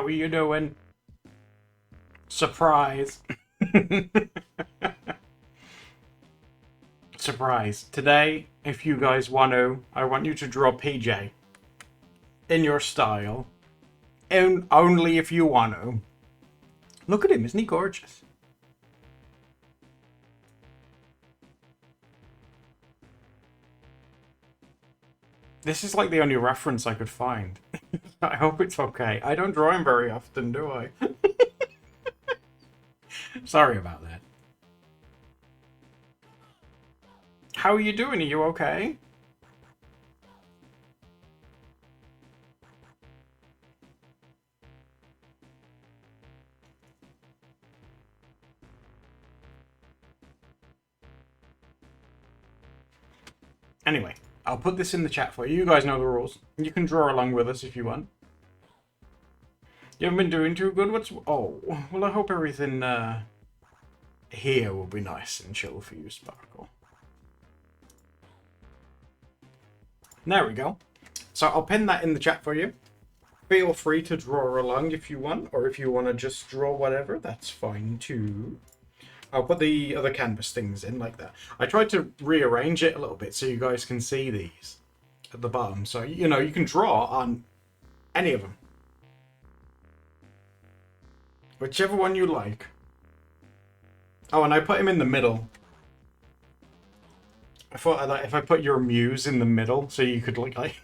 are you doing? Surprise. Surprise. Today, if you guys want to, I want you to draw PJ in your style. And only if you want to. Look at him, isn't he gorgeous? This is like the only reference I could find. I hope it's okay. I don't draw him very often, do I? Sorry about that. How are you doing? Are you okay? Anyway, I'll put this in the chat for you. You guys know the rules. You can draw along with us if you want. You haven't been doing too good? What's... Oh, well, I hope everything here will be nice and chill for you, Sparkle. There we go. So I'll pin that in the chat for you. Feel free to draw along if you want, or if you want to just draw whatever, that's fine too. I'll put the other canvas things in like that. I tried to rearrange it a little bit so you guys can see these at the bottom. So, you know, you can draw on any of them. Whichever one you like. Oh, and I put him in the middle. I thought that if I put your muse in the middle, so you could look like...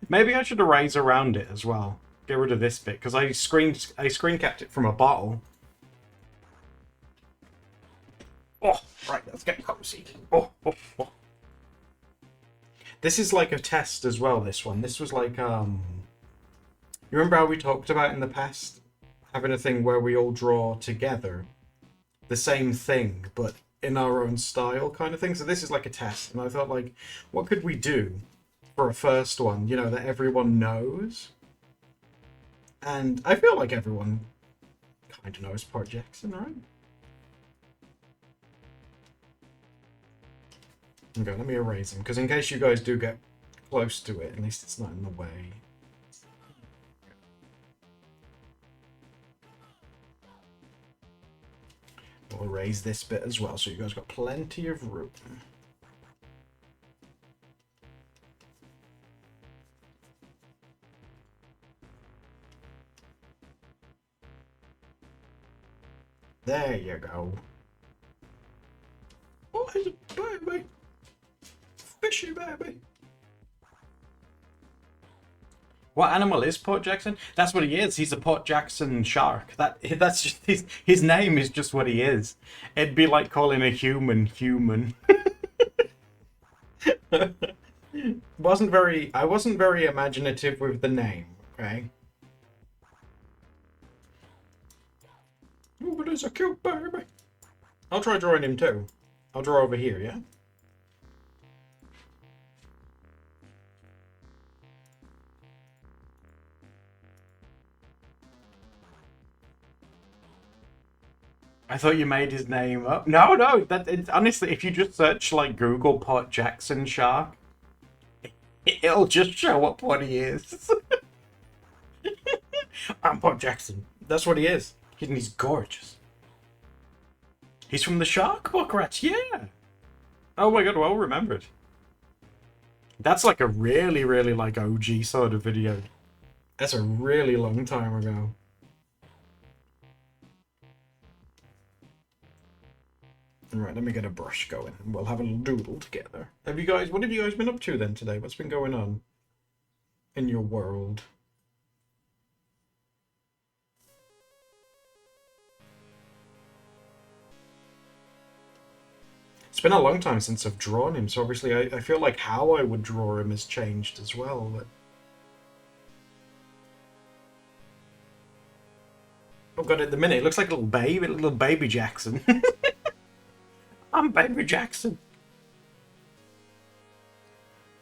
Maybe I should erase around it as well. Get rid of this bit, because I screen capped it from a bottle. Oh, right, let's get cozy. Oh. This is like a test as well, this one. This was like, You remember how we talked about in the past? Having a thing where we all draw together the same thing, but in our own style kind of thing. So this is like a test, and I thought, like, what could we do for a first one, you know, that everyone knows? And I feel like everyone kind of knows Port Jackson, right? Okay, let me erase him, because in case you guys do get close to it, at least it's not in the way. We'll erase this bit as well, so you guys got plenty of room. There you go. Oh, he's a baby. Fishy baby. What animal is Port Jackson? That's what he is. He's a Port Jackson shark. That's just his name is just what he is. It'd be like calling a human human. I wasn't very imaginative with the name, okay? Oh, but it's a cute baby. I'll try drawing him too. I'll draw over here, yeah? I thought you made his name up. No, honestly, if you just search like Google Port Jackson shark, it'll just show up what he is. I'm Port Jackson. That's what he is. He's gorgeous. He's from the Shark Book, rats. Yeah. Oh my god, well remembered. That's like a really, really like OG sort of video. That's a really long time ago. Alright, let me get a brush going and we'll have a little doodle together. What have you guys been up to then today? What's been going on in your world? It's been a long time since I've drawn him, so obviously I feel like how I would draw him has changed as well. But... oh god, at the minute it looks like a little baby Jackson. I'm Baby Jackson.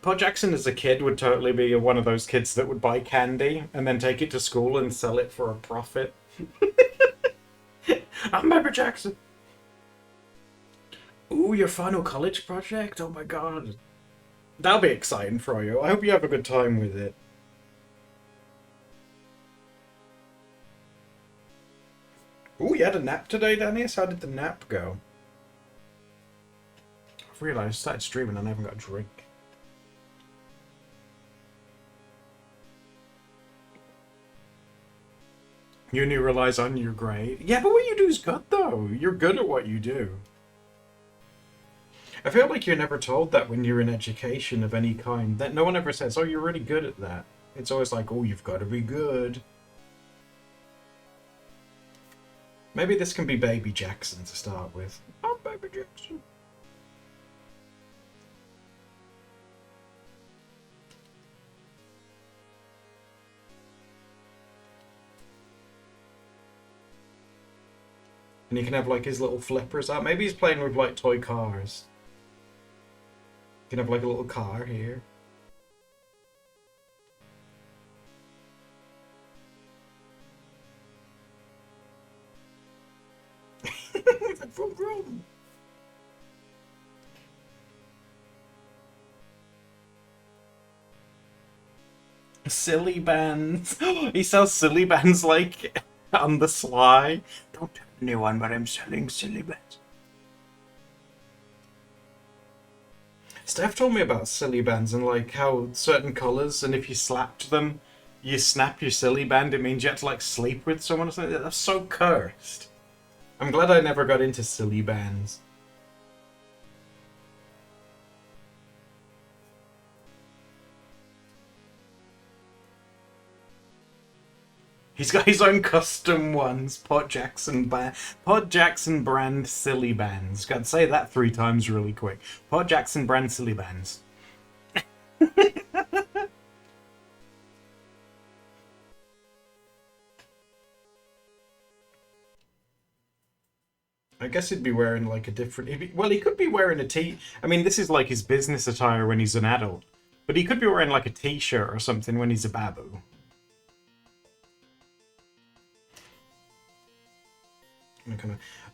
Port Jackson as a kid would totally be one of those kids that would buy candy and then take it to school and sell it for a profit. I'm Baby Jackson. Ooh, your final college project? Oh my god. That'll be exciting for you. I hope you have a good time with it. Oh, you had a nap today, Dennis? How did the nap go? I've realised I started streaming and I haven't got a drink. Uni relies on your grade. Yeah, but what you do is good, though. You're good at what you do. I feel like you're never told that when you're in education of any kind. That no one ever says, oh, you're really good at that. It's always like, oh, you've got to be good. Maybe this can be Baby Jackson to start with. Oh, Baby Jackson. And he can have like his little flippers out. Maybe he's playing with like toy cars. You can have like a little car here. From Rome. Silly bands. He sells silly bands like on the sly. Don't tell anyone, but I'm selling silly bands. Steph told me about silly bands and like how certain colours, and if you slapped them, you snap your silly band. It means you have to like sleep with someone or something. That's so cursed. I'm glad I never got into silly bands. He's got his own custom ones. Pod Jackson brand silly bands. Got to say that 3 times really quick. Pod Jackson brand silly bands. I guess he'd be wearing like a different. Well, he could be wearing a tee. I mean, this is like his business attire when he's an adult, but he could be wearing like a t-shirt or something when he's a babu.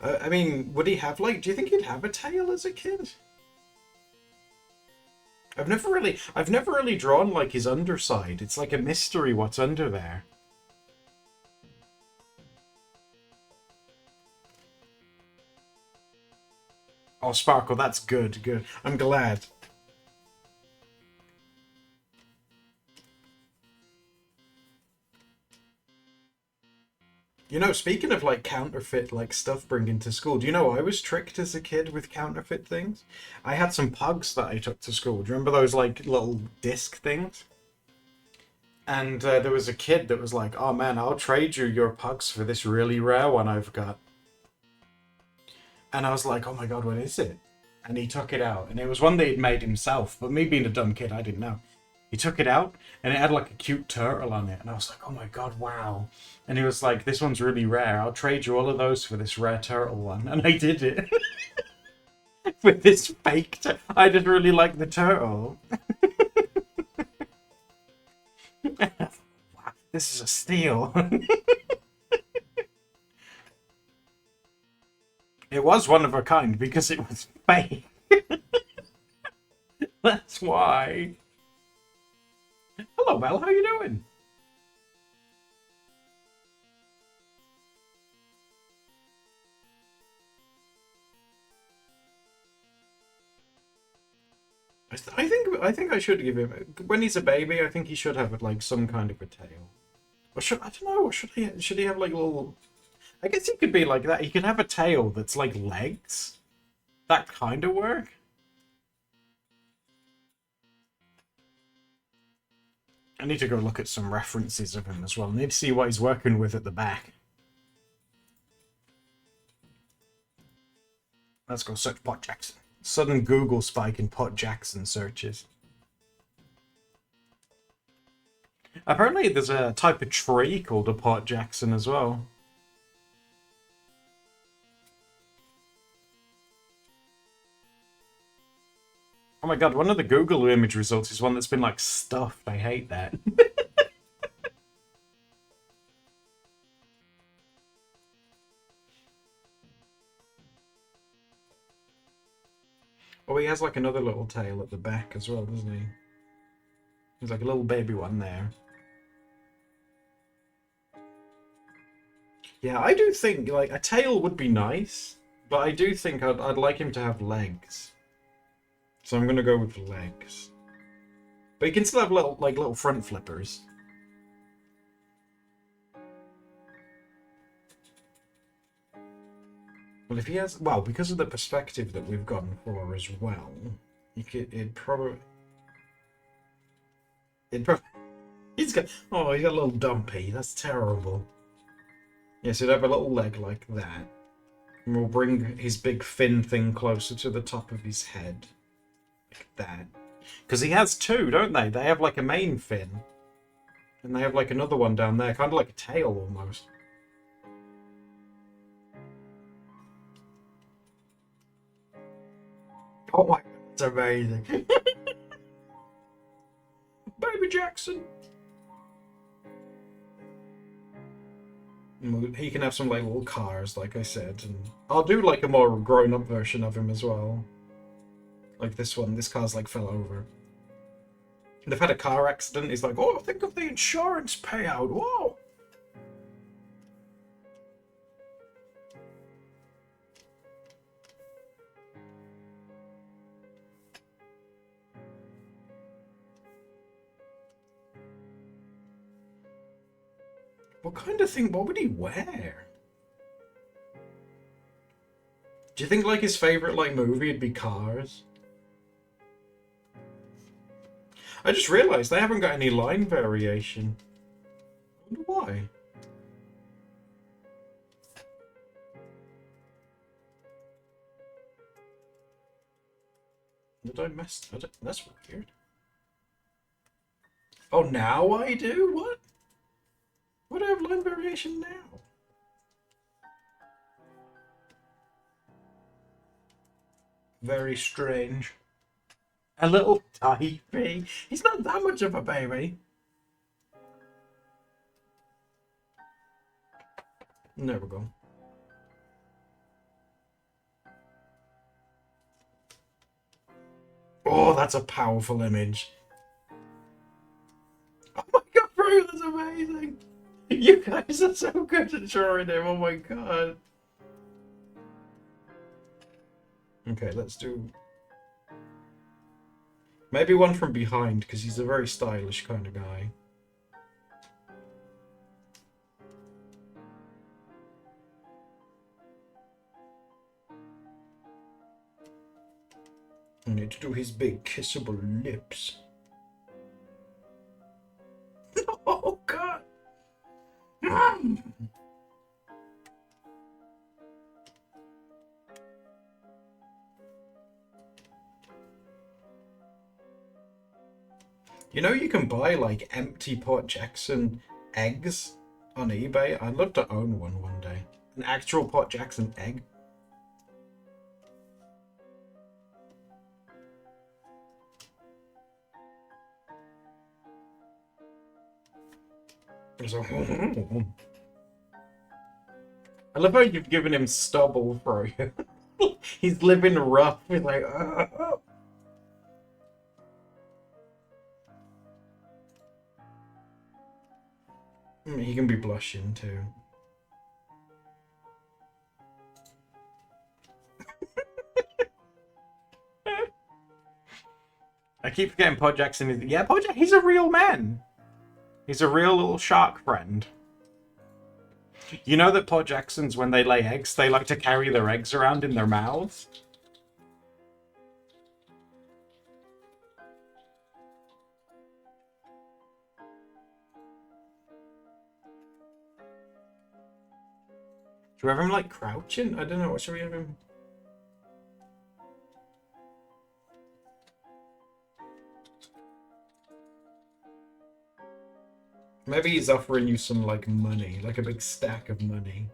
I mean, would he have like? Do you think he'd have a tail as a kid? I've never really drawn like his underside. It's like a mystery what's under there. Oh, Sparkle, that's good, good. I'm glad. You know, speaking of like counterfeit like stuff bringing to school, do you know I was tricked as a kid with counterfeit things? I had some pugs that I took to school. Do you remember those like little disc things? And there was a kid that was like, "Oh man, I'll trade you your pugs for this really rare one I've got." And I was like, "Oh my god, what is it?" And he took it out, and it was one that he'd made himself. But me being a dumb kid, I didn't know. He took it out, and it had like a cute turtle on it, and I was like, "Oh my god, wow!" And he was like, "This one's really rare. I'll trade you all of those for this rare turtle one." And I did it with this fake. I just really like the turtle. Wow, this is a steal. It was one of a kind because it was fake. That's why. Hello, Mel. How you doing? I think I should give him when he's a baby. I think he should have like some kind of a tail. Or should I don't know? Or should he have like little? I guess he could be like that. He could have a tail that's like legs. That kind of work. I need to go look at some references of him as well. I need to see what he's working with at the back. Let's go search Pot Jackson. Sudden Google spike in Pot Jackson searches. Apparently there's a type of tree called a Pot Jackson as well. Oh my god, one of the Google image results is one that's been like stuffed. I hate that. Oh, he has like another little tail at the back as well, doesn't he? There's like a little baby one there. Yeah, I do think like a tail would be nice, but I do think I'd like him to have legs. So I'm gonna go with legs. But he can still have little front flippers. Well, if he has, well, because of the perspective that we've gone for as well, it'd probably, he's got a little dumpy. That's terrible. Yes, he'd have a little leg like that. And we'll bring his big fin thing closer to the top of his head. Like that. Because he has two, don't they? They have like a main fin. And they have like another one down there, kind of like a tail almost. Oh my god, that's amazing. Baby Jackson! He can have some like little cars, like I said, and I'll do like a more grown-up version of him as well. Like this one, this car's like fell over. They've had a car accident. He's like, oh, think of the insurance payout. Whoa! What kind of thing? What would he wear? Do you think like his favorite like movie would be Cars? I just realized they haven't got any line variation. I wonder why. Did I mess? That's weird. Oh, now I do? What? Why do I have line variation now? Very strange. A little typey. He's not that much of a baby. There we go. Oh, that's a powerful image. Oh my god, bro, that's amazing. You guys are so good at drawing him. Oh my god. Okay, let's do... maybe one from behind, because he's a very stylish kind of guy. I need to do his big kissable lips. Oh god! You know you can buy like empty Port Jackson eggs on eBay? I'd love to own one day. An actual Port Jackson egg. I love how you've given him stubble for you. He's living rough. He's like, He can be blushing too. I keep forgetting Pod Jackson is... yeah, he's a real man. He's a real little shark friend. You know that Pod Jacksons, when they lay eggs, they like to carry their eggs around in their mouths? Should we have him like crouching? I don't know. What should we have him? Maybe he's offering you some like money, like a big stack of money.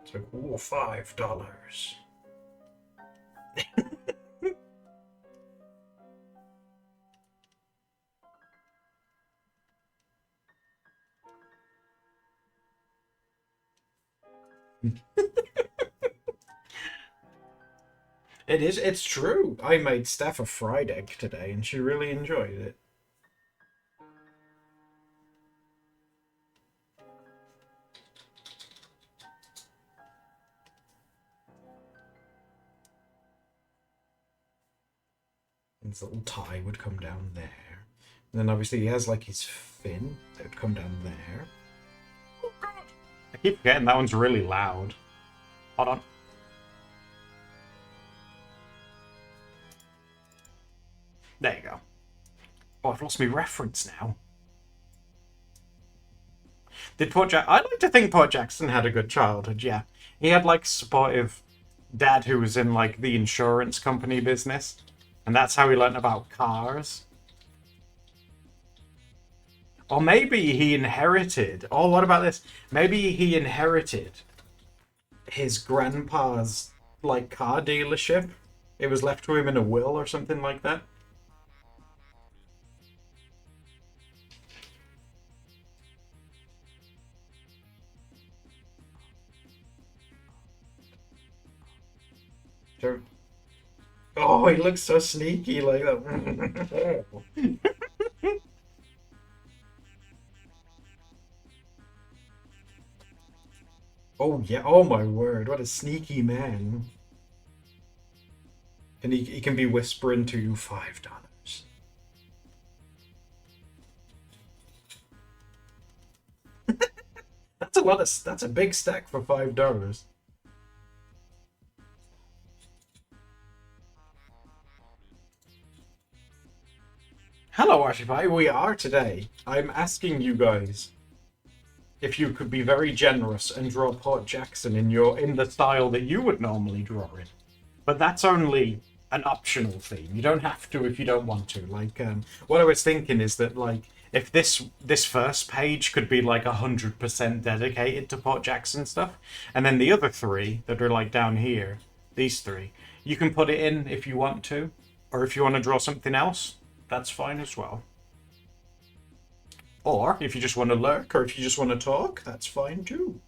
It's like, ooh, $5. It's true. I made Steph a fried egg today and she really enjoyed it. His little tie would come down there. And then obviously he has like his fin that would come down there. Oh god! I keep forgetting that one's really loud. Hold on. There you go. Oh, I've lost my reference now. Did I like to think Port Jackson had a good childhood, yeah. He had like a supportive dad who was in like the insurance company business. And that's how he learned about cars. Or maybe he inherited... Oh, what about this? Maybe he inherited his grandpa's like car dealership. It was left to him in a will or something like that. Sure. Oh, he looks so sneaky like that. Oh yeah, oh my word, what a sneaky man. And he can be whispering to you $5. That's a big stack for $5. Hello, Archify. We are today. I'm asking you guys if you could be very generous and draw Port Jackson in the style that you would normally draw it. But that's only an optional theme. You don't have to if you don't want to. Like, what I was thinking is that like if this first page could be like 100% dedicated to Port Jackson stuff, and then the other three that are like down here, these three, you can put it in if you want to, or if you want to draw something else. That's fine as well. Or if you just want to lurk, or if you just want to talk, that's fine too.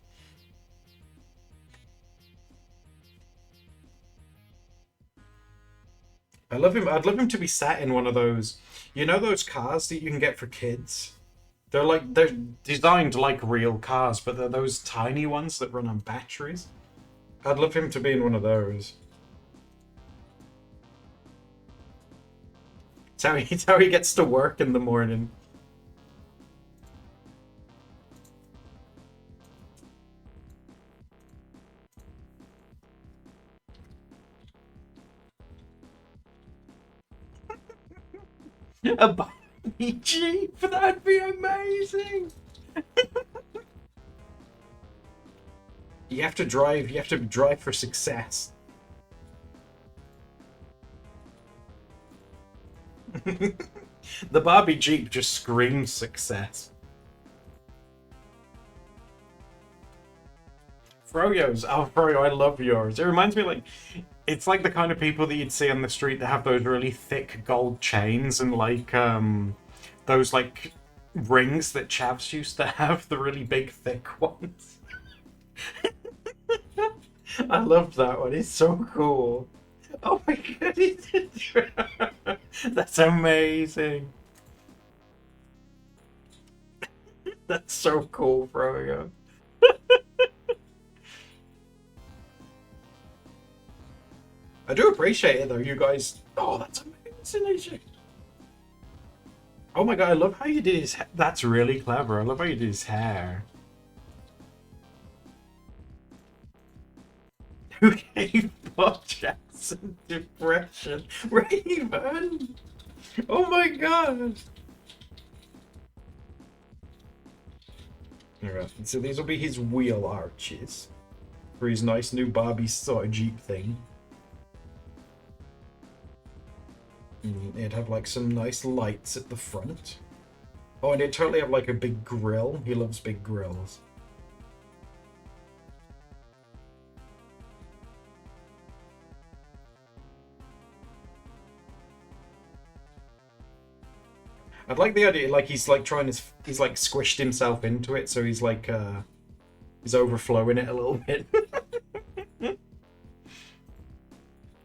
I'd love him to be sat in one of those, you know, those cars that you can get for kids. They're designed like real cars, but they're those tiny ones that run on batteries. I'd love him to be in one of those. It's how he gets to work in the morning. A Barbie Jeep? That'd be amazing! You have to drive for success. The Barbie Jeep just screams success. Froyo's. Oh, Froyo, I love yours. It reminds me, like, it's like the kind of people that you'd see on the street that have those really thick gold chains and, like, those, like, rings that Chavs used to have, the really big, thick ones. I loved that one. It's so cool. Oh my god, that's amazing. That's so cool, Froyo. I do appreciate it though, you guys. Oh, that's amazing. Oh my god, I love how you did his hair. That's really clever. I love how you did his hair. Who gave Bob Jackson depression? Raven! Oh my god! Alright, so these will be his wheel arches for his nice new Barbie sort of Jeep thing. It'd have like some nice lights at the front. Oh, and it'd totally have like a big grill. He loves big grills. I'd like the idea, like he's like he's like squished himself into it, so he's like he's overflowing it a little bit.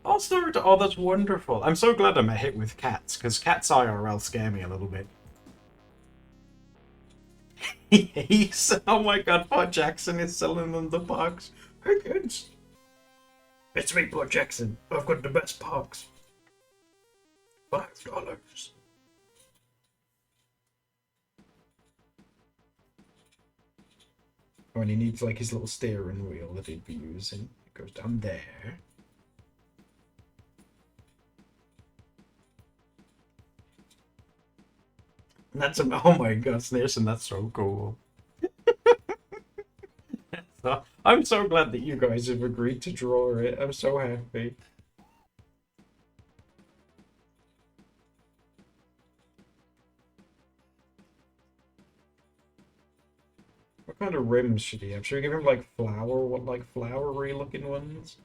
Oh, oh, that's wonderful. I'm so glad I'm a hit with cats, because cats IRL scare me a little bit. Oh my god, Port Jackson is selling them the parks. Hey kids, it's me, Port Jackson. I've got the best parks. $5. When he needs like his little steering wheel that he'd be using, it goes down there. That's oh my god, Sneerson, that's so cool. I'm so glad that you guys have agreed to draw it. I'm so happy. What kind of rims should he have? Should we give him like flowery looking ones?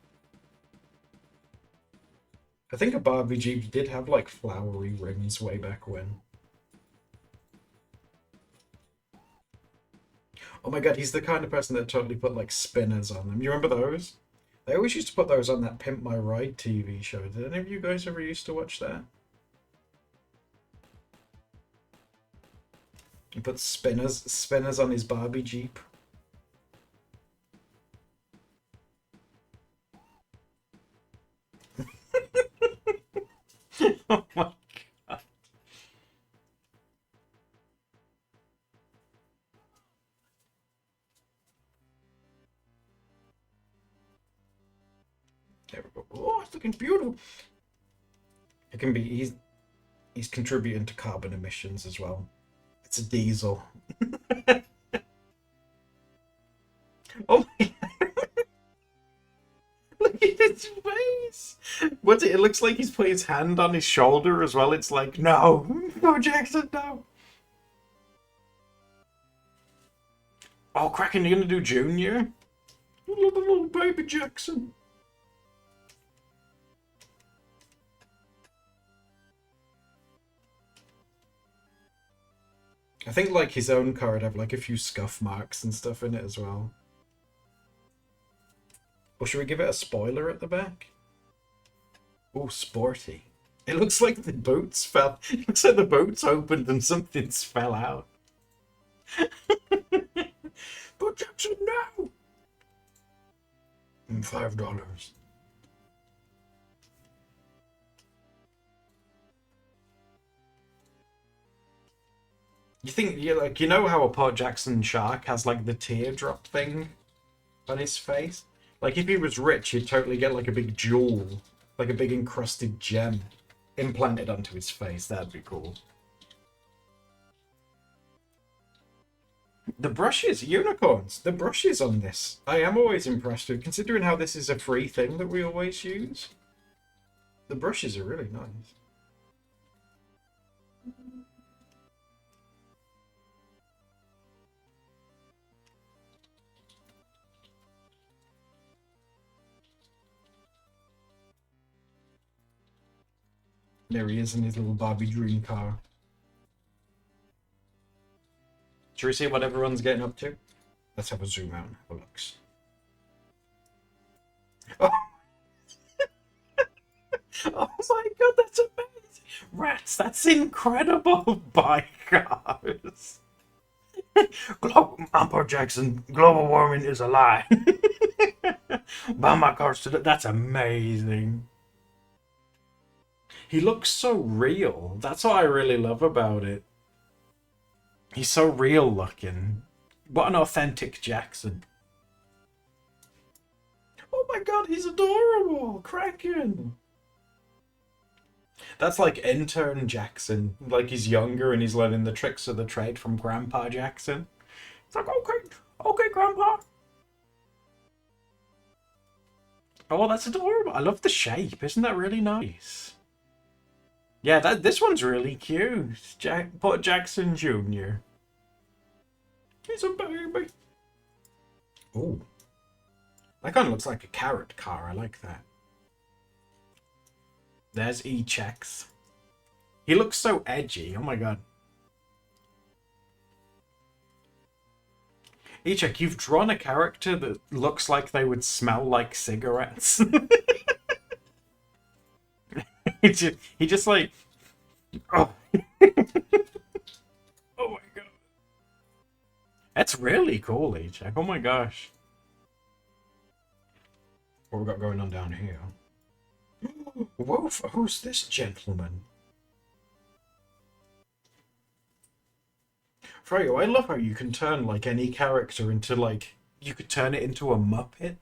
I think a Barbie Jeep did have like flowery rims way back when. Oh my god, he's the kind of person that totally put like spinners on them. You remember those? They always used to put those on that Pimp My Ride TV show. Did any of you guys ever used to watch that? He put spinners on his Barbie Jeep. Oh my god. There we go. Oh, it's looking beautiful. It can be he's contributing to carbon emissions as well. It's a diesel. Oh my look at his face. What's it? It looks like he's put his hand on his shoulder as well. It's like, no, no, Jackson, no. Oh, Kraken, you're gonna do Junior? Little baby Jackson. I think like his own car would have like a few scuff marks and stuff in it as well. Or should we give it a spoiler at the back? Oh, sporty. It looks like the boots fell. It looks like the boots opened and something's fell out. But Jackson, no! $5. You think you know how a Port Jackson shark has like the teardrop thing on his face? Like if he was rich, he'd totally get like a big jewel, like a big encrusted gem implanted onto his face. That'd be cool. The brushes, unicorns, the brushes on this. I am always impressed with, considering how this is a free thing that we always use. The brushes are really nice. There he is in his little Barbie dream car. Should we see what everyone's getting up to? Let's have a zoom out and have a look. Oh. Oh my god, that's amazing! Rats, that's incredible! By cars. I'm Port Jackson. Global warming is a lie. Buy my cars today. That's amazing. He looks so real. That's what I really love about it. He's so real looking. What an authentic Jackson. Oh my god, he's adorable! Kraken! That's like intern Jackson. Like he's younger and he's learning the tricks of the trade from Grandpa Jackson. It's like, okay, Grandpa. Oh, that's adorable. I love the shape. Isn't that really nice? Yeah, this one's really cute. Port Jackson Jr. He's a baby. Oh. That kind of looks like a carrot car. I like that. There's E-Checks. He looks so edgy. Oh my god. E-Check, you've drawn a character that looks like they would smell like cigarettes. he just like... Oh. Oh my god. That's really cool, E-Check. Oh my gosh. What we got going on down here? Whoa, who's this gentleman? Freyo, I love how you can turn like any character into like you could turn it into a Muppet.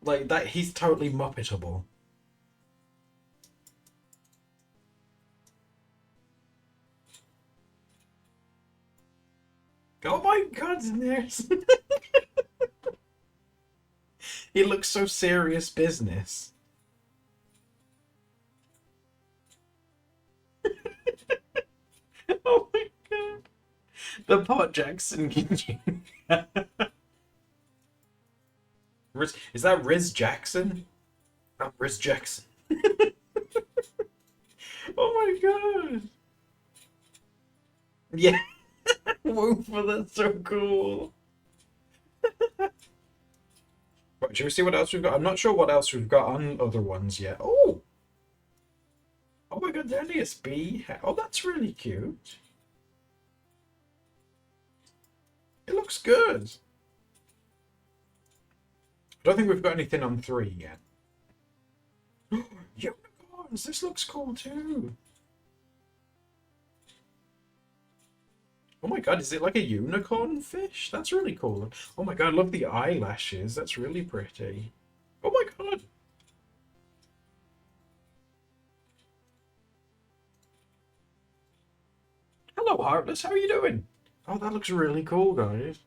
Like that, he's totally Muppetable. Oh my god, there's he looks so serious business. Oh my god. The Pot Jackson Riz, is that Riz Jackson? Oh, Riz Jackson. Oh my god. Yeah. Woofer, that's so cool. Right, should we see what else we've got? I'm not sure what else we've got on other ones yet. Oh! Oh my god, the NESB. Oh, that's really cute. It looks good. I don't think we've got anything on 3 yet. Unicorns! This looks cool too. Oh my god, is it like a unicorn fish? That's really cool. Oh my god, I love the eyelashes. That's really pretty. Oh my god. Hello, Heartless. How are you doing? Oh, that looks really cool, guys.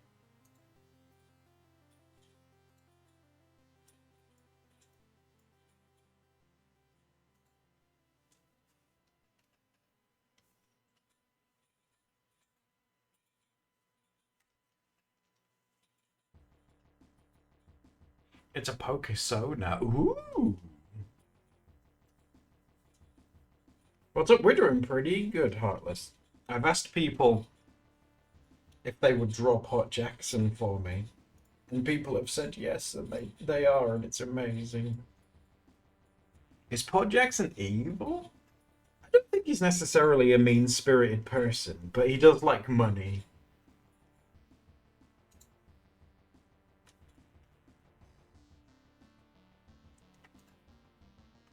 It's a Pokesona. Ooh. What's up? We're doing pretty good, Heartless. I've asked people if they would draw Pot Jackson for me, and people have said yes, and they are, and it's amazing. Is Pot Jackson evil? I don't think he's necessarily a mean-spirited person, but he does like money.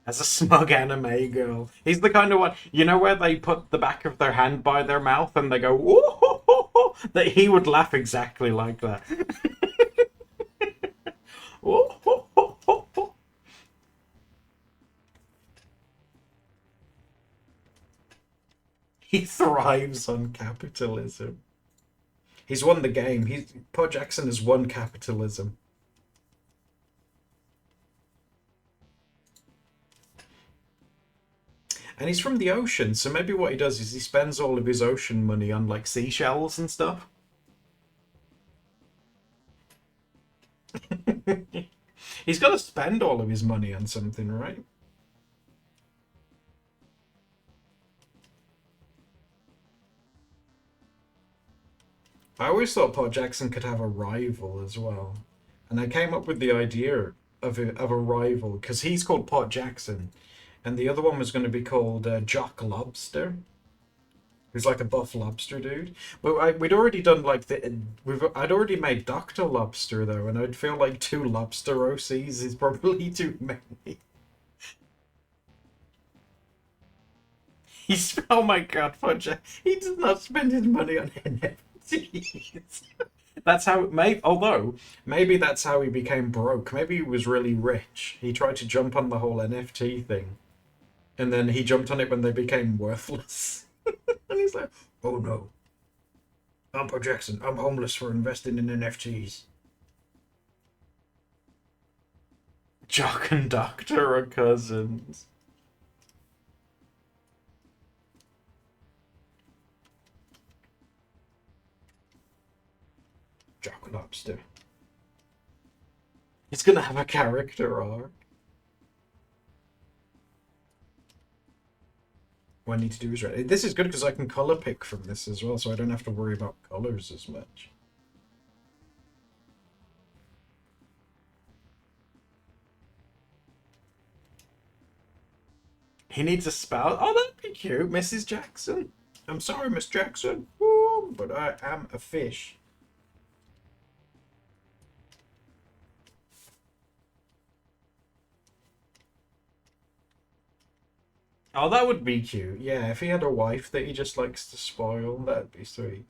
As a smug anime girl. He's the kind of one, you know, where they put the back of their hand by their mouth and they go, "Whoa!" That he would laugh exactly like that. He thrives on capitalism. He's won the game. Paul Jackson has won capitalism. And he's from the ocean, so maybe what he does is he spends all of his ocean money on like seashells and stuff. He's got to spend all of his money on something, right? I always thought Paul Jackson could have a rival as well. And I came up with the idea of a rival because he's called Pot Jackson, and the other one was going to be called Jock Lobster, who's like a buff lobster dude. But we'd already done like I'd already made Doctor Lobster though, and I'd feel like 2 lobster OCs is probably too many. He's oh my god, Pot Jackson. He does not spend his money on NFTs. That's how it may. Although maybe that's how he became broke. Maybe he was really rich. He tried to jump on the whole NFT thing, and then he jumped on it when they became worthless. And he's like, "Oh no, I'm Paul Jackson. I'm homeless for investing in NFTs." Jock and Doctor are cousins. Jock Lobster. He's gonna have a character arc. What I need to do is right. This is good because I can color pick from this as well, so I don't have to worry about colors as much. He needs a spouse. Oh, that'd be cute, Mrs. Jackson. I'm sorry, Miss Jackson, Ooh, but I am a fish. Oh, that would be cute. Yeah, if he had a wife that he just likes to spoil, that'd be sweet.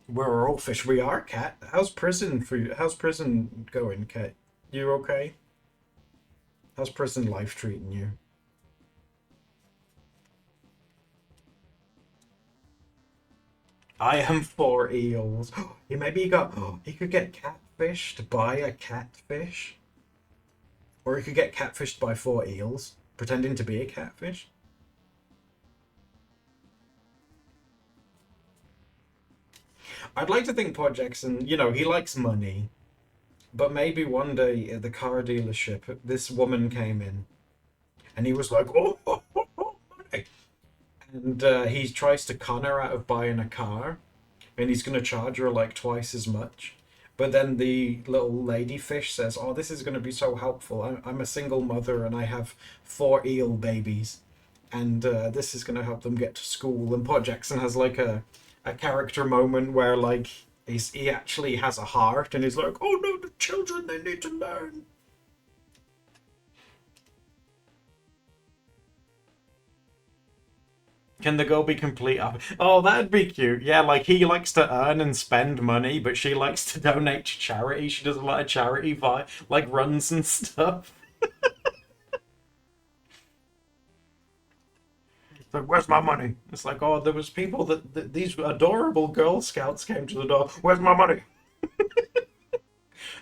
We're all fish. We are, Cat. How's prison for you? How's prison going, Cat? You okay? How's prison life treating you? I am four eels. He maybe he got. He could get catfished by a catfish, or he could get catfished by four eels, pretending to be a catfish. I'd like to think Paul Jackson. He likes money, but maybe one day at the car dealership, this woman came in, and he was like, "Oh, money," and he tries to con her out of buying a car, and he's going to charge her like twice as much. But then the little lady fish says, "Oh, this is going to be so helpful. I'm a single mother and I have four eel babies, and this is going to help them get to school." And Paul Jackson has like a character moment where like he actually has a heart, and he's like, "Oh no, the children, they need to learn." Can the girl be complete up? Oh, that'd be cute. Yeah, like he likes to earn and spend money, but she likes to donate to charity. She does a lot of charity like runs and stuff. It's like, where's my money? It's like, oh, there was people that these adorable Girl Scouts came to the door. Where's my money?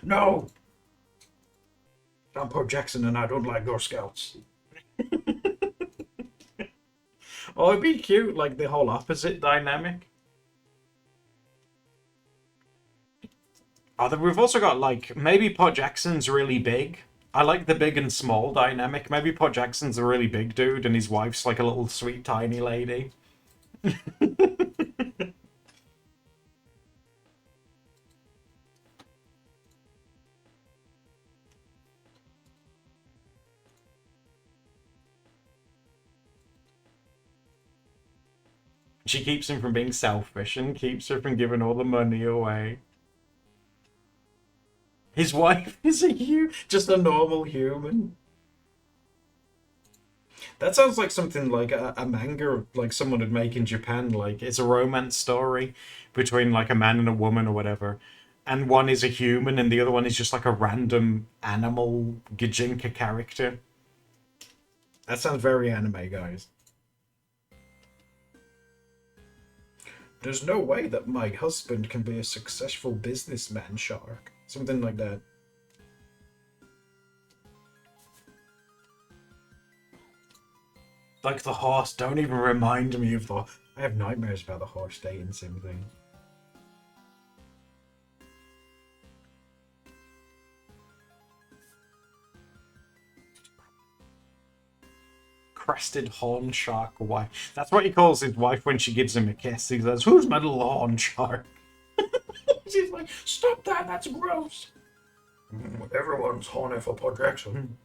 No, I'm Poe Jackson and I don't like Girl Scouts. Oh, it'd be cute, like the whole opposite dynamic. We've also got like maybe Pot Jackson's really big. I like the big and small dynamic. Maybe Pot Jackson's a really big dude and his wife's like a little sweet tiny lady. She keeps him from being selfish and keeps her from giving all the money away. His wife is just a normal human. That sounds like something like a manga, like someone would make in Japan. Like it's a romance story between like a man and a woman or whatever, and one is a human and the other one is just like a random animal Gijinka character. That sounds very anime, guys. There's no way that my husband can be a successful businessman, Shark. Something like that. Like the horse, don't even remind me of the. I have nightmares about the horse dating sim thing. Crested horn shark wife. That's what he calls his wife when she gives him a kiss. He says, "Who's my little horn shark?" She's like, "Stop that, that's gross." Everyone's horny for Paul Jackson.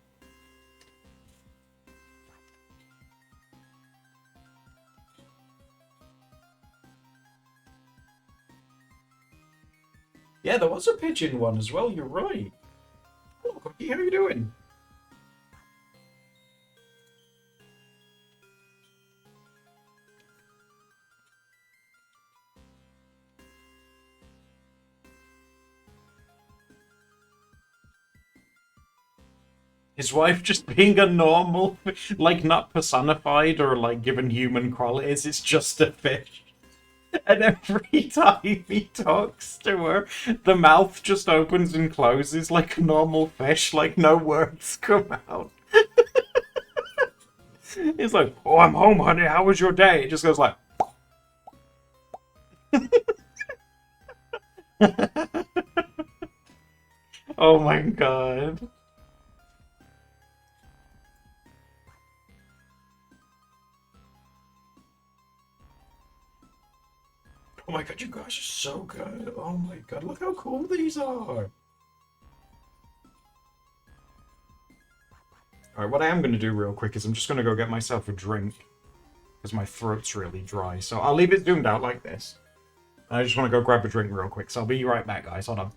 Yeah, there was a pigeon one as well, you're right. Oh, Cookie, how you doing? His wife just being a normal, like not personified or like given human qualities, it's just a fish. And every time he talks to her, the mouth just opens and closes like a normal fish, like no words come out. He's like, "Oh, I'm home, honey. How was your day?" It just goes like, "Oh my god." Oh my god, you guys are so good. Oh my god, look how cool these are. Alright, what I am going to do real quick is I'm just going to go get myself a drink because my throat's really dry. So I'll leave it zoomed out like this. I just want to go grab a drink real quick, so I'll be right back, guys. Hold on.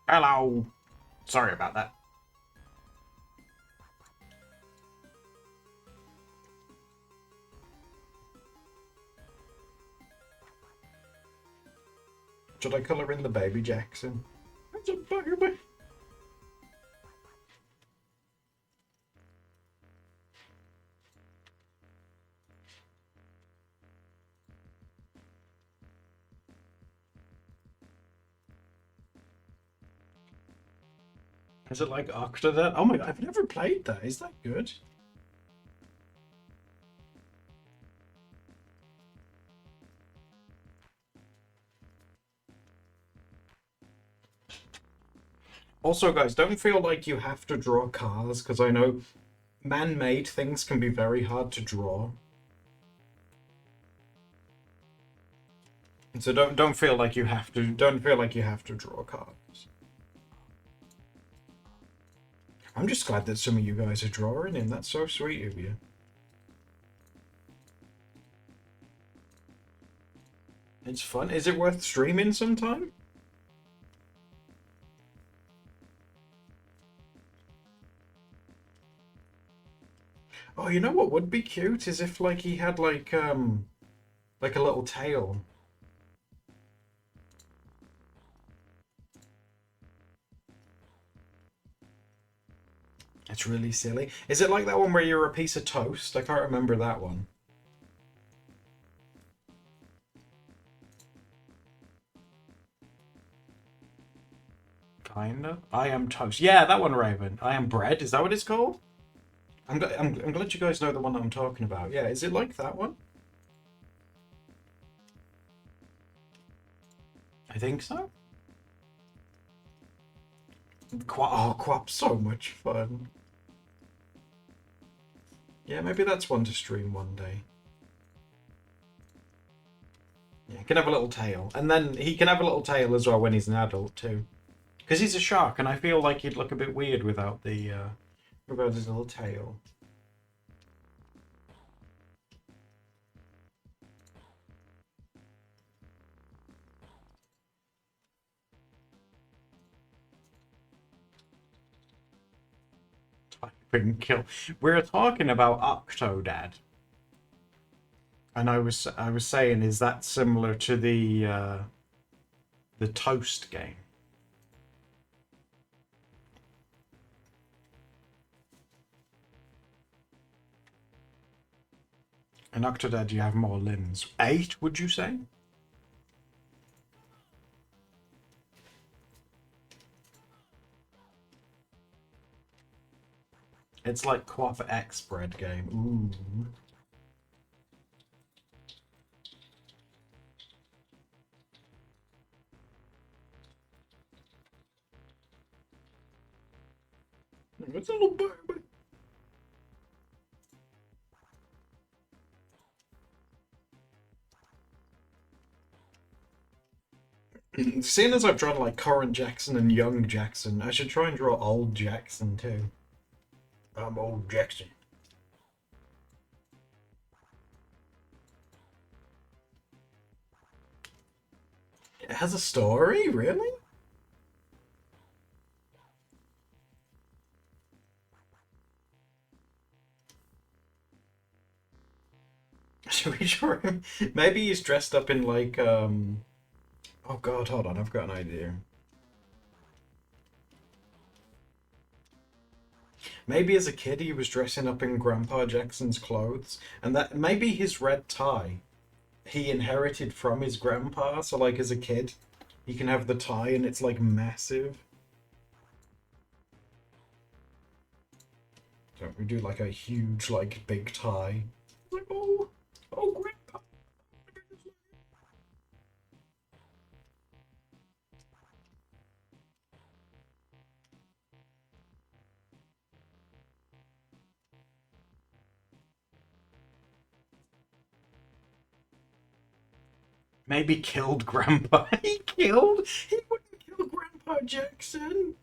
Hello. Sorry about that. Should I colour in the baby Jackson? That's a baby. Is it like Octodad? Oh my god, I've never played that. Is that good? Also, guys, don't feel like you have to draw cars, because I know man-made things can be very hard to draw. So don't feel like you have to draw cars. I'm just glad that some of you guys are drawing in. That's so sweet of you. It's fun. Is it worth streaming sometime? Oh, you know what would be cute is if like he had like a little tail. It's really silly. Is it like that one where you're a piece of toast? I can't remember that one. Kinda. I am toast. Yeah, that one, Raven. I am bread. Is that what it's called? I'm glad you guys know the one that I'm talking about. Yeah, is it like that one? I think so. Oh, Quap's so much fun. Yeah, maybe that's one to stream one day. Yeah, he can have a little tail. And then he can have a little tail as well when he's an adult too. Because he's a shark, and I feel like he'd look a bit weird without without his little tail. Typing kill. We're talking about Octodad. And I was saying, is that similar to the Toast game? In Octodad, you have more limbs. 8, would you say? It's like co-op X bread game. Ooh. It's a little baby. Seeing as I've drawn like current Jackson and young Jackson, I should try and draw old Jackson too. I'm old Jackson. It has a story, really? Should we draw him? Maybe he's dressed up in like oh god, hold on, I've got an idea. Maybe as a kid he was dressing up in Grandpa Jackson's clothes, and that maybe his red tie he inherited from his grandpa. So like as a kid, he can have the tie and it's like massive. Don't we do like a huge like big tie? Like oh grandpa. Maybe killed grandpa. He wouldn't kill Grandpa Jackson.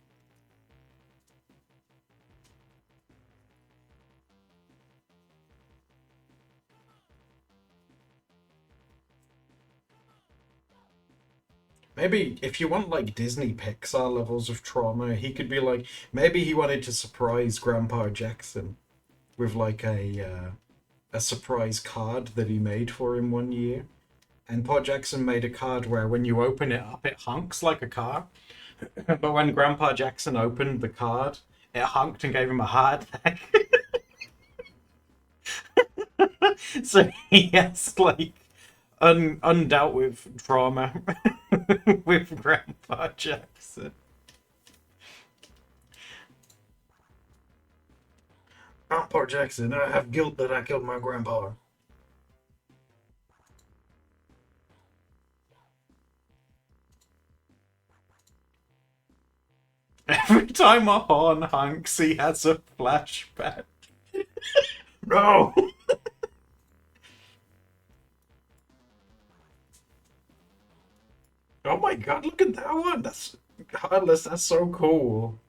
Maybe if you want like Disney Pixar levels of trauma, he could be like maybe he wanted to surprise Grandpa Jackson with like a surprise card that he made for him one year. And Pa Jackson made a card where when you open it up, it hunks like a car. But when Grandpa Jackson opened the card, it hunked and gave him a heart attack. So he has like undealt with trauma with Grandpa Jackson. Grandpa Jackson, I have guilt that I killed my grandpa. Every time a horn hunks, he has a flashback. No! Oh my god, look at that one! That's Heartless, that's so cool.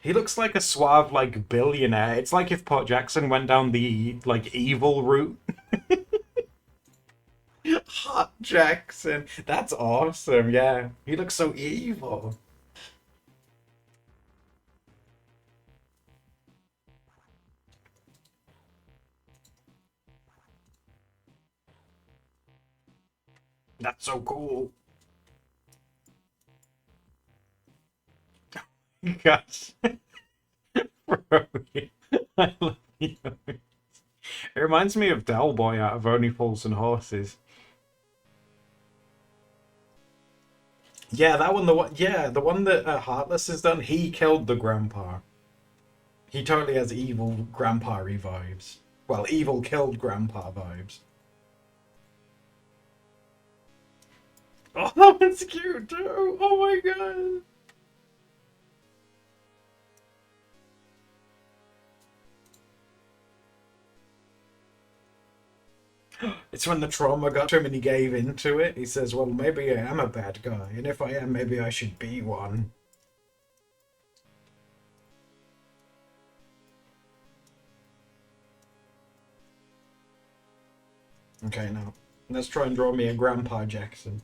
He looks like a suave, like, billionaire. It's like if Port Jackson went down the, like, evil route. Hot Jackson. That's awesome, yeah. He looks so evil. That's so cool. Gosh. Bro, I love you. It reminds me of Del Boy out of Only Fools and Horses. Yeah, that one, the one that Heartless has done, he killed the grandpa. He totally has evil grandpa vibes. Well, evil killed grandpa vibes. Oh, that one's cute too. Oh my god. It's when the trauma got to him and he gave into it. He says, well, maybe I am a bad guy, and if I am, maybe I should be one. Okay, now, let's try and draw me a Grandpa Jackson.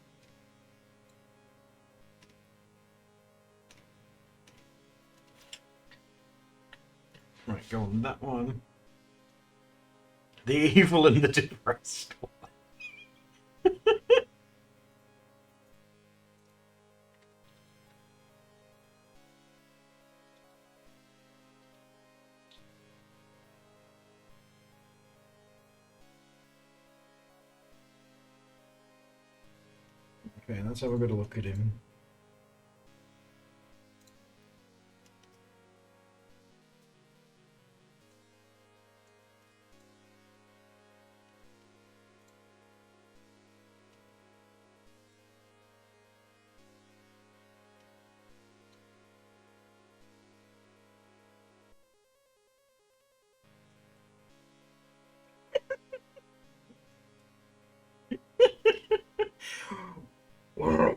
Right, go on that one. The evil and the depressed one. Okay, let's have a good look at him.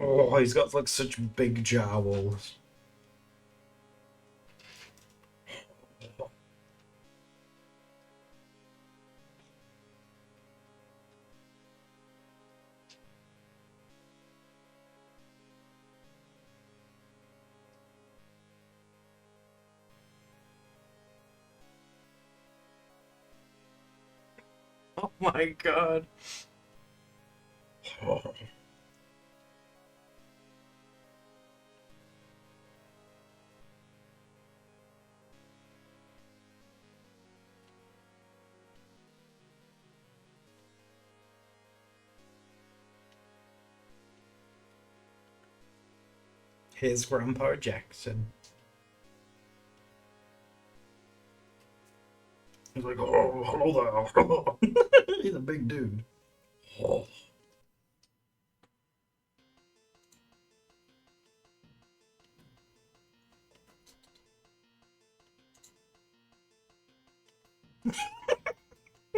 Oh, he's got like such big jowls. Oh my god. Oh. Here's Grandpa Jackson. He's like, oh, hello there. He's a big dude. Oh.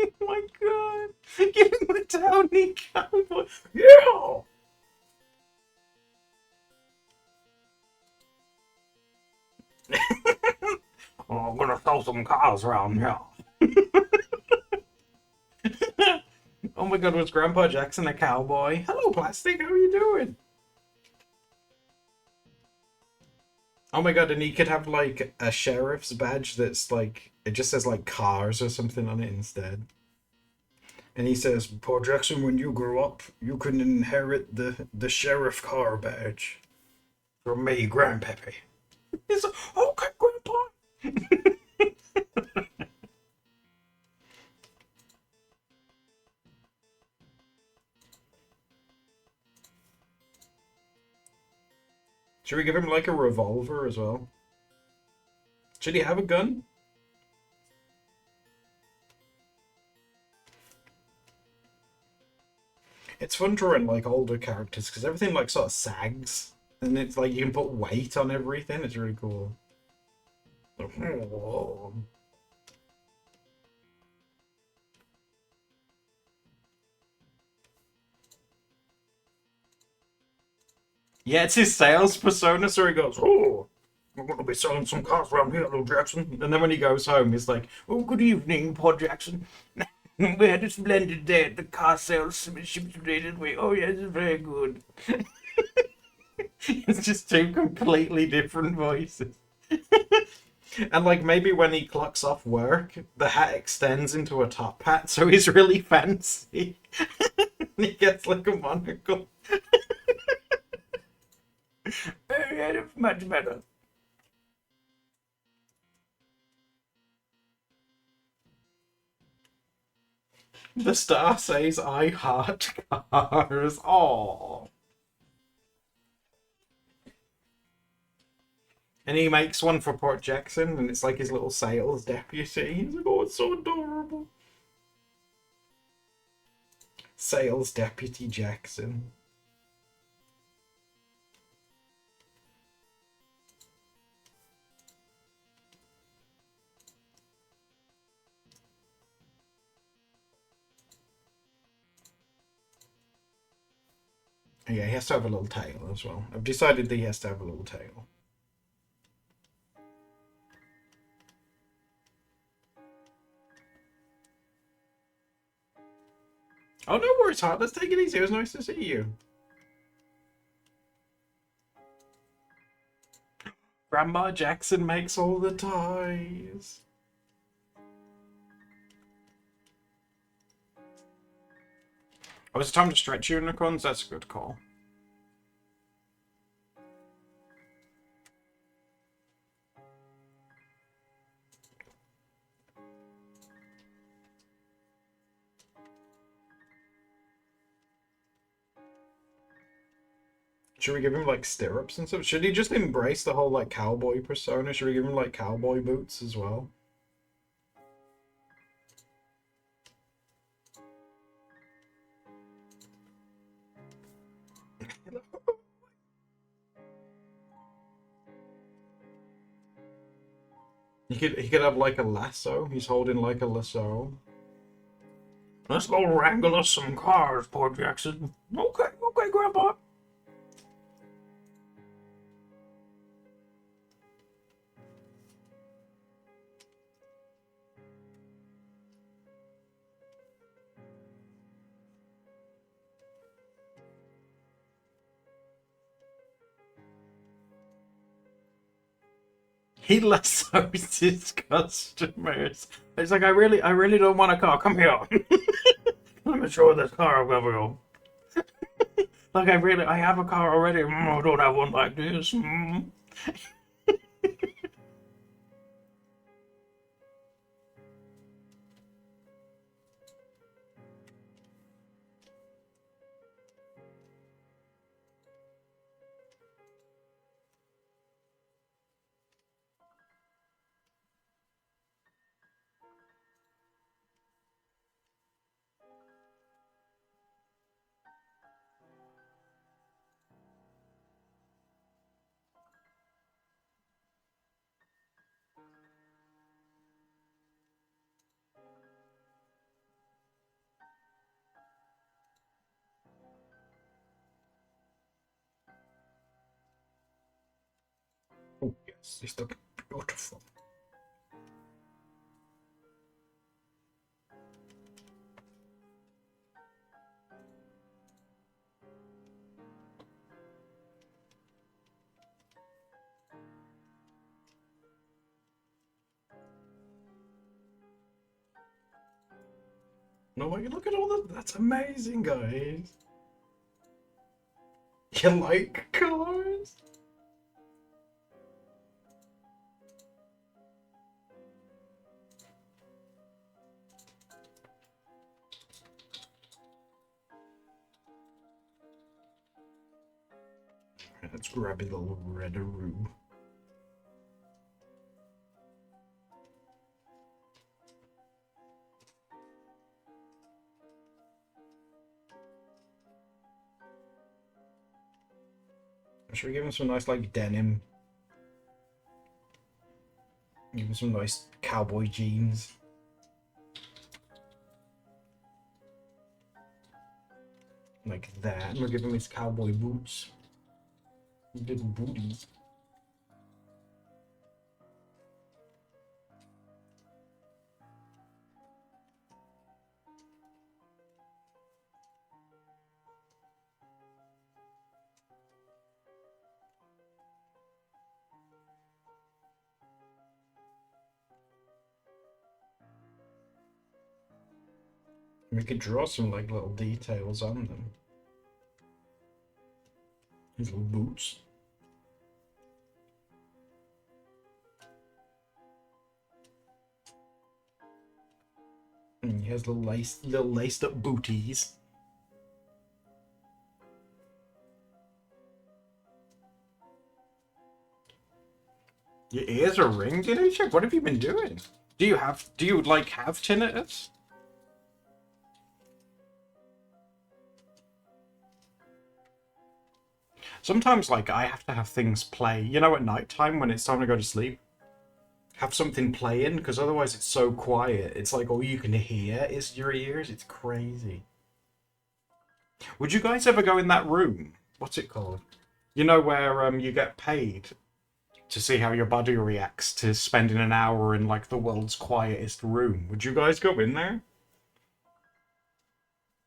Oh my god. Give him a townie cowboy. Yeah. Oh, I'm gonna throw some cars around here. Oh my god, was Grandpa Jackson a cowboy? Hello, Plastic, how are you doing? Oh my god, and he could have like a sheriff's badge that's like, it just says like cars or something on it instead. And he says, Paul Jackson, when you grow up, you can inherit the sheriff car badge from me, Grandpappy. He's like, okay, Grandpa. Should we give him like a revolver as well? Should he have a gun? It's fun drawing like older characters because everything like sort of sags, and it's like you can put weight on everything. It's really cool. Yeah, it's his sales persona. So he goes, "Oh, we're going to be selling some cars around here, little Jackson." And then when he goes home, he's like, "Oh, good evening, Paul Jackson. We had a splendid day at the car sales rated way. Oh yes, it's very good." It's just two completely different voices. And like maybe when he clocks off work, the hat extends into a top hat, so he's really fancy. And he gets like a monocle. Yeah, much better. The star says, "I heart cars." Oh. And he makes one for Port Jackson, and it's like his little sales deputy. He's like, "Oh, it's so adorable." Sales Deputy Jackson. Yeah, he has to have a little tail as well. I've decided that he has to have a little tail. Oh, no worries, Hart. Let's take it easy. It was nice to see you. Grandma Jackson makes all the toys. Oh, it's time to stretch unicorns? That's a good call. Should we give him like stirrups and stuff? Should he just embrace the whole like cowboy persona? Should we give him like cowboy boots as well? He could have like a lasso. He's holding like a lasso. Let's go wrangle us some cars, Paul Jackson. Okay, okay, Grandpa. He lassos his customers. He's like, I really don't want a car. Come here. Let me show you this car I've got for you. Like, I have a car already. I don't have one like this. Oh, yes, it's looking beautiful. No, you look at all that. That's amazing, guys. You like cars? Let's grab a little red-a-roo. Should we give him some nice, like, denim? Give him some nice cowboy jeans. Like that. And we'll give him his cowboy boots. Little booties. We could draw some like little details on them. His little boots. And he has little laced up booties. Your ears are ringing, Ishak? What have you been doing? Do you have tinnitus? Sometimes, like, I have to have things play, you know, at night time when it's time to go to sleep. Have something playing, because otherwise it's so quiet. It's like all you can hear is your ears. It's crazy. Would you guys ever go in that room? What's it called? You know, where you get paid to see how your body reacts to spending an hour in, like, the world's quietest room. Would you guys go in there?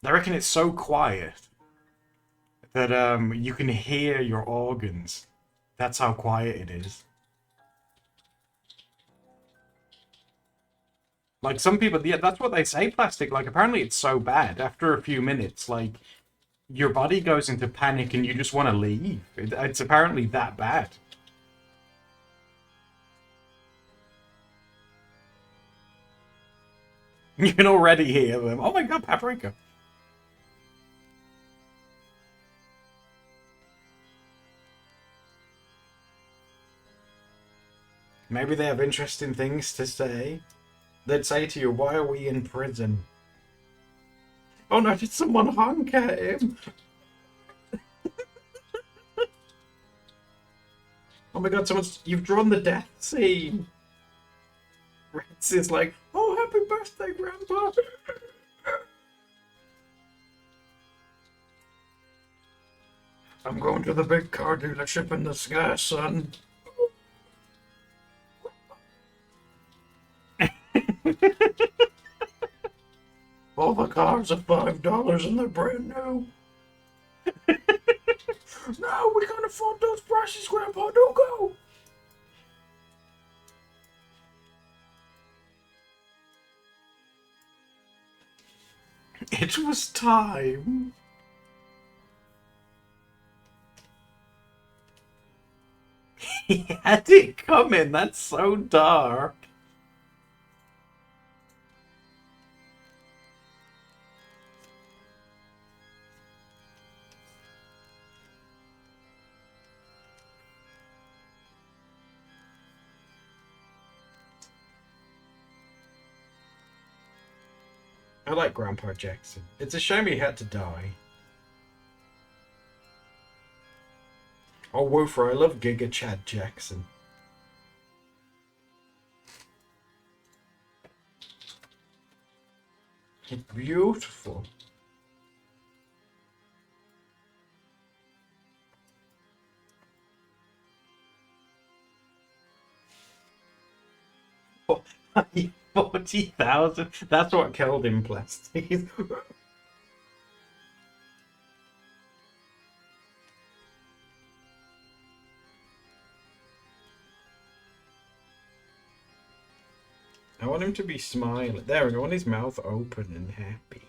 I reckon it's so quiet that you can hear your organs. That's how quiet it is. Like, some people, yeah, that's what they say, plastic. Like, apparently it's so bad. After a few minutes, like, your body goes into panic and you just want to leave. It's apparently that bad. You can already hear them. Oh my god, paprika. Maybe they have interesting things to say. They'd say to you, why are we in prison? Oh no, did someone honk at him? Oh my god, you've drawn the death scene. Rex is like, oh, happy birthday, Grandpa. I'm going to the big car dealership in the sky, son. All the cars are $5 and they're brand new. No, we can't afford those prices, Grandpa. Don't go. It was time. He had it coming. That's so dark. I like Grandpa Jackson. It's a shame he had to die. Oh, Woofer, I love Giga Chad Jackson. It's beautiful. Oh, 40,000. That's what killed him, Plastic. I want him to be smiling. There we go. I want his mouth open and happy.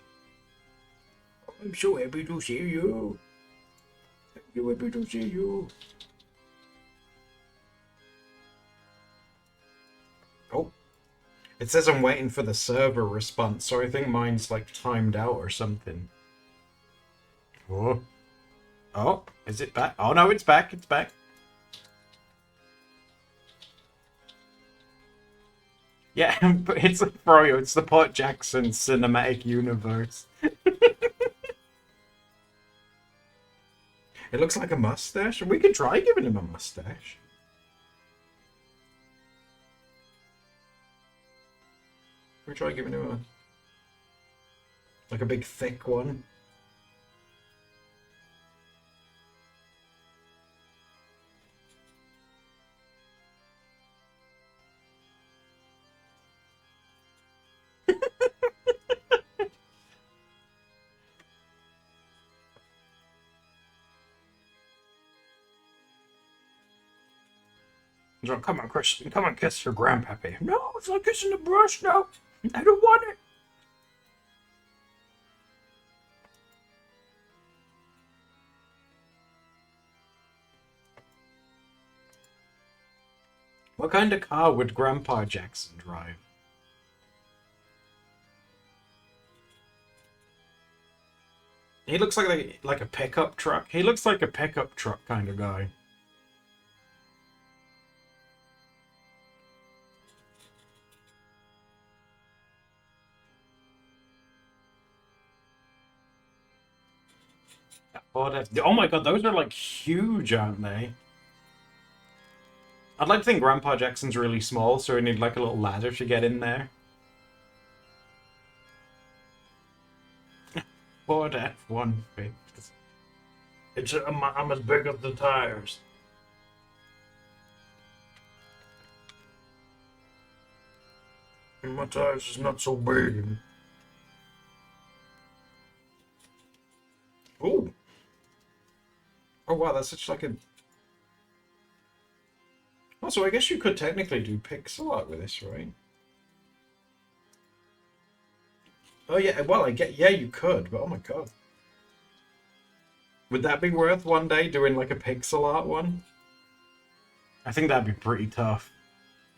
I'm so happy to see you. I'm so happy to see you. Oh. It says I'm waiting for the server response, so I think mine's like timed out or something. Oh. Oh, is it back? Oh no, it's back. It's back. Yeah, but it's like Froyo. It's the Port Jackson cinematic universe. It looks like a mustache. We could try giving him a mustache. We try giving him a like a big thick one. So, come on, Christian. Come on, kiss your grandpappy. No, it's like kissing the brush. No, I don't want it. What kind of car would Grandpa Jackson drive? He looks like a pickup truck. He looks like a pickup truck kind of guy. Oh my god, those are like huge, aren't they? I'd like to think Grandpa Jackson's really small, so we need like a little ladder to get in there. Ford F-150. I'm as big as the tires. My tires is not so big. Oh. Oh wow, that's such like a... Oh, so I guess you could technically do pixel art with this, right? Oh yeah, well I get... Yeah, you could, but oh my god. Would that be worth one day doing like a pixel art one? I think that'd be pretty tough.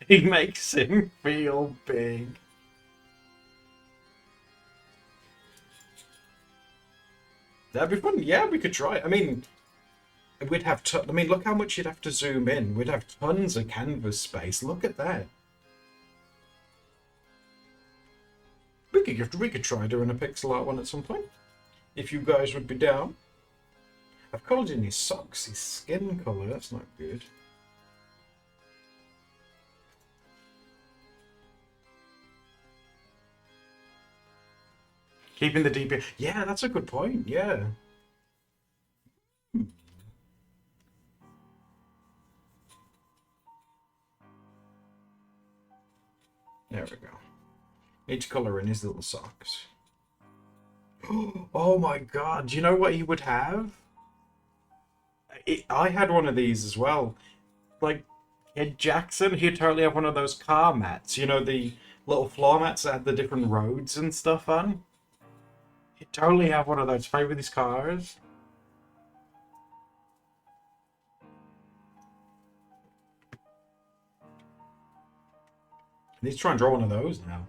He makes him feel big. That'd be fun. Yeah, we could try. I mean, we'd have I mean, look how much you'd have to zoom in. We'd have tons of canvas space. Look at that. We could try doing a pixel art one at some point. If you guys would be down. I've coloured in his socks, his skin colour. That's not good. Keeping the DP. Yeah, that's a good point. Yeah. There we go. Need to colour in his little socks. Oh my god, do you know what he would have? I had one of these as well. Like, Ed Jackson, he'd totally have one of those car mats. You know, the little floor mats that had the different roads and stuff on? You totally have one of those. Play with his cars. I need to try and draw one of those now.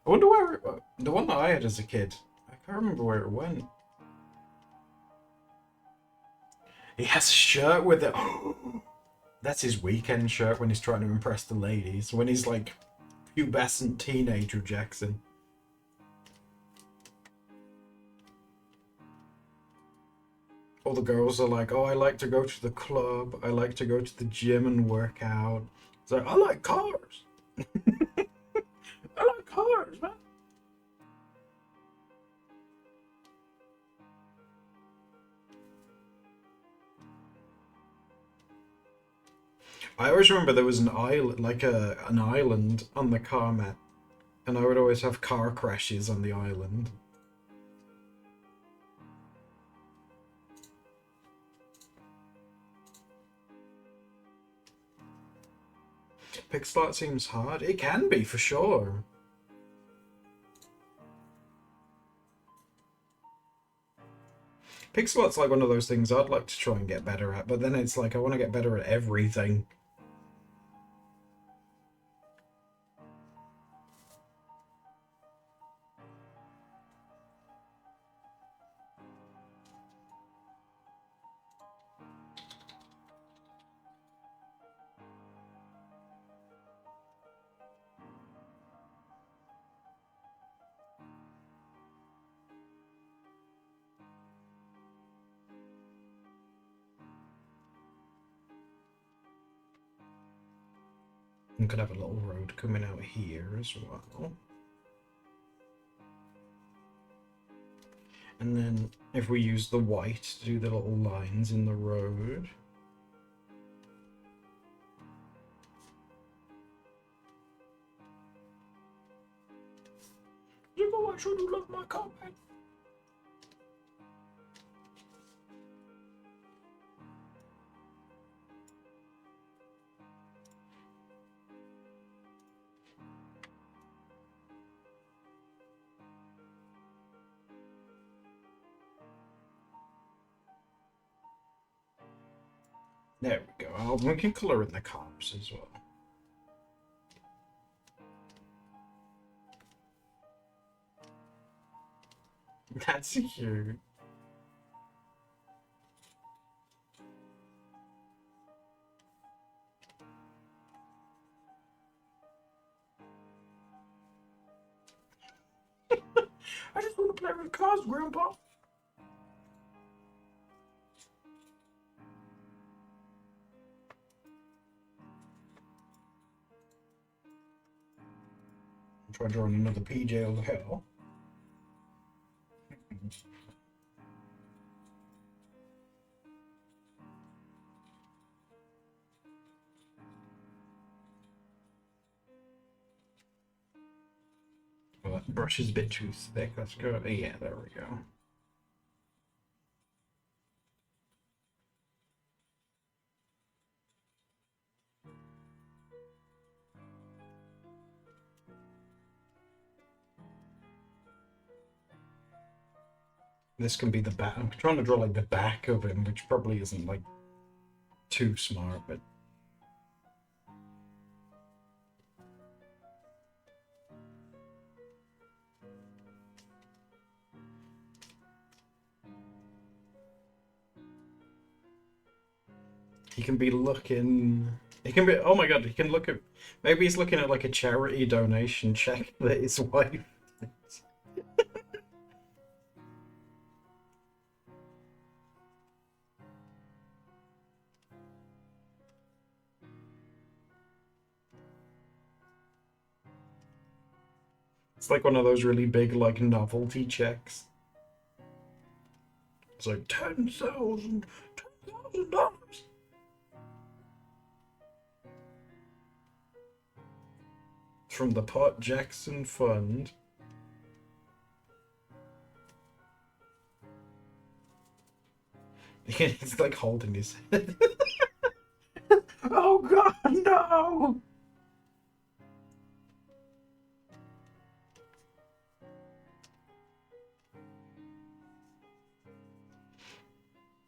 I wonder where the one that I had as a kid. I can't remember where it went. He has a shirt with it. That's his weekend shirt when he's trying to impress the ladies. When he's like pubescent teenager Jackson. All the girls are like, oh, I like to go to the club. I like to go to the gym and work out. It's like, I like cars. I like cars, man. I always remember there was an island, like an island on the car map, and I would always have car crashes on the island. Pixel art seems hard. It can be, for sure. Pixel art's like one of those things I'd like to try and get better at, but then it's like I want to get better at everything. And could have a little road coming out here as well. And then if we use the white to do the little lines in the road. Why should you love my carpet? There we go. Oh, we can colour in the cops as well. That's cute. I just want to play with cars, Grandpa. I'm trying drawing another PJ over here. Well, that brush is a bit too thick. Let's go. Yeah, there we go. This can be the back. I'm trying to draw like the back of him, which probably isn't like too smart, but he can be looking. He can be. Oh my god! He can look at. Maybe he's looking at like a charity donation check that his wife. It's like one of those really big like novelty checks. It's like $10,000. From the Pot Jackson Fund. He's like holding his head. Oh god, no!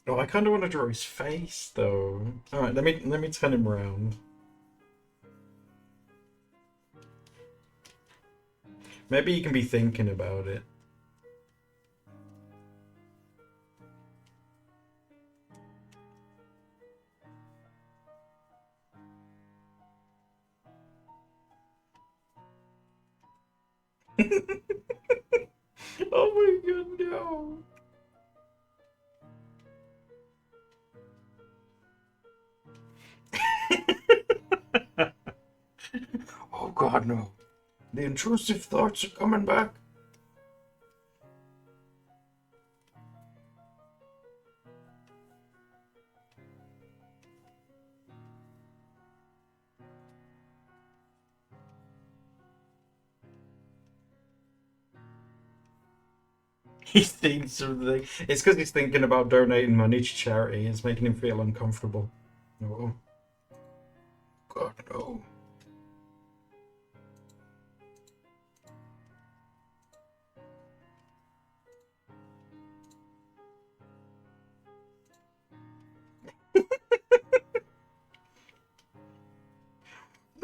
Oh, I kind of want to draw his face though. All right, let me turn him around. Maybe you can be thinking about it. Oh my god, no. Oh god, no. The intrusive thoughts are coming back. He thinks something. It's because he's thinking about donating money to charity. It's making him feel uncomfortable. Oh, God, no.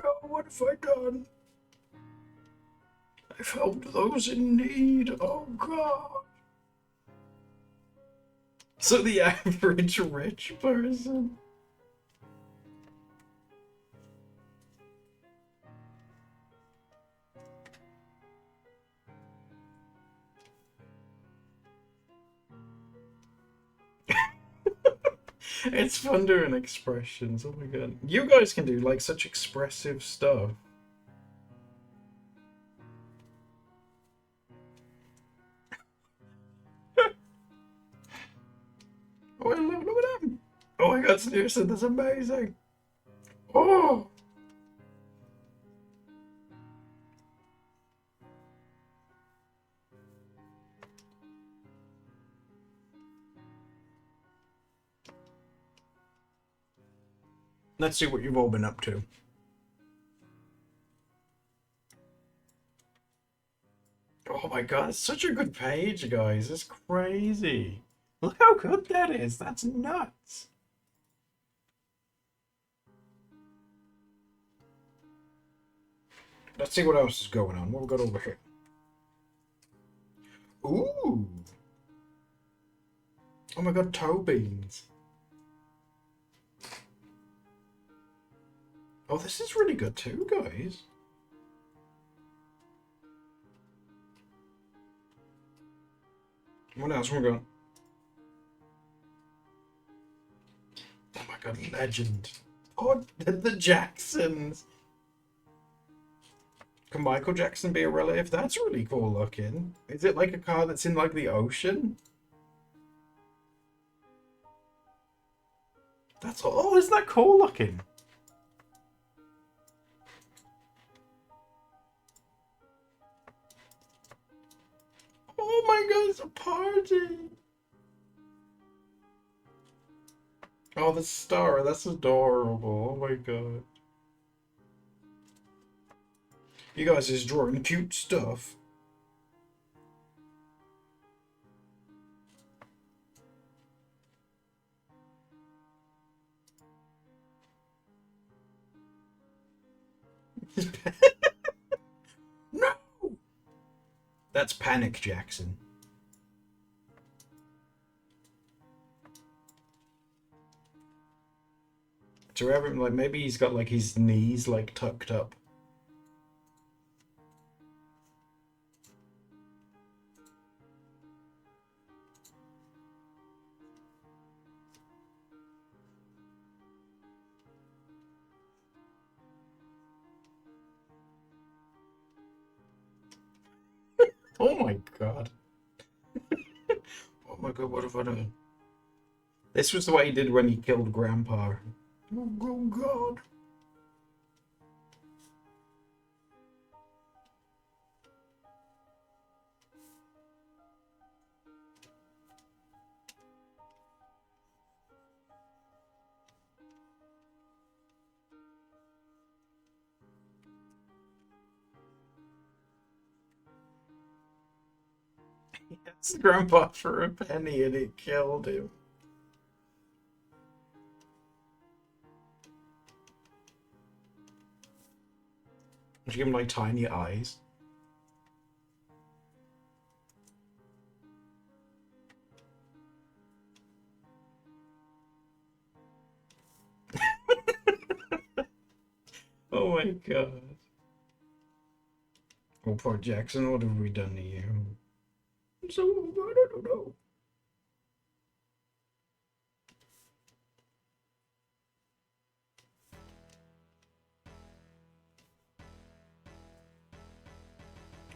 No, what have I done? I've helped those in need. Oh, God. So the average rich person. It's fun doing expressions. Oh my god. You guys can do like such expressive stuff. Oh, look at them. Oh my god, Sneerson, that's amazing. Oh, let's see what you've all been up to. Oh my god, it's such a good page, guys. It's crazy. Look how good that is. That's nuts. Let's see what else is going on. What we got over here? Ooh. Oh my god, toe beans. Oh, this is really good too, guys. What else we got? Oh my god, legend. Oh, the Jacksons. Can Michael Jackson be a relative? That's really cool looking. Is it like a car that's in like the ocean? That's oh, isn't that cool looking? Oh my god, it's a party. Oh, the star, that's adorable. Oh my god. You guys is drawing cute stuff. No! That's Panic Jackson. To have him like maybe he's got like his knees like tucked up. Oh my god. Oh my god, what have I done? This was what he did when he killed Grandpa. Oh god. He asked Grandpa for a penny and it killed him. Should give him like tiny eyes. Oh my god. Oh, poor Jackson, what have we done to you? So, I don't know.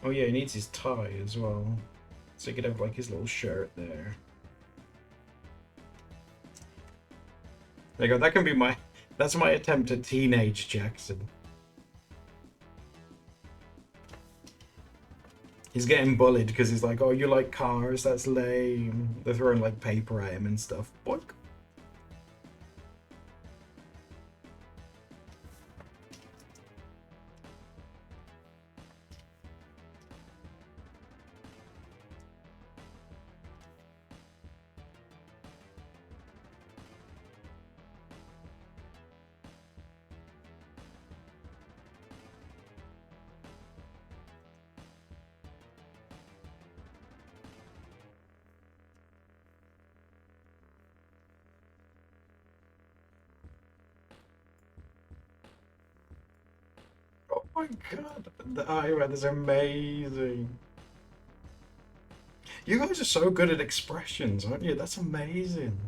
Oh yeah, he needs his tie as well. So he could have like his little shirt there. There you go, that can be my... That's my attempt at teenage Jackson. He's getting bullied because he's like, oh, you like cars? That's lame. They're throwing like paper at him and stuff. Boink. Oh my god, the eyebrow is amazing. You guys are so good at expressions, aren't you? That's amazing.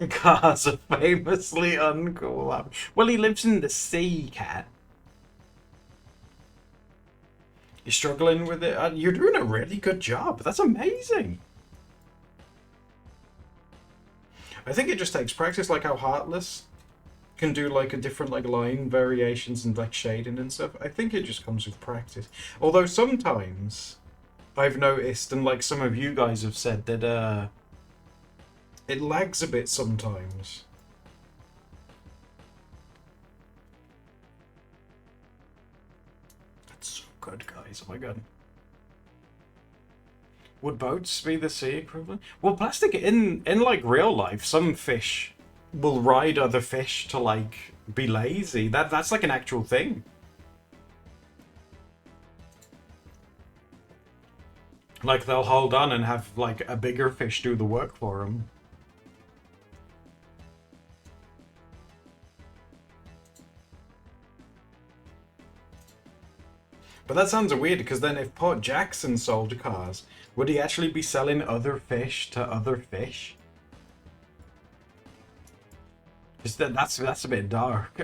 Cars are famously uncool. Well, he lives in the sea, Cat. You're struggling with it. You're doing a really good job. That's amazing. I think it just takes practice, like how Heartless can do like a different like line variations and like shading and stuff. I think it just comes with practice. Although sometimes I've noticed, and like some of you guys have said, that it lags a bit sometimes. That's so good, guys. Oh my god. Would boats be the sea equivalent? Well, plastic in like real life, some fish will ride other fish to like be lazy. That's like an actual thing. Like they'll hold on and have like a bigger fish do the work for them. But that sounds weird because then if Port Jackson sold cars, would he actually be selling other fish to other fish? That's a bit dark.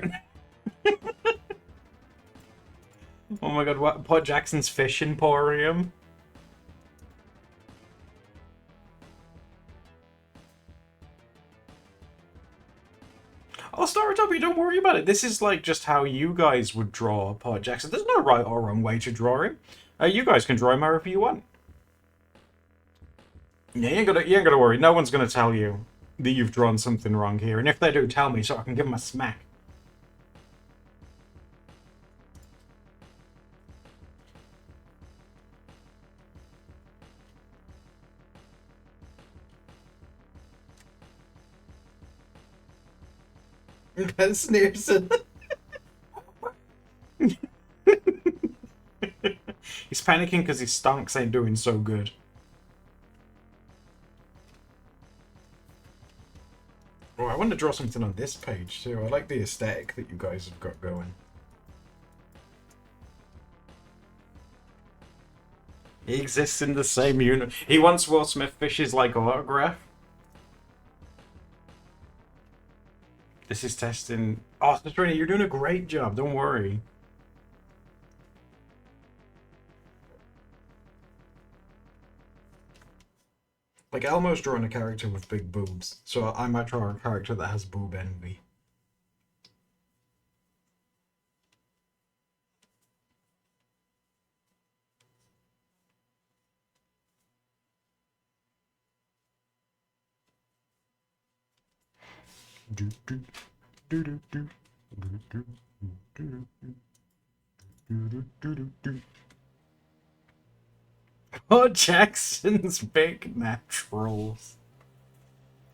Oh my god, what Port Jackson's Fish Emporium? Oh, Starotopia, don't worry about it. This is like just how you guys would draw Port Jackson. There's no right or wrong way to draw him. You guys can draw him however you want. Yeah, you ain't gotta worry. No one's gonna tell you that you've drawn something wrong here. And if they do, tell me so I can give them a smack. Ben Sneerson. He's panicking because his stonks ain't doing so good. Oh, I want to draw something on this page too. I like the aesthetic that you guys have got going. He exists in the same unit. He wants Will Smith Fish's like autograph. This is testing. Oh, Satrina, you're doing a great job. Don't worry. Like Elmo's drawing a character with big boobs, so I might draw a character that has boob envy. Do do do do do do do do do do do do do. Oh, Jackson's Big Naturals.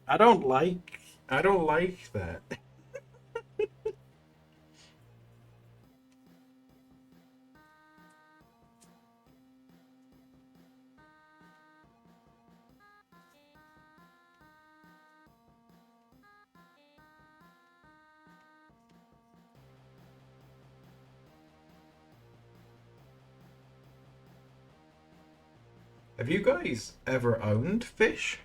I don't like. I don't like that. Have you guys ever owned fish?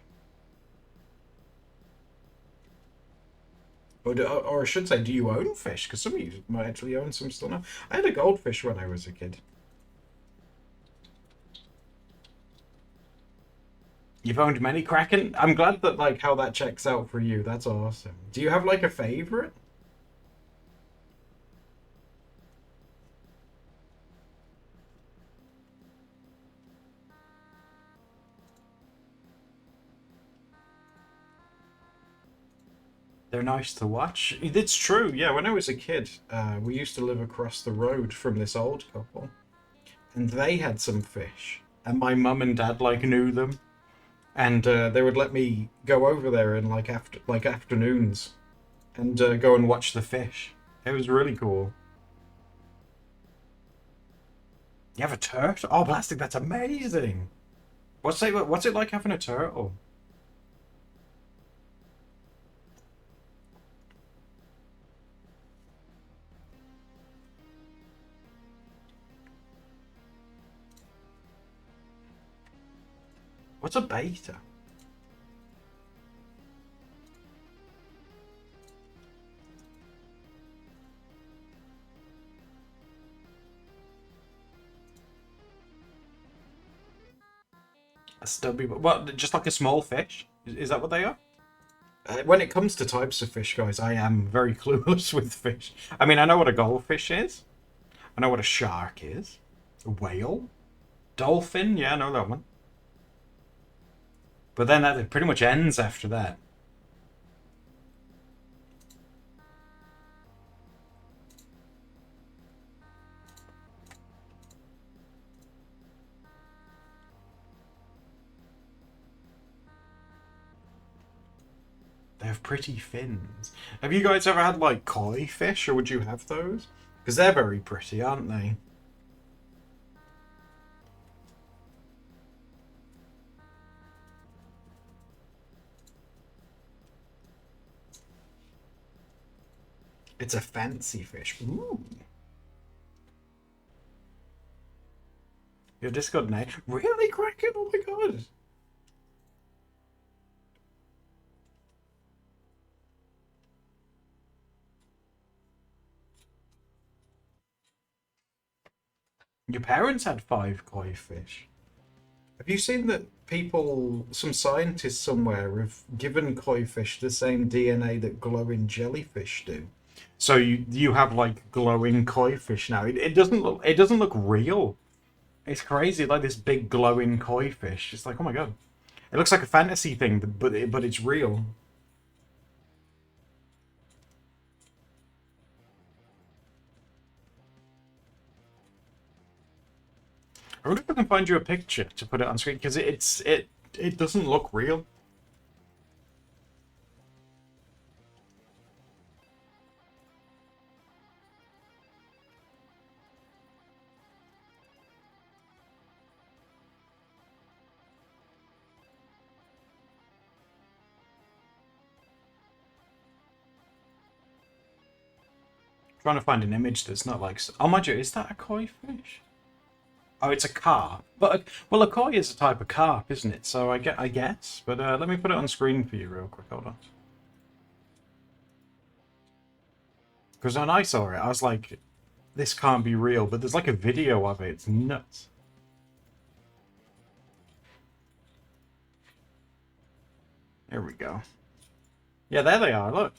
Or I should say, do you own fish? Because some of you might actually own some still now. I had a goldfish when I was a kid. You've owned many Kraken? I'm glad that like how that checks out for you. That's awesome. Do you have like a favorite? They're nice to watch. It's true. Yeah, when I was a kid, we used to live across the road from this old couple, and they had some fish, and my mum and dad like knew them, and they would let me go over there in like afternoons, and go and watch the fish. It was really cool. You have a turtle? Oh, plastic! That's amazing. What's it like having a turtle? What's a beta? A stubby? What? Just like a small fish? Is that what they are? When it comes to types of fish, guys, I am very clueless with fish. I mean, I know what a goldfish is. I know what a shark is. A whale? Dolphin? Yeah, I know that one. But then that pretty much ends after that. They have pretty fins. Have you guys ever had like koi fish, or would you have those? Because they're very pretty, aren't they? It's a fancy fish. Ooh. Your Discord name? Really, Kraken? Oh my god. Your parents had five koi fish. Have you seen that some scientists somewhere, have given koi fish the same DNA that glowing jellyfish do? So you have like glowing koi fish now. It doesn't look real. It's crazy, like this big glowing koi fish. It's like, oh my god, it looks like a fantasy thing, but it's real. I wonder if I can find you a picture to put it on screen because it doesn't look real. Trying to find an image that's not like. Oh my god, is that a koi fish? Oh, it's a carp. Well, a koi is a type of carp, isn't it? So I guess. But let me put it on screen for you real quick. Hold on. Because when I saw it, I was like, this can't be real. But there's like a video of it. It's nuts. Here we go. Yeah, there they are. Look.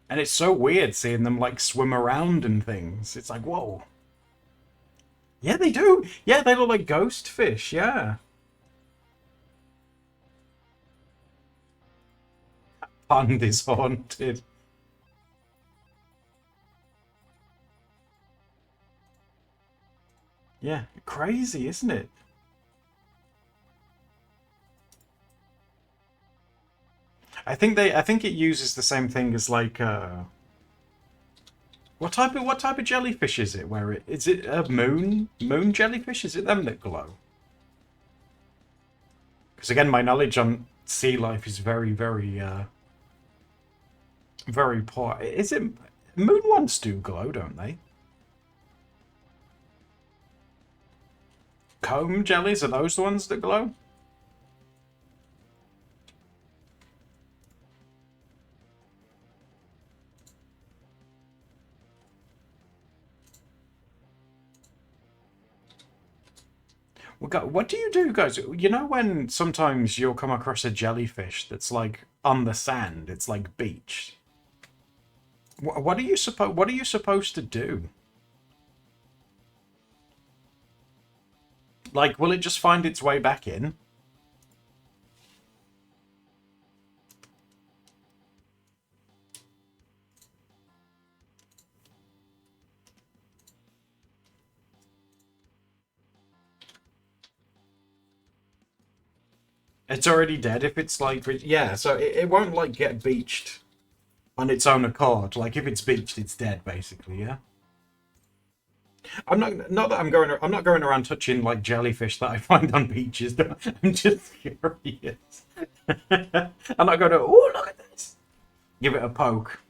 And it's so weird seeing them like swim around and things. It's like, whoa. Yeah, they do. Yeah, they look like ghost fish. Yeah. Pond is haunted. Yeah, crazy, isn't it? I think it uses the same thing as like what type of jellyfish is it? Where it is it a moon jellyfish? Is it them that glow? Because again, my knowledge on sea life is very poor. Is it moon ones do glow, don't they? Comb jellies, are those the ones that glow? What do you do, guys? You know when sometimes you'll come across a jellyfish that's like on the sand, it's like beach. What are you supposed to do? Like, will it just find its way back in? It's already dead if it's like yeah, so it won't like get beached on its own accord. Like if it's beached, it's dead basically. Yeah. Not that I'm not going around touching like jellyfish that I find on beaches. I'm just curious. I'm not going to. Oh, look at this. Give it a poke.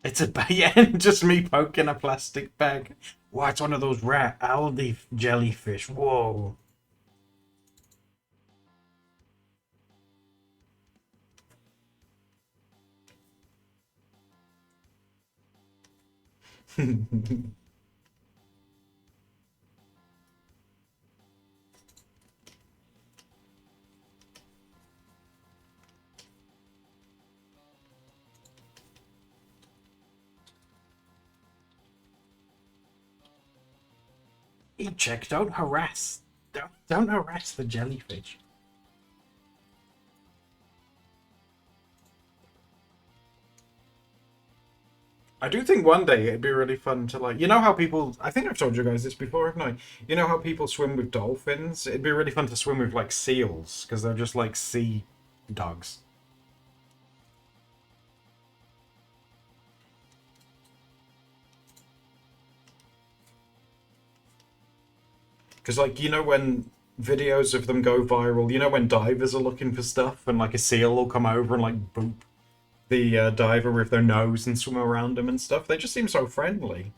It's a yeah, just me poking a plastic bag. Wow, it's one of those rare Aldi jellyfish. Whoa. Hey, check. Don't harass. Don't harass the jellyfish. I do think one day it'd be really fun to like. You know how people? I think I've told you guys this before, haven't I? You know how people swim with dolphins? It'd be really fun to swim with like seals because they're just like sea dogs. Because like you know when videos of them go viral, you know when divers are looking for stuff and like a seal will come over and like boop the diver with their nose and swim around them and stuff. They just seem so friendly.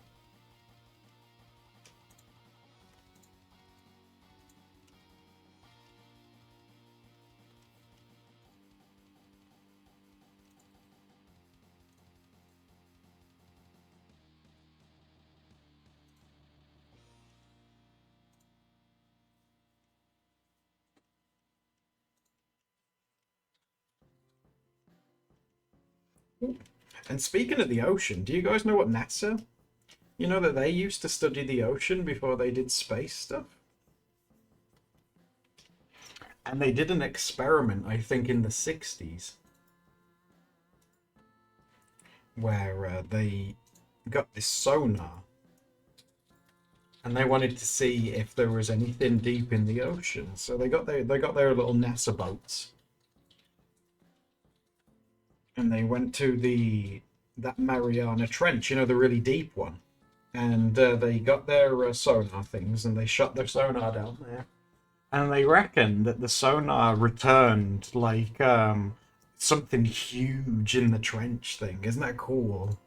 And speaking of the ocean, do you guys know what NASA? You know that they used to study the ocean before they did space stuff? And they did an experiment, I think, in the 60s, where they got this sonar and they wanted to see if there was anything deep in the ocean. So they got their little NASA boats and they went to the that Mariana Trench, you know, the really deep one. And they got their sonar things and they shot their sonar down there. And they reckon that the sonar returned like something huge in the trench thing. Isn't that cool?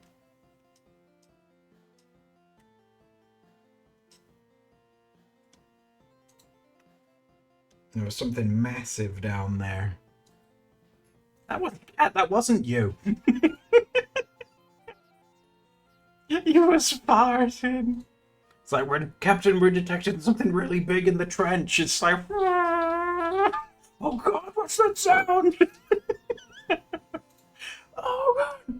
There was something massive down there. That wasn't you. You were farting. It's like we're Captain, we're detecting something really big in the trench. It's like oh god, what's that sound? Oh god.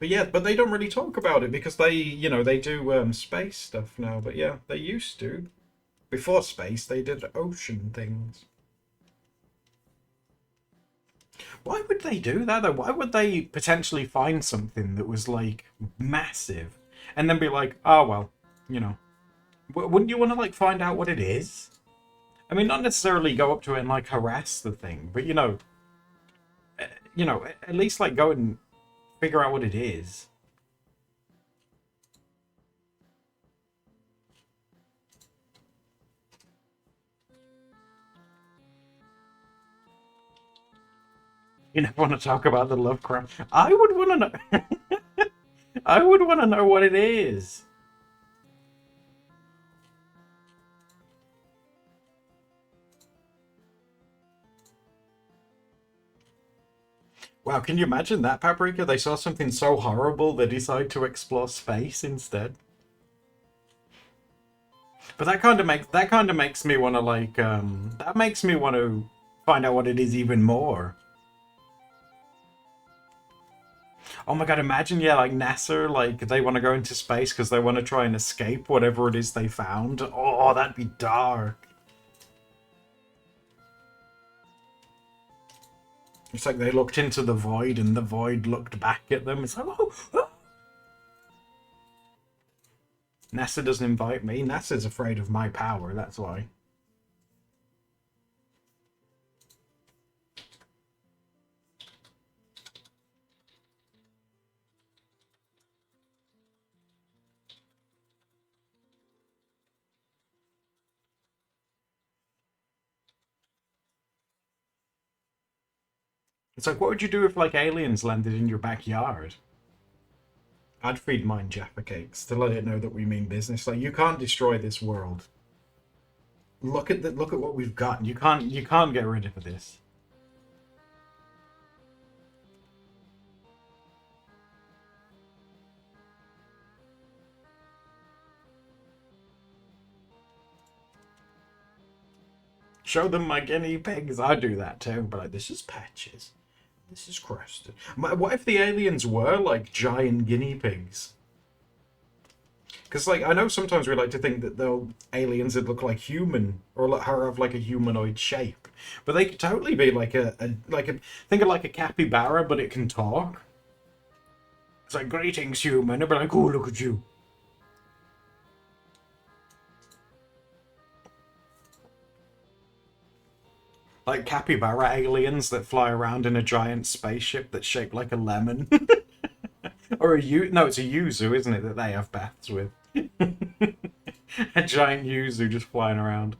But yeah, but they don't really talk about it because they, they do space stuff now. But yeah, they used to. Before space, they did ocean things. Why would they do that though? Why would they potentially find something that was like massive and then be like, oh well, you know, wouldn't you want to like find out what it is? I mean, not necessarily go up to it and like harass the thing, but at least like go and figure out what it is. You never want to talk about the Lovecraft. I would want to know. I would want to know what it is. Wow, can you imagine that, Paprika? They saw something so horrible they decide to explore space instead. But that kind of makes me want to like that makes me want to find out what it is even more. Oh my god, imagine, yeah, like NASA, like they want to go into space because they want to try and escape whatever it is they found. Oh, that'd be dark. It's like they looked into the void and the void looked back at them. It's like, oh, oh. NASA doesn't invite me. NASA's afraid of my power, that's why. It's like, what would you do if like aliens landed in your backyard? I'd feed mine Jaffa cakes to let it know that we mean business. Like, you can't destroy this world. Look at what we've got. You can't get rid of this. Show them my guinea pigs. I do that too. But like, this is Patches. This is Crested. What if the aliens were like giant guinea pigs? Because like I know sometimes we like to think that the aliens would look like human or have like a humanoid shape, but they could totally be like a think of like a capybara, but it can talk. It's like, greetings, human. It'd be like, oh, look at you. Like capybara aliens that fly around in a giant spaceship that's shaped like a lemon. Or no, it's a yuzu, isn't it, that they have baths with? A giant yuzu just flying around.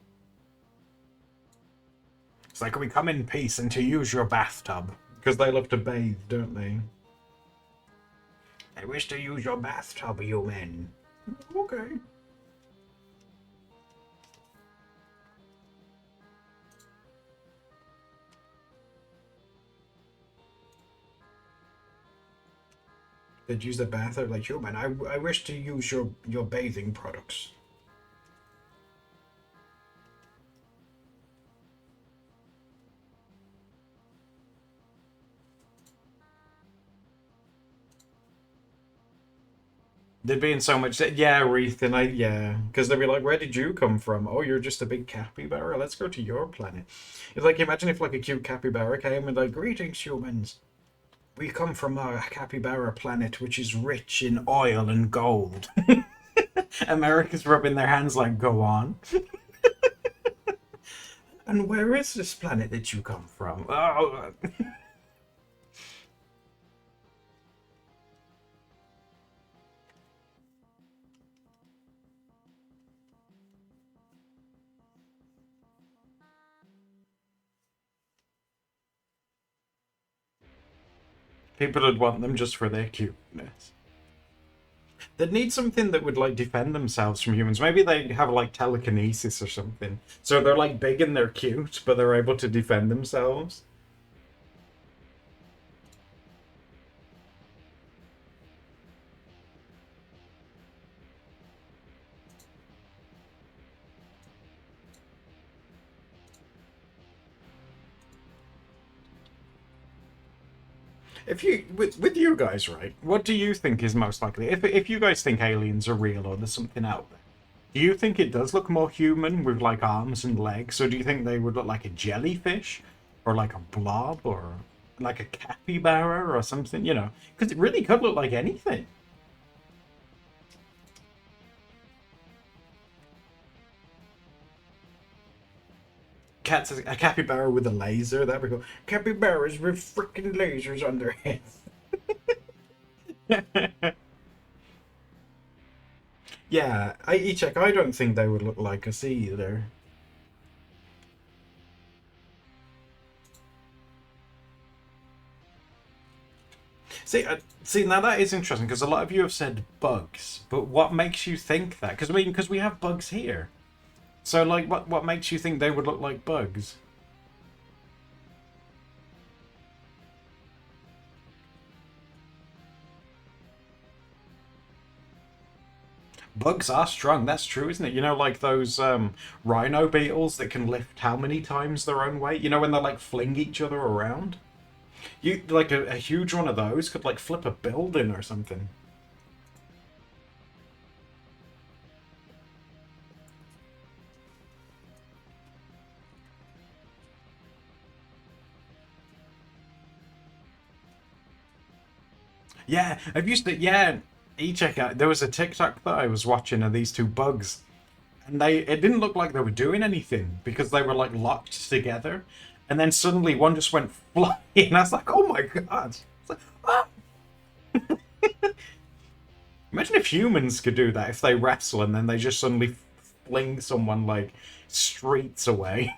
It's like, we come in peace and to use your bathtub. Because they love to bathe, don't they? I wish to use your bathtub, you men. Okay. They'd use the bathroom like, human, I wish to use your bathing products. There'd be in so much, yeah, Wreath, and yeah, because they'd be like, where did you come from? Oh, you're just a big capybara. Let's go to your planet. It's like, imagine if like a cute capybara came and like, greetings, humans. We come from a capybara planet which is rich in oil and gold. America's rubbing their hands like, go on. And where is this planet that you come from? Oh. People would want them just for their cuteness. They'd need something that would like defend themselves from humans. Maybe they have like telekinesis or something. So they're like big and they're cute, but they're able to defend themselves. If you with you guys, right? What do you think is most likely? If you guys think aliens are real or there's something out there, do you think it does look more human with like arms and legs, or do you think they would look like a jellyfish, or like a blob, or like a capybara or something? You know, because it really could look like anything. Cats, a capybara with a laser. That'd be cool. Capybaras with freaking lasers on their heads. Yeah, E-check. I don't think they would look like us either. See now that is interesting because a lot of you have said bugs, but what makes you think that? Because I mean, because we have bugs here. So like, what makes you think they would look like bugs? Bugs are strong. That's true, isn't it? You know, like those rhino beetles that can lift how many times their own weight? You know, when they like fling each other around. You like a huge one of those could like flip a building or something. Yeah, I've used to. Yeah, e-check out. There was a TikTok that I was watching of these two bugs, and they it didn't look like they were doing anything because they were like locked together, and then suddenly one just went flying. And I was like, oh my god! It's like, ah! Imagine if humans could do that if they wrestle and then they just suddenly fling someone like streets away.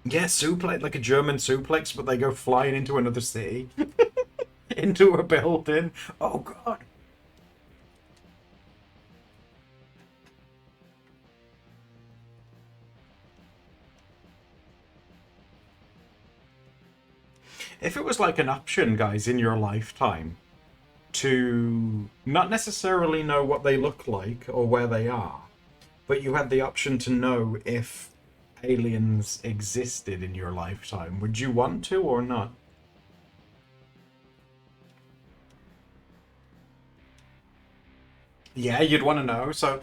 Yeah, suplex like a German suplex, but they go flying into another city, into a building. Oh god! If it was like an option, guys, in your lifetime to not necessarily know what they look like or where they are, but you had the option to know if aliens existed in your lifetime, would you want to or not? Yeah, you'd want to know. So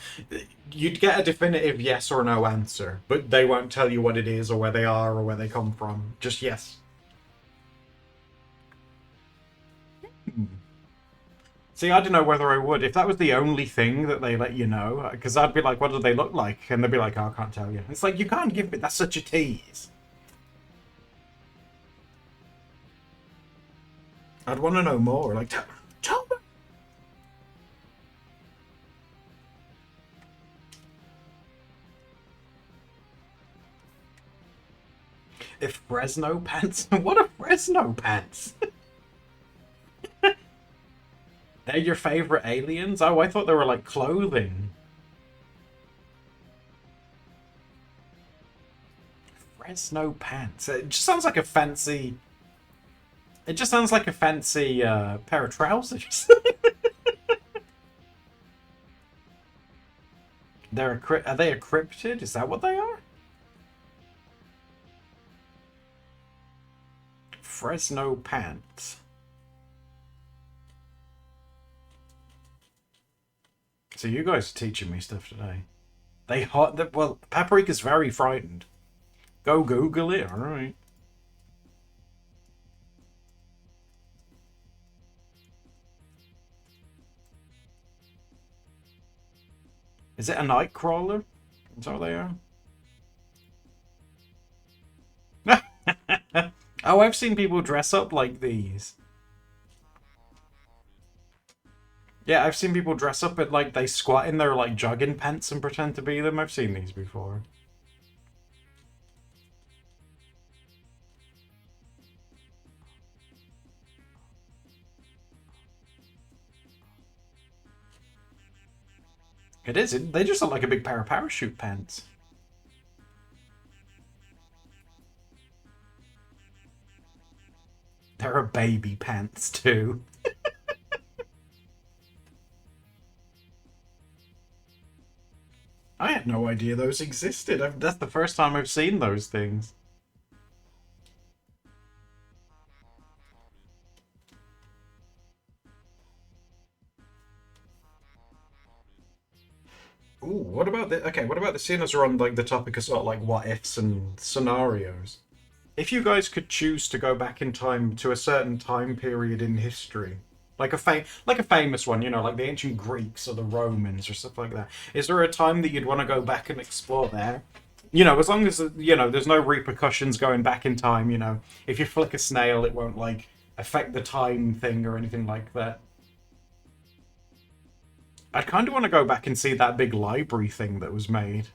you'd get a definitive yes or no answer, but they won't tell you what it is or where they are or where they come from. Just yes. See, I don't know whether I would. If that was the only thing that they let you know, because I'd be like, what do they look like? And they'd be like, oh, I can't tell you. It's like, you can't give me, that's such a tease. I'd want to know more. Like, tell me. If Fresno pants? What are Fresno pants? They're your favorite aliens? Oh, I thought they were like clothing. Fresno pants. It just sounds like a fancy. It just sounds like a fancy pair of trousers. Are they a cryptid? Is that what they are? Fresno pants. So you guys are teaching me stuff today. They hot. Well, Paprika's very frightened. Go Google it. All right. Is it a night crawler? Is that what they are? Oh, I've seen people dress up like these. Yeah, I've seen people dress up at like they squat in their like jogging pants and pretend to be them. I've seen these before. It is. They just look like a big pair of parachute pants. They're a baby pants too. I had no idea those existed. That's the first time I've seen those things. Ooh, what about the okay? What about the seeing as we're on like the topic of sort of like what ifs and scenarios? If you guys could choose to go back in time to a certain time period in history, like like a famous one, you know, like the ancient Greeks or the Romans or stuff like that, is there a time that you'd want to go back and explore there? You know, as long as you know there's no repercussions going back in time. You know, if you flick a snail, it won't like affect the time thing or anything like that. I'd kind of want to go back and see that big library thing that was made.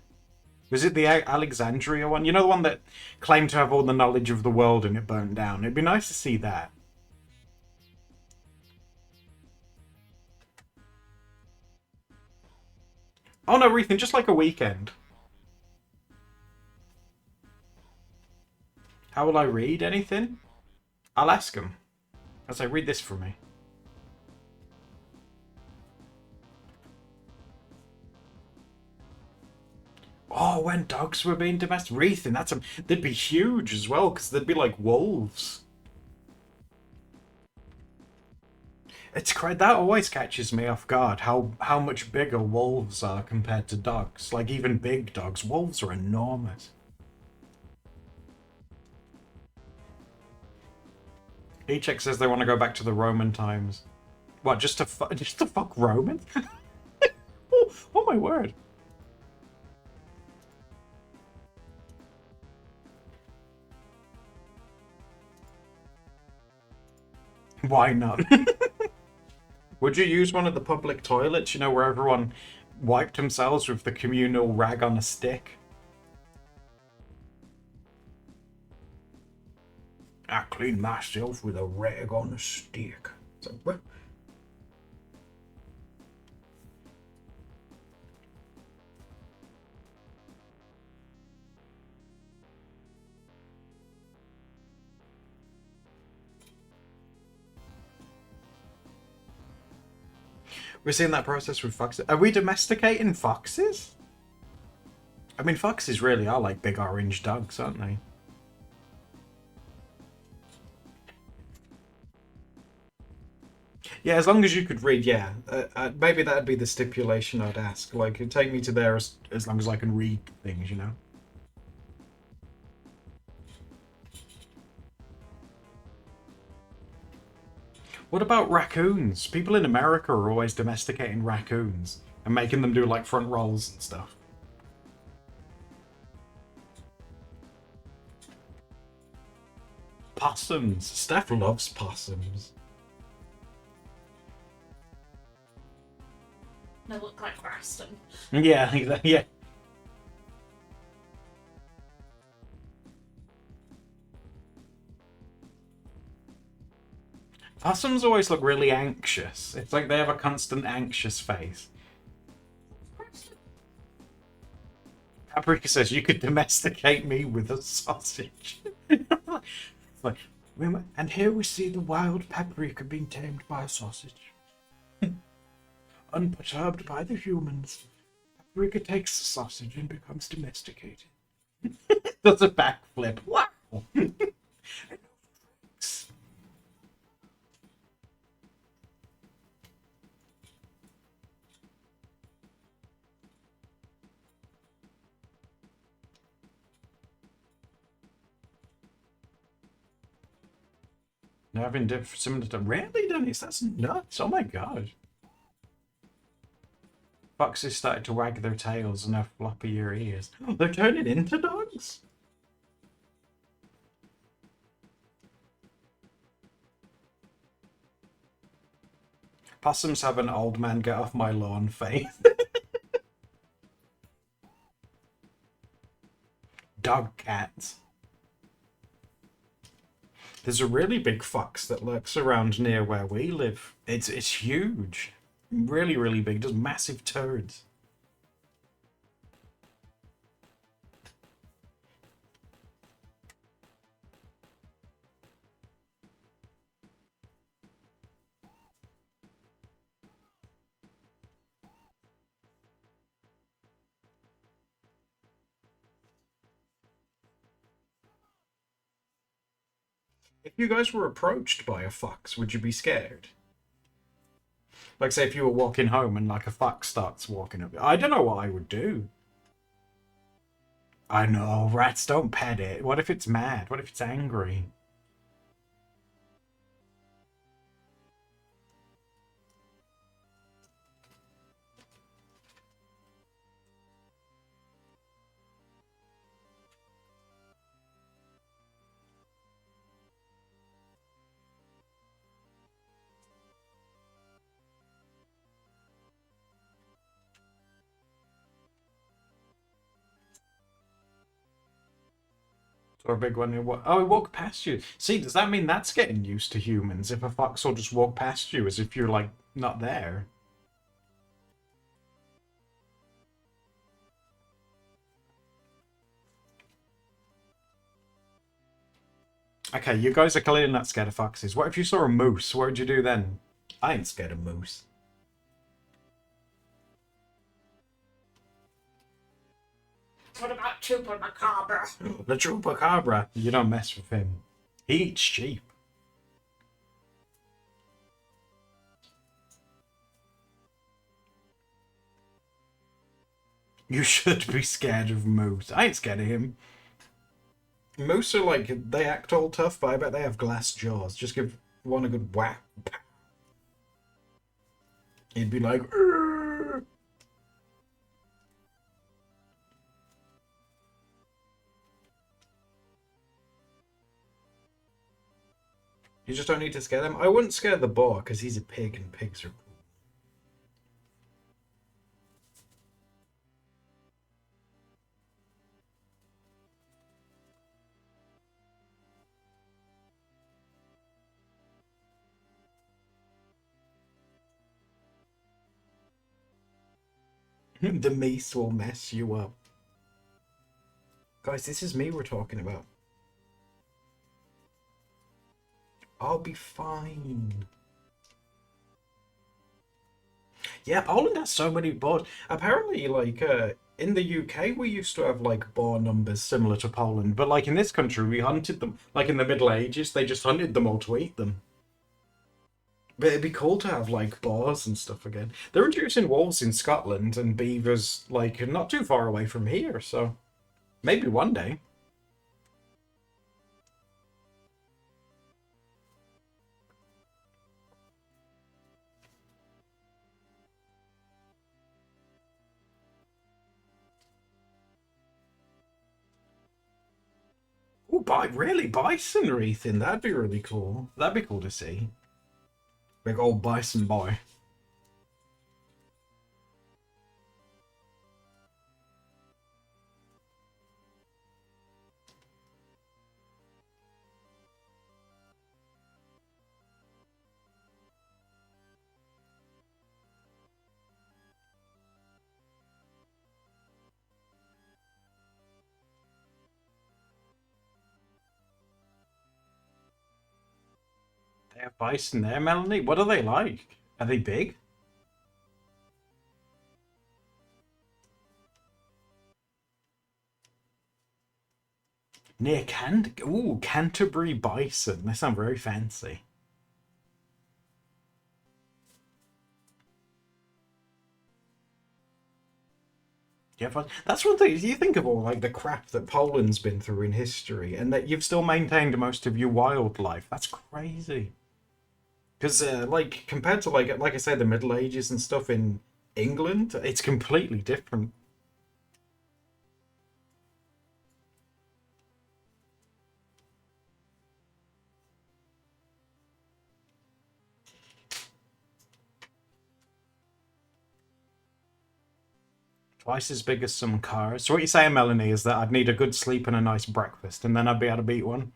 Was it the Alexandria one? You know, the one that claimed to have all the knowledge of the world and it burnt down. It'd be nice to see that. Oh no, Ethan, just like a weekend. How will I read anything? I'll ask him. As I read this for me. Oh, when dogs were being domesticated, Ethan, they'd be huge as well because they'd be like wolves. That always catches me off guard. How much bigger wolves are compared to dogs. Like even big dogs, wolves are enormous. Echek says they want to go back to the Roman times. What? Just to fuck Romans? Oh my word! Why not? Would you use one of the public toilets? You know, where everyone wiped themselves with the communal rag on a stick. I clean myself with a rag on a stick. So, what? We're seeing that process with foxes. Are we domesticating foxes? I mean, foxes really are like big orange dogs, aren't they? Yeah, as long as you could read, yeah. Maybe that'd be the stipulation I'd ask. Like, it'd take me to there as long as I can read things, you know? What about raccoons? People in America are always domesticating raccoons and making them do like front rolls and stuff. Possums. Steph loves possums. They look like Graston. Yeah, yeah. Possums always look really anxious. It's like they have a constant anxious face. Paprika says you could domesticate me with a sausage. Like, and here we see the wild paprika being tamed by a sausage. Unperturbed by the humans, paprika takes the sausage and becomes domesticated. Does a backflip. Wow! Now I've been similar to really, Dennis. That's nuts. Oh my god. Foxes started to wag their tails and have floppier ears. They're turning into dogs? Possums have an old man get off my lawn face. Dog cats. There's a really big fox that lurks around near where we live. It's huge. Really, really big. Does massive turds. If you guys were approached by a fox, would you be scared? Like, say, if you were walking home and like a fox starts walking up, I don't know what I would do. I know, rats don't pet it. What if it's mad? What if it's angry? Or a big one. Oh, it walked past you. See, does that mean that's getting used to humans? If a fox will just walk past you as if you're like not there? Okay, you guys are clearly not scared of foxes. What if you saw a moose? What would you do then? I ain't scared of moose. What about Chupacabra? The chupacabra. You don't mess with him. He eats sheep. You should be scared of moose. I ain't scared of him. Moose are like, they act all tough, but I bet they have glass jaws. Just give one a good whack. He'd be like, "Urgh." You just don't need to scare them. I wouldn't scare the boar because he's a pig and pigs are the mace will mess you up. Guys, this is me we're talking about. I'll be fine. Yeah, Poland has so many boars. Apparently, like, in the UK, we used to have, like, boar numbers similar to Poland. But, like, in this country, we hunted them. Like, in the Middle Ages, they just hunted them all to eat them. But it'd be cool to have, like, boars and stuff again. They're introducing wolves in Scotland and beavers, like, not too far away from here, so maybe one day. Oh, really? Bison wreathing? That'd be really cool. That'd be cool to see. Big old bison boy. They have bison there, Melanie. What are they like? Are they big? Near Canterbury bison. They sound very fancy. Yeah, but that's one thing. You think of all like the crap that Poland's been through in history, and that you've still maintained most of your wildlife. That's crazy. Because, like, compared to like I said, the Middle Ages and stuff in England, it's completely different. Twice as big as some cars. So what you're saying, Melanie, is that I'd need a good sleep and a nice breakfast, and then I'd be able to beat one.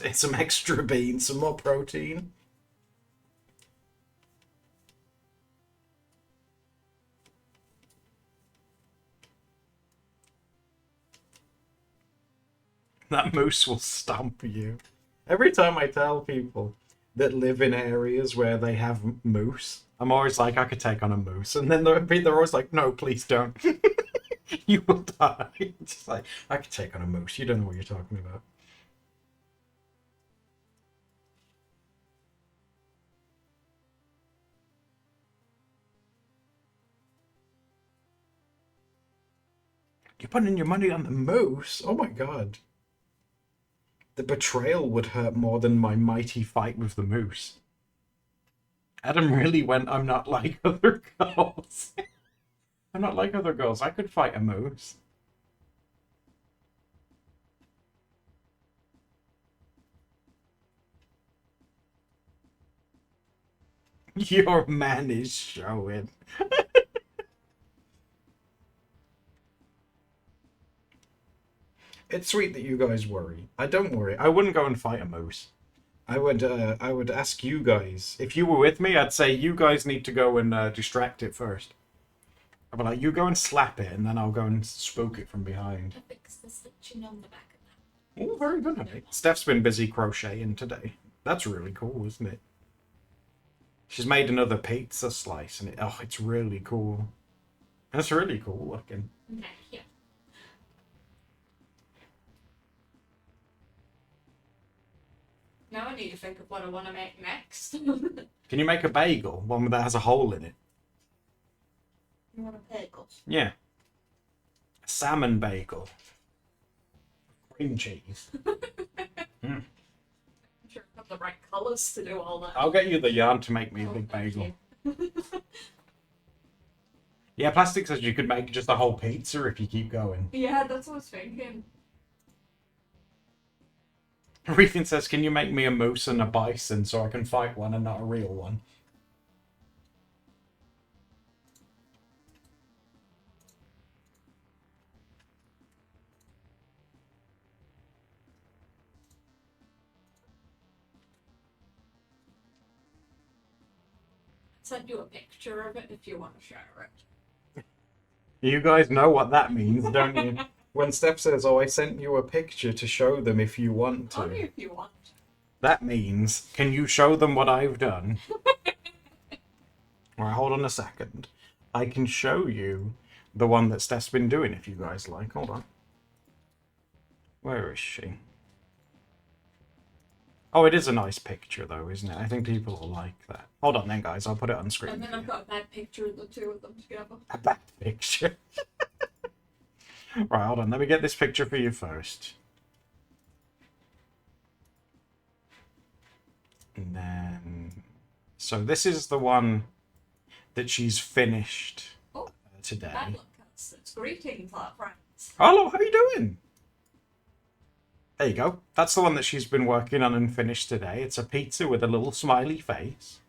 It's some extra beans, some more protein. That moose will stomp you. Every time I tell people, that live in areas where they have moose. I'm always like, I could take on a moose, and then they're always like, no, please don't. You will die. It's just like, I could take on a moose. You don't know what you're talking about. You're putting your money on the moose? Oh my god. The betrayal would hurt more than my mighty fight with the moose. Adam really went, I'm not like other girls. I'm not like other girls. I could fight a moose. Your man is showing. It's sweet that you guys worry. I don't worry. I wouldn't go and fight a moose. I would ask you guys. If you were with me, I'd say you guys need to go and distract it first. I'd be like, you go and slap it, and then I'll go and spook it from behind. I fixed the stitching on the back of that. Oh, very good, honey. Steph's been busy crocheting today. That's really cool, isn't it? She's made another pizza slice, and it's really cool. That's really cool looking. Thank you. Now I need to think of what I want to make next. You Can you make a bagel? One that has a hole in it? want a bagel? Yeah. A salmon bagel. Cream cheese. I'm sure I have the right colours to do all that. I'll get you the yarn to make me a Oh, big thank bagel. you. Yeah, Plastic says you could make just a whole pizza if you keep going. Yeah, that's what I was thinking. Reefin says, can you make me a moose and a bison so I can fight one and not a real one? Send you a picture of it if you want to share it. You guys know what that means, don't you? When Steph says, oh, I sent you a picture to show them if you want to. Only if you want. That means, can you show them what I've done? Alright, hold on a second. I can show you the one that Steph's been doing if you guys like. Hold on. Where is she? Oh, it is a nice picture though, isn't it? I think people will like that. Hold on then, guys. I'll put it on screen. And then for I've you. got a bad picture of the two of them together. A bad picture. Right, hold on. Let me get this picture for you first. And then... So this is the one that she's finished today. Bad luck, cats. It's greetings, our friends. Hello, how you doing? There you go. That's the one that she's been working on and finished today. It's a pizza with a little smiley face.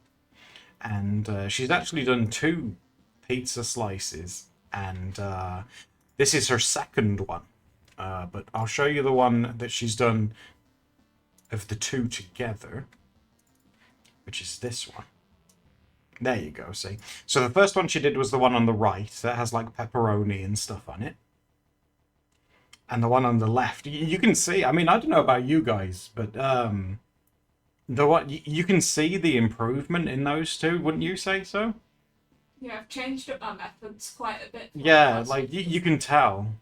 And she's actually done 2 pizza slices. And this is her second one. But I'll show you the one that she's done of the 2 together. Which is this one. There you go, see? So the first one she did was the one on the right. That has like pepperoni and stuff on it. And the one on the left, you can see, I mean, I don't know about you guys, but the one you can see the improvement in those 2, wouldn't you say so? Yeah, I've changed up my methods quite a bit. Yeah, like you can tell.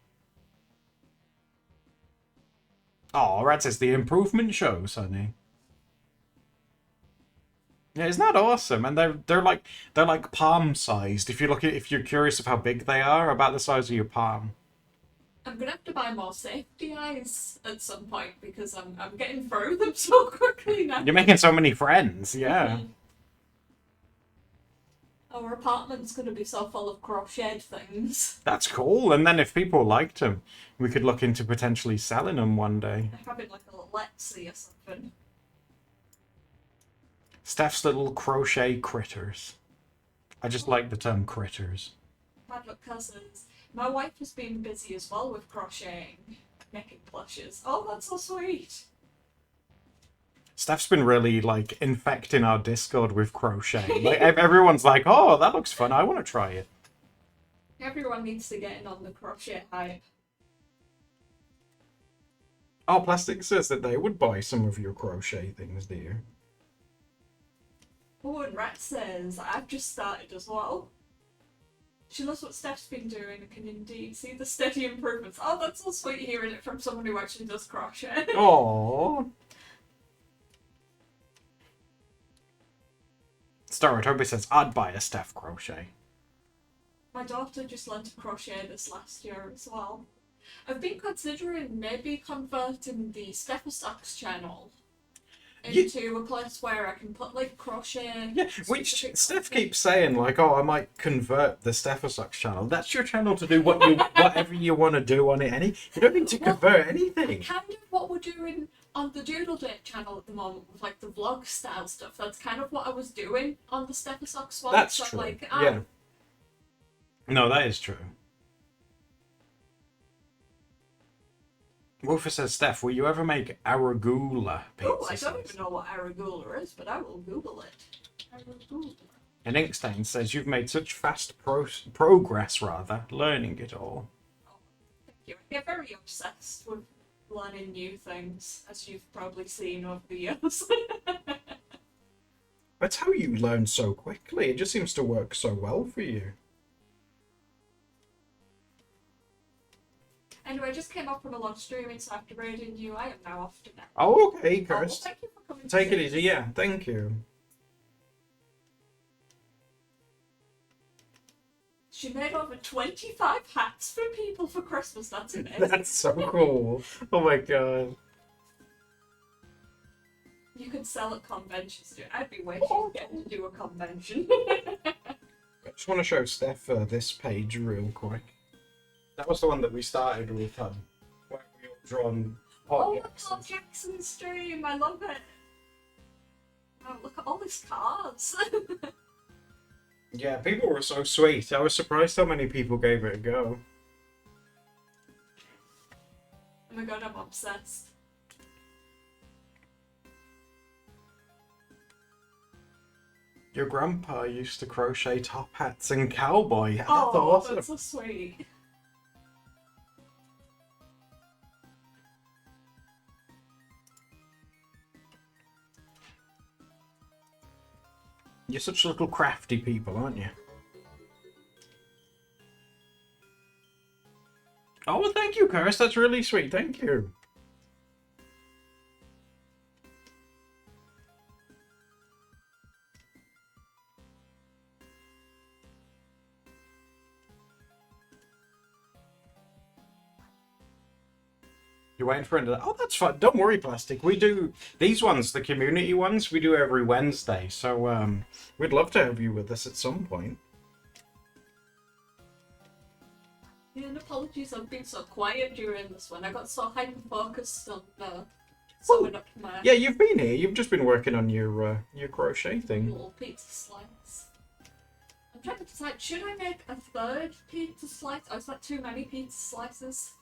Oh, Rad says the improvement shows, honey. Yeah, isn't that awesome? And they're like palm sized. If you're curious of how big they are, about the size of your palm. I'm gonna have to buy more safety eyes at some point because I'm getting through them so quickly now. You're making so many friends, yeah. Our apartment's gonna be so full of crocheted things. That's cool. And then if people liked them, we could look into potentially selling them one day. Having like a little let's see or something. Steph's little crochet critters. I just like the term critters. Bad luck cousins. My wife has been busy as well with crocheting, making plushes. Oh, that's so sweet. Steph's been really like infecting our Discord with crochet. Like everyone's like, "Oh, that looks fun. I want to try it." Everyone needs to get in on the crochet hype. Oh, Plastic says that they would buy some of your crochet things, dear. Oh, and Rat says, I've just started as well. She loves what Steph's been doing and can indeed see the steady improvements. Oh, that's so sweet hearing it from someone who actually does crochet. Aww. Star Toby says, I'd buy a Steph crochet. My daughter just learned to crochet this last year as well. I've been considering maybe converting the Stephastox channel into a place where I can put like crochet. Yeah, which specific Steph content. keeps saying, like, oh, I might convert the Stephasox channel. That's your channel to do whatever you want to do on it. You don't need to Well, convert anything. Kind of what we're doing on the Doodle Date channel at the moment with like the vlog style stuff. That's kind of what I was doing on the Stephasox one. That's so true. Like, Yeah. No, that is true. Wolfer says, Steph, will you ever make arugula pizza Oh, I don't slice? even know what arugula is, but I will Google it. Arugula. And Inkstein says, you've made such fast progress, learning it all. Thank you. I get very obsessed with learning new things, as you've probably seen over the years. That's how you learn so quickly. It just seems to work so well for you. Anyway, I just came up from a long streaming, so after raiding you, I am now off to nap. Oh, okay, Oh, well, Kirst. thank you for coming. Take to it see easy. us. Yeah, thank you. She made over 25 hats for people for Christmas. That's amazing. That's so cool. Oh my god. You could sell at conventions, dude. I'd be waiting to get to do a convention. I just want to show Steph this page real quick. That was the one that we started with, where we all drawn Oh, Paul the Paul Jackson stream! I love it! Oh, look at all these cards! Yeah, people were so sweet. I was surprised how many people gave it a go. Oh my god, I'm obsessed. Your grandpa used to crochet top hats and cowboy hats. Oh, That's awesome. that's so sweet. You're such little crafty people, aren't you? Oh, well, thank you, Kirst. That's really sweet. Thank you. You're waiting for it. Oh, that's fine. Don't worry, Plastic. We do these ones, the community ones, we do every Wednesday. So we'd love to have you with us at some point. Yeah, and apologies, I've been so quiet during this one. I got so hyper-focused on summing up my Yeah, you've been here. You've just been working on your crochet thing. little pizza slice. I'm trying to decide, should I make a third pizza slice? Or is that too many pizza slices?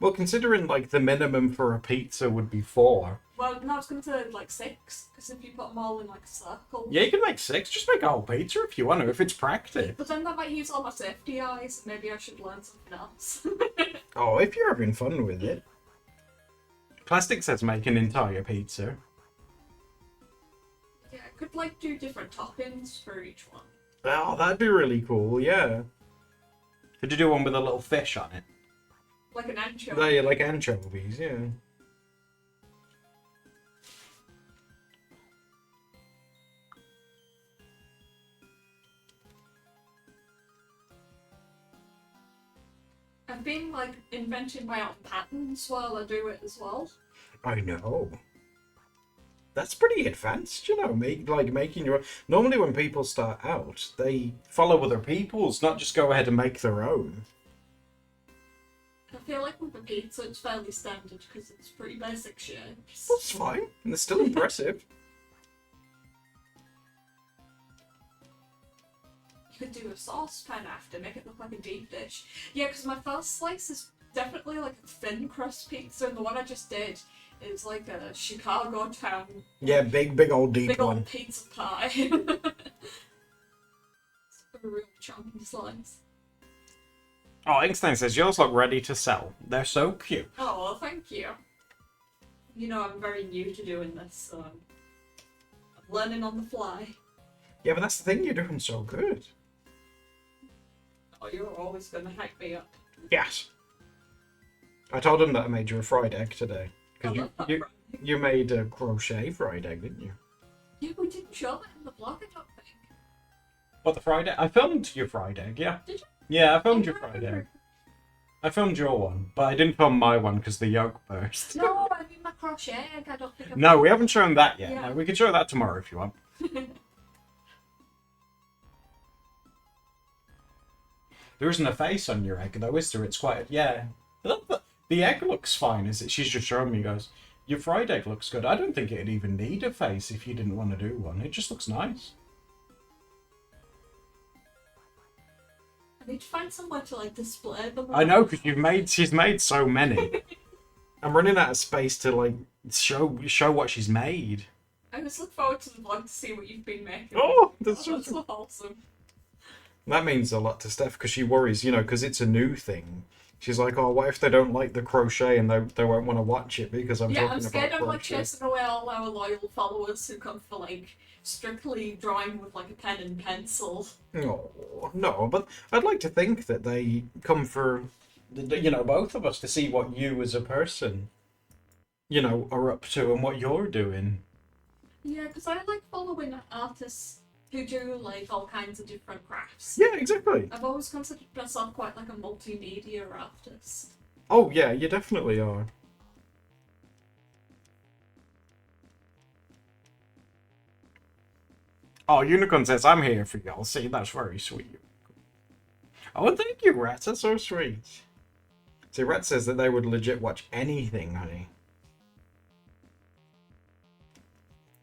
Well, considering like the minimum for a pizza would be 4. Well, no, I was going to say like 6, because if you put them all in like a circle. Yeah, you can make 6. Just make a whole pizza if you want to, if it's practice. But then that might use all my safety eyes, and maybe I should learn something else. Oh, if you're having fun with it. Plastic says make an entire pizza. Yeah, I could like do different toppings for each one. Oh, that'd be really cool, yeah. Could you do one with a little fish on it? Like an anchovy. They like anchovies, yeah. I've been like inventing my own patterns while I do it as well. I know. That's pretty advanced, you know, making your... Normally when people start out, they follow other people's, not just go ahead and make their own. I feel like with a pizza it's fairly standard because it's pretty basic shapes. That's fine, and it's still impressive. You could do a saucepan after, make it look like a deep dish. Yeah, because my first slice is definitely like a thin crust pizza, and the one I just did is like a Chicago town Yeah, big old deep big one. old pizza pie. It's a real chunky slice. Oh, Inkstein says, yours look ready to sell. They're so cute. Oh, well, thank you. You know, I'm very new to doing this, so I'm learning on the fly. Yeah, but that's the thing. You're doing so good. Oh, you're always gonna hype me up. Yes. I told him that I made you a fried egg today. I Because love that you brownie. you made a crochet fried egg, didn't you? Yeah, we didn't show that in the vlog, I don't think. What, the fried egg? I filmed your fried egg, yeah. Did you? Yeah, I filmed I your can't fried remember. egg. I filmed your one, but I didn't film my one because the yolk burst. No, I mean my crochet egg. I don't think I've No, we haven't shown that yet. Yeah. No, we can show that tomorrow if you want. There isn't a face on your egg though, is there? It's quite yeah. The egg looks fine, is it? She's just showing me, goes, your fried egg looks good. I don't think it'd even need a face if you didn't want to do one. It just looks nice. I need to find somewhere to like display them. I know, because she's made so many. I'm running out of space to like show what she's made. I just look forward to the vlog to see what you've been making. Oh, that's That's so wholesome. That means a lot to Steph because she worries, because it's a new thing. She's like, oh, what if they don't like the crochet and they won't want to watch it because I'm Yeah, talking I'm scared about I'm like crochet. chasing away all our loyal followers who come for like strictly drawing with like a pen and pencil. No, but I'd like to think that they come for, both of us to see what you as a person, are up to and what you're doing. Yeah, because I like following artists who do like all kinds of different crafts. Yeah, exactly. I've always considered myself quite like a multimedia artist. Oh, yeah, you definitely are. Oh, Unicorn says, I'm here for y'all. See, that's very sweet. Oh, thank you, Rat. That's so sweet. See, Rat says that they would legit watch anything, honey.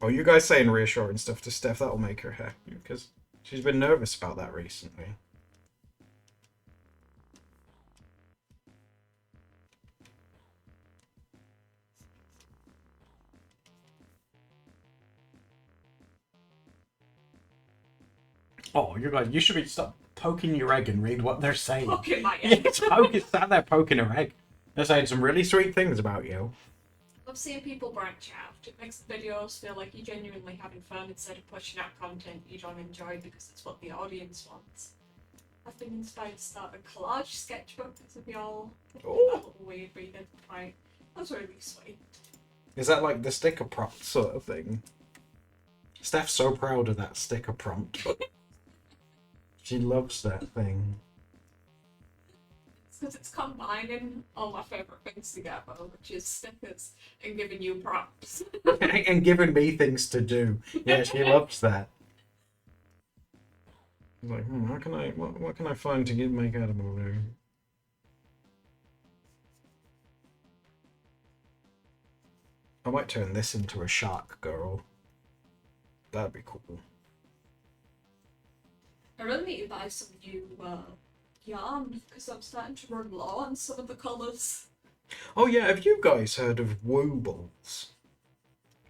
Oh, you guys saying reassuring stuff to Steph, that'll make her happy, because she's been nervous about that recently. Oh, you should be stop poking your egg and read what they're saying. Poking my Yeah, egg. it's sat there poking her egg. They're saying some really sweet things about you. I love seeing people branch out. It makes the videos feel like you're genuinely having fun instead of pushing out content you don't enjoy because it's what the audience wants. I've been inspired to start a collage sketchbook to be all Oh. that little weird reader. Right. That's really sweet. Is that like the sticker prompt sort of thing? Steph's so proud of that sticker prompt, but she loves that thing. Because it's combining all my favourite things together, which is stickers and giving you props. And giving me things to do. Yeah, she loves that. She's like, what can I find to make out of Malu? I might turn this into a shark girl. That'd be cool. I really need to buy some new yarn because I'm starting to run low on some of the colours. Oh yeah, have you guys heard of Woobles?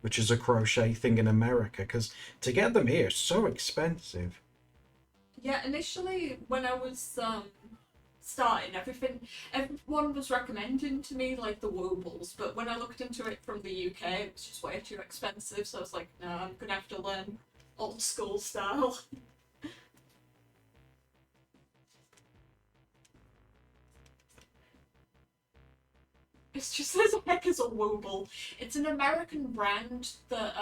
Which is a crochet thing in America, because to get them here is so expensive. Yeah, initially when I was starting, everyone was recommending to me like the Woobles, but when I looked into it from the UK, it was just way too expensive. So I was like, no, I'm gonna have to learn old school style. It's just as heck as a Wooble. It's an American brand that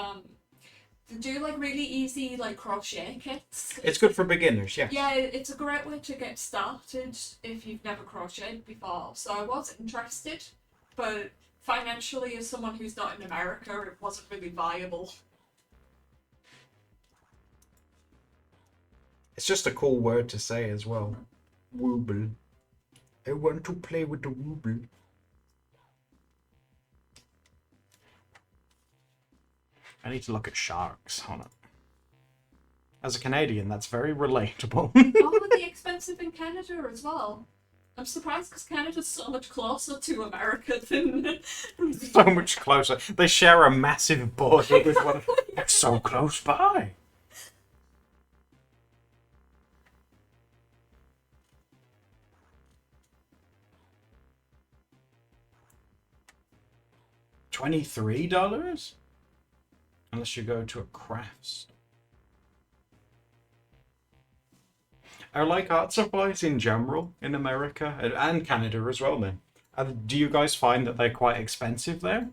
they do like really easy like crochet kits. It's good for beginners, yes. Yeah, it's a great way to get started if you've never crocheted before. So I was interested, but financially, as someone who's not in America, it wasn't really viable. It's just a cool word to say as well. Wooble. I want to play with the Wooble. I need to look at sharks on it. As a Canadian, that's very relatable. Oh, are they expensive in Canada as well? I'm surprised because Canada's so much closer to America than. So much closer. They share a massive border with one. They're so close by. $23? Unless you go to a crafts. are like art supplies in general in America and Canada as well, then? Do you guys find that they're quite expensive there?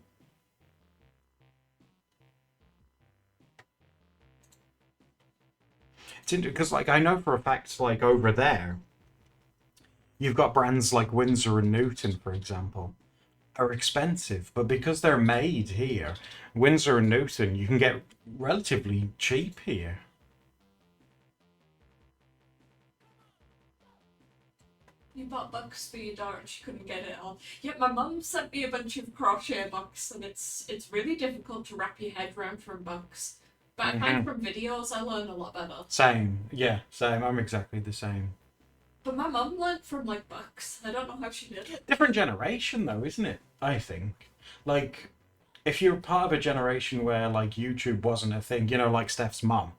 It's because, like, I know for a fact, like, over there, you've got brands like Winsor and Newton, for example, are expensive, but because they're made here, Winsor and Newton, you can get relatively cheap here. You bought books for your daughter and she couldn't get it all. Yeah, my mum sent me a bunch of crochet books and it's really difficult to wrap your head around from books. But I find from videos I learn a lot better. Same, yeah, same. I'm exactly the same. But my mum learned from like books. I don't know how she did it. Different generation though, isn't it? I think. Like, if you're part of a generation where like YouTube wasn't a thing, you know, like Steph's mum.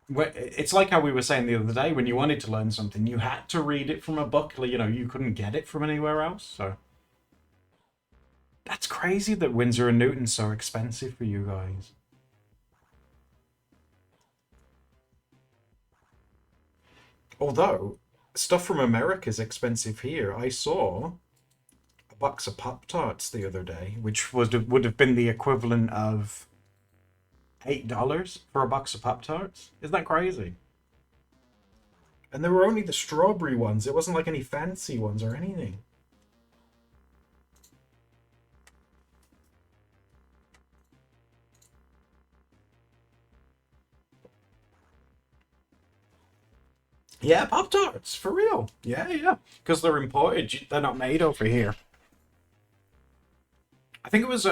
It's like how we were saying the other day, when you wanted to learn something, you had to read it from a book. You know, you couldn't get it from anywhere else. So that's crazy that Winsor and Newton's so expensive for you guys. Although stuff from America is expensive here. I saw a box of Pop Tarts the other day, which would have been the equivalent of $8 for a box of Pop Tarts. Isn't that crazy? And they were only the strawberry ones. It wasn't like any fancy ones or anything. Yeah, Pop Tarts, for real. Yeah, yeah. Because they're imported, they're not made over here. I think it was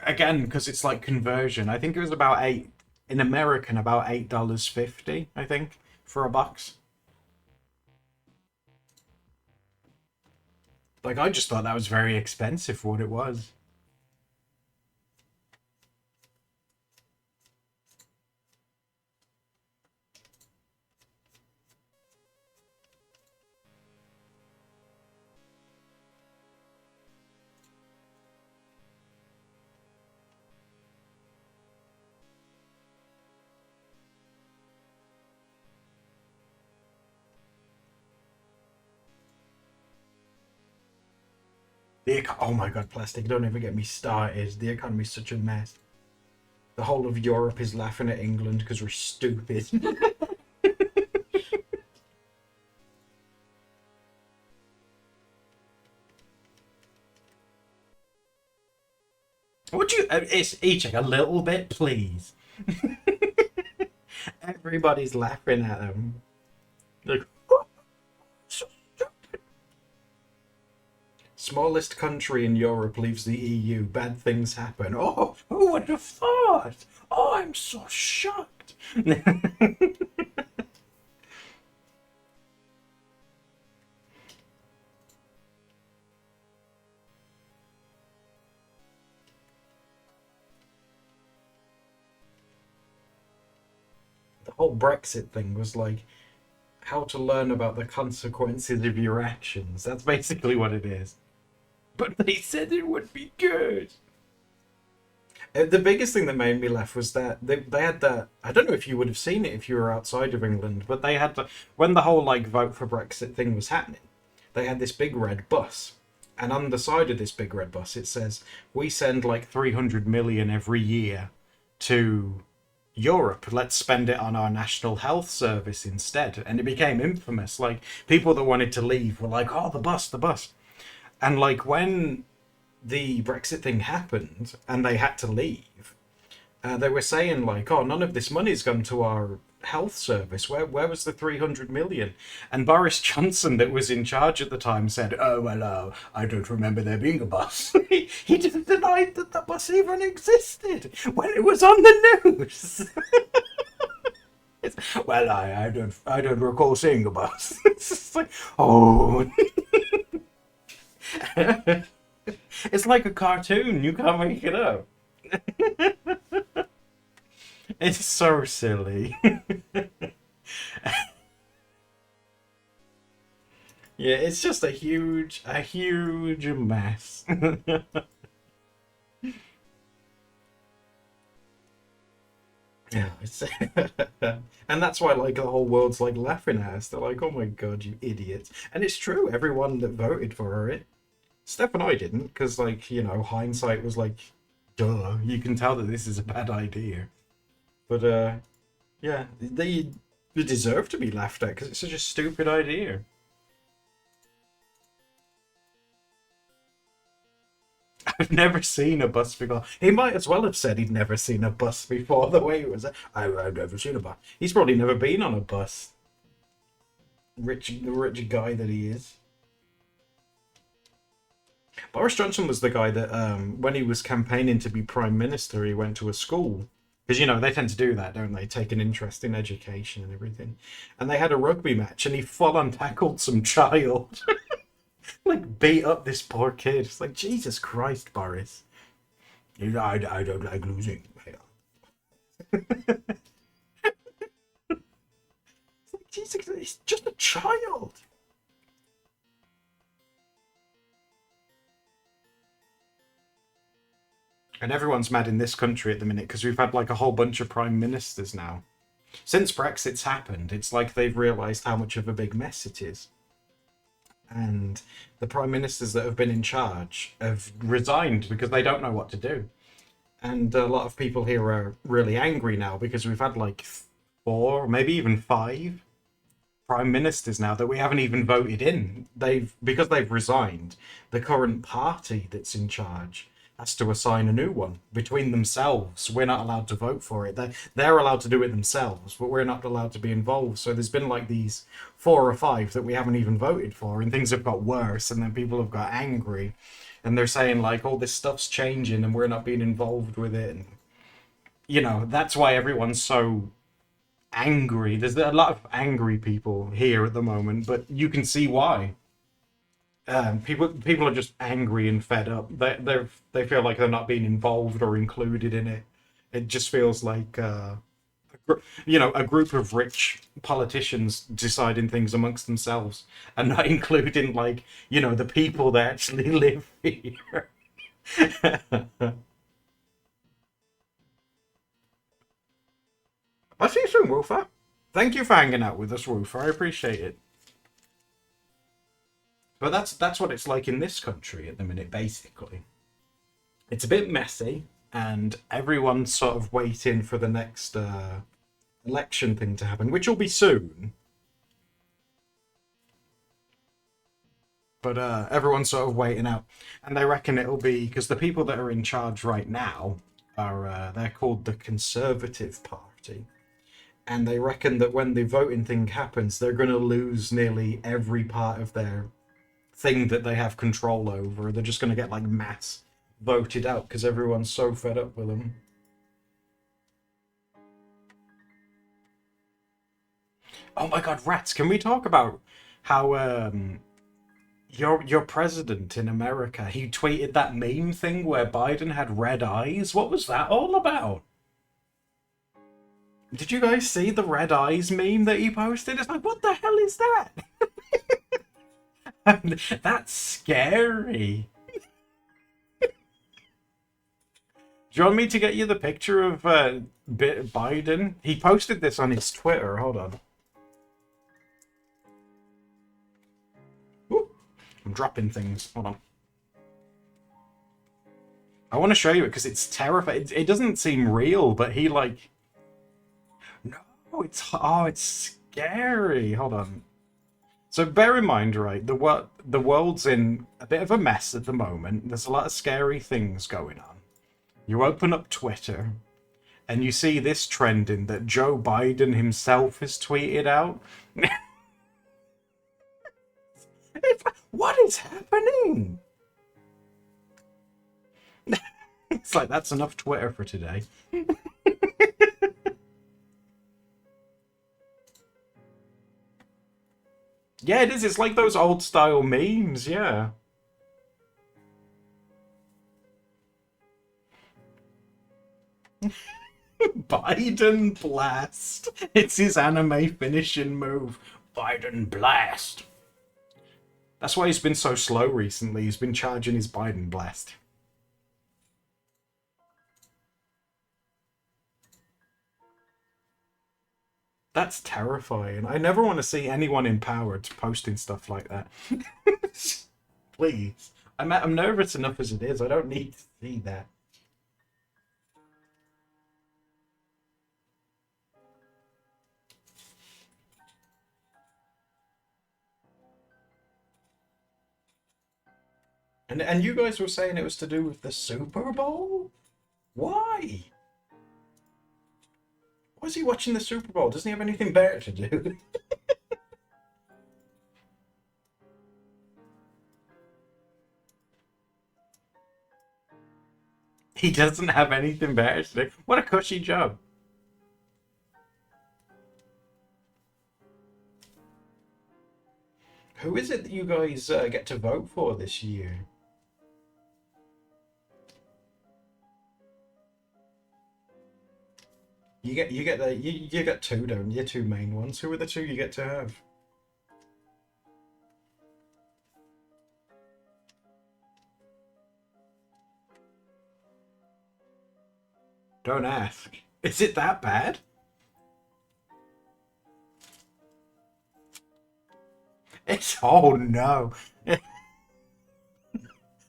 again because it's like conversion. I think it was about eight in American, about $8.50. I think for a box. Like I just thought that was very expensive for what it was. Oh my god, plastic! Don't ever get me started. The economy's such a mess. The whole of Europe is laughing at England because we're stupid. Would you? It's each a little bit, please. Everybody's laughing at them. Like, smallest country in Europe leaves the EU. Bad things happen. Oh, who would have thought? Oh, I'm so shocked. The whole Brexit thing was like how to learn about the consequences of your actions. That's basically what it is. But they said it would be good. The biggest thing that made me laugh was that they had that. I don't know if you would have seen it if you were outside of England, but they had when the whole like vote for Brexit thing was happening, they had this big red bus, and on the side of this big red bus it says we send like 300 million every year to Europe. Let's spend it on our national health service instead. And it became infamous. Like people that wanted to leave were like, "Oh, the bus, the bus." And like when the Brexit thing happened and they had to leave, they were saying like, "Oh, none of this money's gone to our health service. Where was the 300 million?" And Boris Johnson, that was in charge at the time, said, "Oh well, I don't remember there being a bus." He didn't deny that the bus even existed when it was on the news. Well, I don't recall seeing a bus. It's just like, oh. It's like a cartoon. You can't make it up. It's so silly. Yeah, it's just a huge mess. Yeah, it's and that's why like the whole world's like laughing at us. They're like, "Oh my god, you idiots!" And it's true. Everyone that voted for her, it. Steph and I didn't, because like hindsight was like, duh. You can tell that this is a bad idea. But yeah, they deserve to be laughed at because it's such a stupid idea. I've never seen a bus before. He might as well have said he'd never seen a bus before. The way it was, I've never seen a bus. He's probably never been on a bus. The rich guy that he is. Boris Johnson was the guy that, when he was campaigning to be prime minister, he went to a school because they tend to do that, don't they? Take an interest in education and everything. And they had a rugby match, and he full on tackled some child, like beat up this poor kid. It's like Jesus Christ, Boris. I don't like losing. It's like Jesus, he's just a child. And everyone's mad in this country at the minute because we've had like a whole bunch of prime ministers now. Since Brexit's happened, it's like they've realised how much of a big mess it is. And the prime ministers that have been in charge have resigned because they don't know what to do. And a lot of people here are really angry now because we've had like four, maybe even five prime ministers now that we haven't even voted in. Because they've resigned, the current party that's in charge has to assign a new one between themselves. We're not allowed to vote for it. They're allowed to do it themselves, but we're not allowed to be involved. So there's been like these four or five that we haven't even voted for, and things have got worse, and then people have got angry, and they're saying like, "Oh, this stuff's changing, and we're not being involved with it." And that's why everyone's so angry. There's a lot of angry people here at the moment, but you can see why. People are just angry and fed up. They feel like they're not being involved or included in it. It just feels like a group of rich politicians deciding things amongst themselves and not including like the people that actually live here. I'll see you soon, Wolfer. Thank you for hanging out with us, Wolfer. I appreciate it. But that's what it's like in this country at the minute, basically. It's a bit messy, and everyone's sort of waiting for the next election thing to happen, which will be soon. But everyone's sort of waiting out, and they reckon it'll be because the people that are in charge right now are they're called the Conservative Party, and they reckon that when the voting thing happens, they're going to lose nearly every part of their thing that they have control over. They're just going to get like mass voted out because everyone's so fed up with them. Oh my god, rats! Can we talk about how your president in America, he tweeted that meme thing where Biden had red eyes? What was that all about? Did you guys see the red eyes meme that he posted? It's like, what the hell is that? That's scary. Do you want me to get you the picture of Biden? He posted this on his Twitter. Hold on. Ooh, I'm dropping things. Hold on. I want to show you it because it's terrifying. It doesn't seem real, but he like... No, it's scary. Hold on. So bear in mind, right, the world's in a bit of a mess at the moment. There's a lot of scary things going on. You open up Twitter, and you see this trending that Joe Biden himself has tweeted out. What is happening? It's like, that's enough Twitter for today. Yeah, it is. It's like those old style memes, yeah. Biden Blast. It's his anime finishing move. Biden Blast. That's why he's been so slow recently. He's been charging his Biden Blast. That's terrifying. I never want to see anyone empowered posting stuff like that. Please. I'm nervous enough as it is. I don't need to see that. And you guys were saying it was to do with the Super Bowl? Why? Why is he watching the Super Bowl? Doesn't he have anything better to do? He doesn't have anything better to do. What a cushy job. Who is it that you guys get to vote for this year? You get two, don't you? Two main ones. Who are the two you get to have? Don't ask. Is it that bad? It's oh no.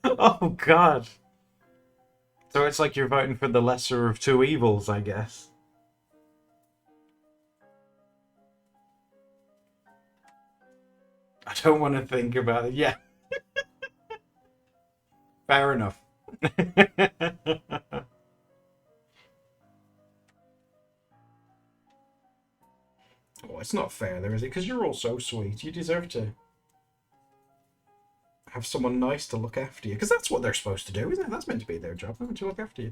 Oh god. So it's like you're voting for the lesser of two evils, I guess. I don't want to think about it. Yeah, fair enough. Oh, it's not fair there, is it? Because you're all so sweet. You deserve to have someone nice to look after you. Because that's what they're supposed to do, isn't it? That's meant to be their job. They're meant to look after you.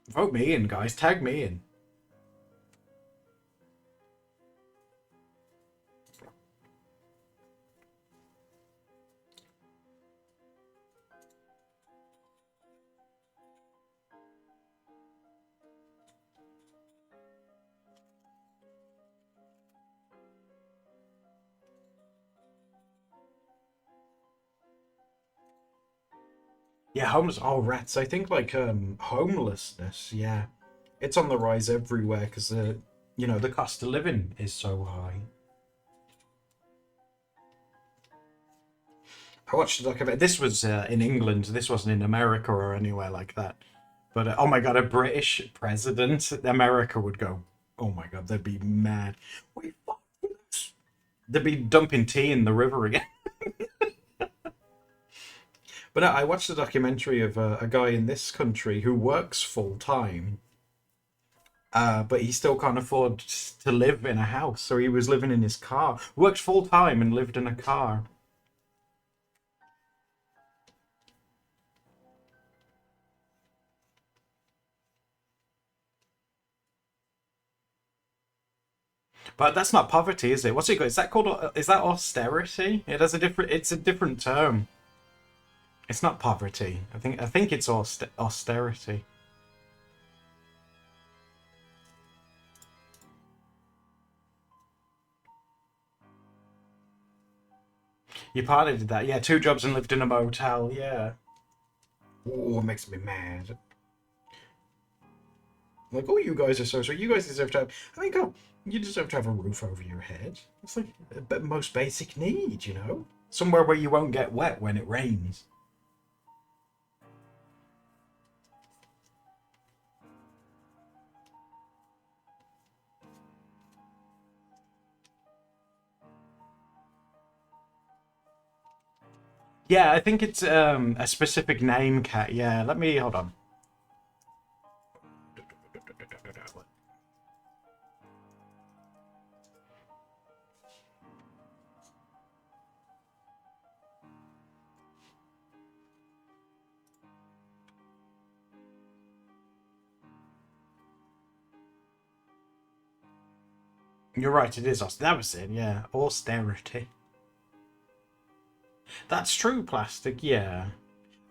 Vote me in, guys. Tag me in. Yeah, homeless. Oh, rats. I think like homelessness. Yeah, it's on the rise everywhere because the cost of living is so high. I watched a documentary. This was in England. This wasn't in America or anywhere like that. But oh my god, a British president, America would go. Oh my god, they'd be mad. Wait, what? They'd be dumping tea in the river again. But I watched a documentary of a guy in this country who works full time, but he still can't afford to live in a house, so he was living in his car. Worked full time and lived in a car. But that's not poverty, is it? What's it called? Is that called? Is that austerity? It has a different. It's a different term. It's not poverty. I think it's austerity. You partly did that. Yeah, two jobs and lived in a motel. Yeah. Oh, it makes me mad. Like, oh, you guys are so sweet. You guys deserve to have. I mean, go. You deserve to have a roof over your head. It's like the most basic need, you know? Somewhere where you won't get wet when it rains. Yeah, I think it's a specific name, cat. Yeah, let me hold on. You're right, it is. That was it. Yeah, austerity. That's true. Plastic. Yeah.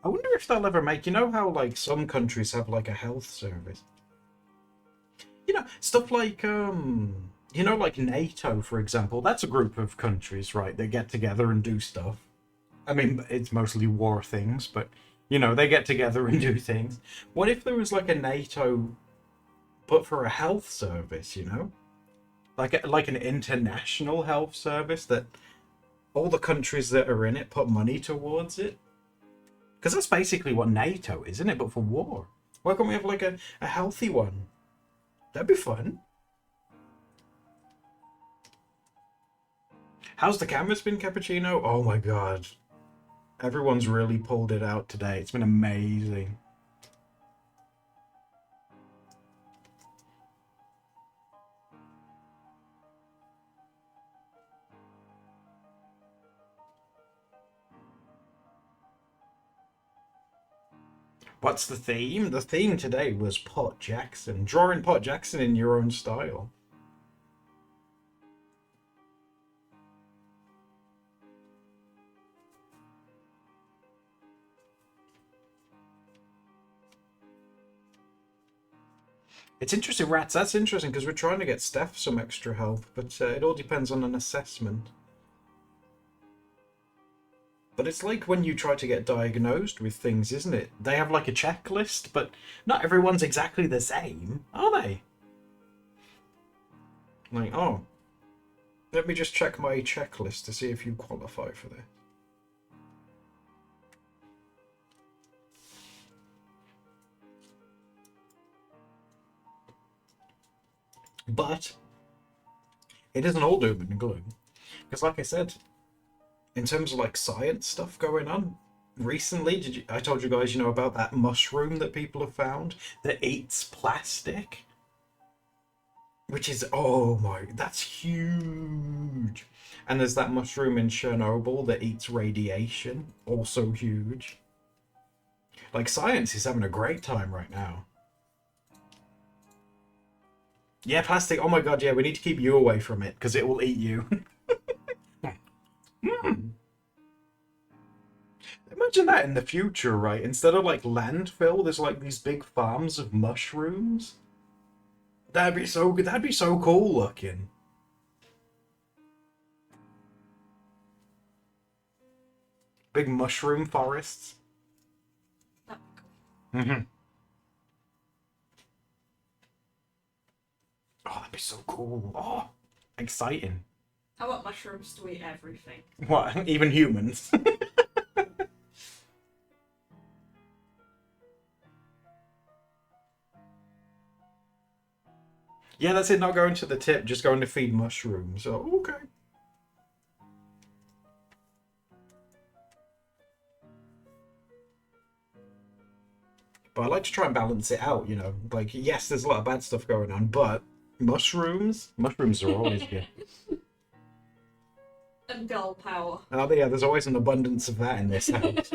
I wonder if they'll ever make. You know how like some countries have like a health service. Stuff like like NATO, for example. That's a group of countries, right? They get together and do stuff. I mean, it's mostly war things, but they get together and do things. What if there was like a NATO but for a health service, you know? Like an international health service that all the countries that are in it put money towards it. Because that's basically what NATO is, isn't it? But for war. Why can't we have like a healthy one? That'd be fun. How's the cameras been, Cappuccino? Oh my god. Everyone's really pulled it out today. It's been amazing. What's the theme? The theme today was Pot Jackson. Drawing Pot Jackson in your own style. It's interesting, Rats. That's interesting because we're trying to get Steph some extra help, but it all depends on an assessment. But it's like when you try to get diagnosed with things, isn't it? They have like a checklist, but not everyone's exactly the same, are they? Like, oh, let me just check my checklist to see if you qualify for this. But it isn't all doom and gloom. Because like I said, in terms of like science stuff going on, recently, I told you guys, you know, about that mushroom that people have found that eats plastic? Which is, oh my, that's huge. And there's that mushroom in Chernobyl that eats radiation, also huge. Like, science is having a great time right now. Yeah, plastic, oh my god, yeah, we need to keep you away from it, because it will eat you. Imagine that in the future, right? Instead of like landfill, there's like these big farms of mushrooms. That'd be so good. That'd be so cool looking. Big mushroom forests. Mm-hmm. Oh, that'd be so cool. Oh, exciting. I want mushrooms to eat everything. What? Even humans? Yeah, that's it. Not going to the tip, just going to feed mushrooms. So, okay. But I like to try and balance it out, you know. Like, yes, there's a lot of bad stuff going on, but mushrooms are always good. And girl power. Oh, yeah, there's always an abundance of that in this house.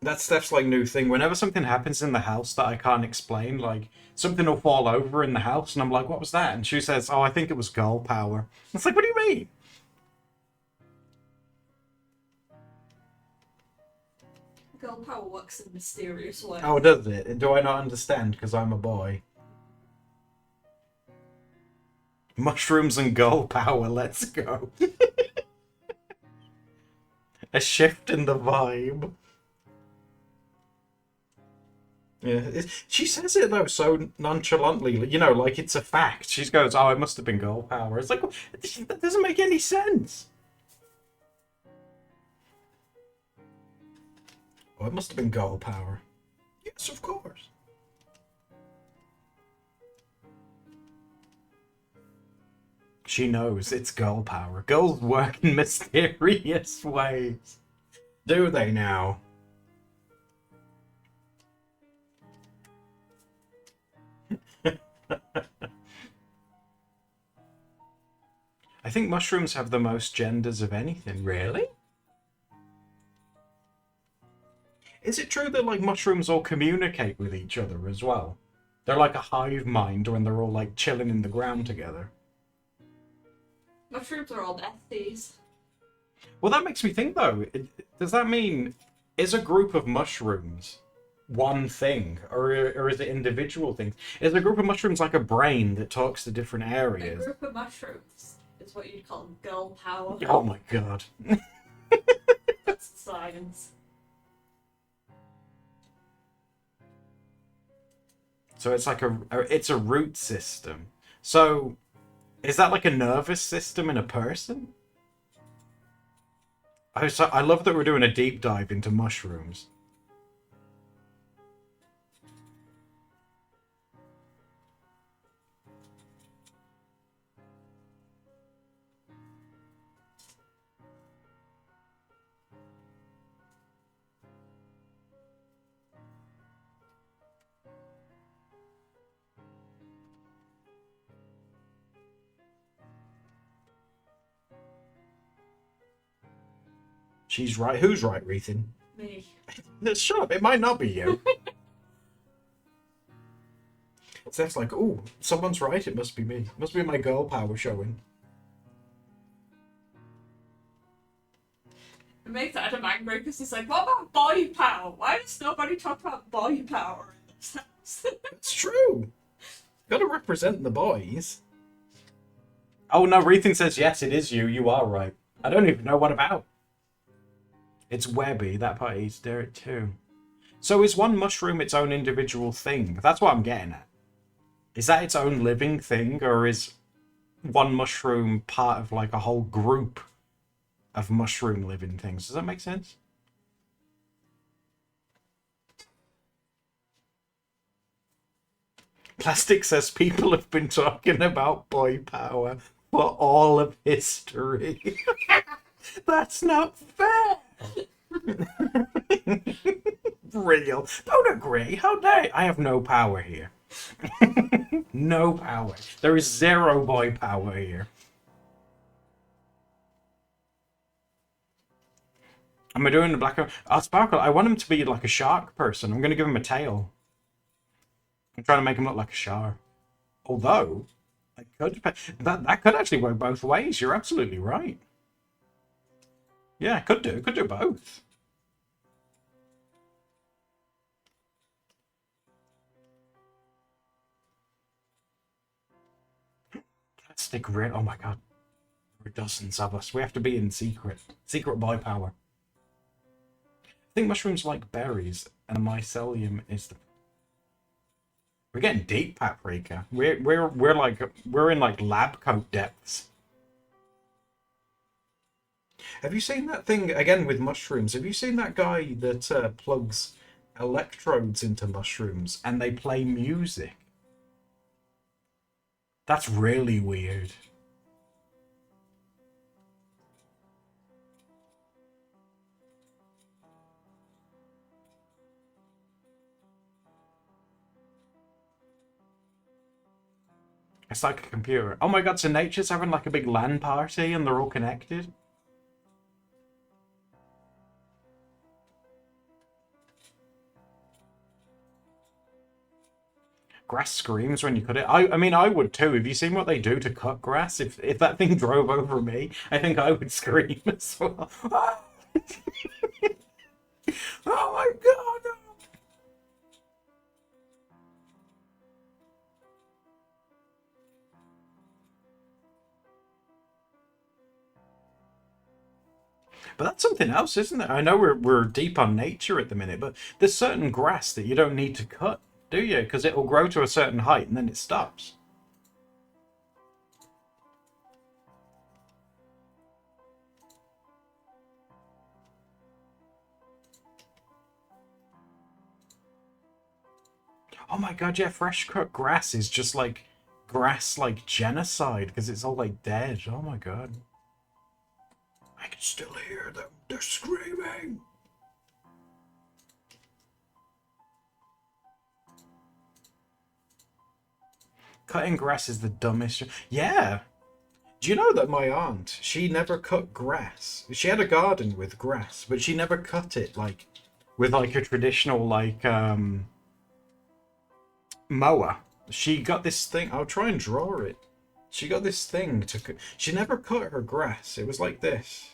That's Steph's like new thing. Whenever something happens in the house that I can't explain, like something will fall over in the house, and I'm like, "What was that?" And she says, "Oh, I think it was girl power." It's like, "What do you mean?" Girl power works in mysterious ways. Oh, does it? Do I not understand because I'm a boy? Mushrooms and girl power. Let's go. A shift in the vibe. Yeah, she says it though so nonchalantly, you know, like it's a fact. She goes, "Oh, it must have been girl power." It's like, that doesn't make any sense. Oh, it must have been girl power. Yes, of course. She knows it's girl power. Girls work in mysterious ways. Do they now? I think mushrooms have the most genders of anything. Really? Is it true that like mushrooms all communicate with each other as well? They're like a hive mind when they're all like chilling in the ground together. Mushrooms are all besties. Well, that makes me think though. Does that mean is a group of mushrooms one thing, or is it individual things? Is a group of mushrooms like a brain that talks to different A areas? group of mushrooms is what you'd call girl power. Oh my god. That's science. So it's like it's a root system. So is that like a nervous system in a person? I love that we're doing a deep dive into mushrooms. She's right. Who's right, Rethan? Me. Shut up. It might not be you. Steph's like, oh, someone's right. It must be me. It must be my girl power showing. It makes Adam angry because he's like, what about boy power? Why does nobody talk about boy power in this house? It's true. Gotta represent the boys. Oh no, Rethan says yes, it is you. You are right. I don't even know what about. It's Webby. That part is Derek too. So is one mushroom its own individual thing? That's what I'm getting at. Is that its own living thing, or is one mushroom part of like a whole group of mushroom living things? Does that make sense? Plastic says people have been talking about boy power for all of history. That's not fair. Real. Don't agree. How dare I have no power here. No power. There is zero boy power here. Am I doing the black? Oh, Sparkle, I want him to be like a shark person. I'm going to give him a tail. I'm trying to make him look like a shark. Although, I could that could actually work both ways. You're absolutely right. Yeah, could do both. Plastic red. Oh my god, there are dozens of us. We have to be in secret. Secret boy power. I think mushrooms like berries, and a mycelium is the. We're getting deep, Paprika. We're in like lab coat depths. Have you seen that thing again with mushrooms? Have you seen that guy that plugs electrodes into mushrooms and they play music? That's really weird. It's like a computer. Oh my god, so nature's having like a big LAN party and they're all connected? Grass screams when you cut it. I mean, I would too. Have you seen what they do to cut grass? If that thing drove over me, I think I would scream as well. Oh my god! But that's something else, isn't it? I know we're deep on nature at the minute, but there's certain grass that you don't need to cut, do you? Because it will grow to a certain height and then it stops. Oh my god, yeah, fresh cut grass is just like grass like genocide because it's all like dead. Oh my god. I can still hear them. They're screaming. Cutting grass is the dumbest. Yeah. Do you know that my aunt, she never cut grass? She had a garden with grass, but she never cut it like with like a traditional like mower. She got this thing. I'll try and draw it. She got this thing to. She never cut her grass. It was like this.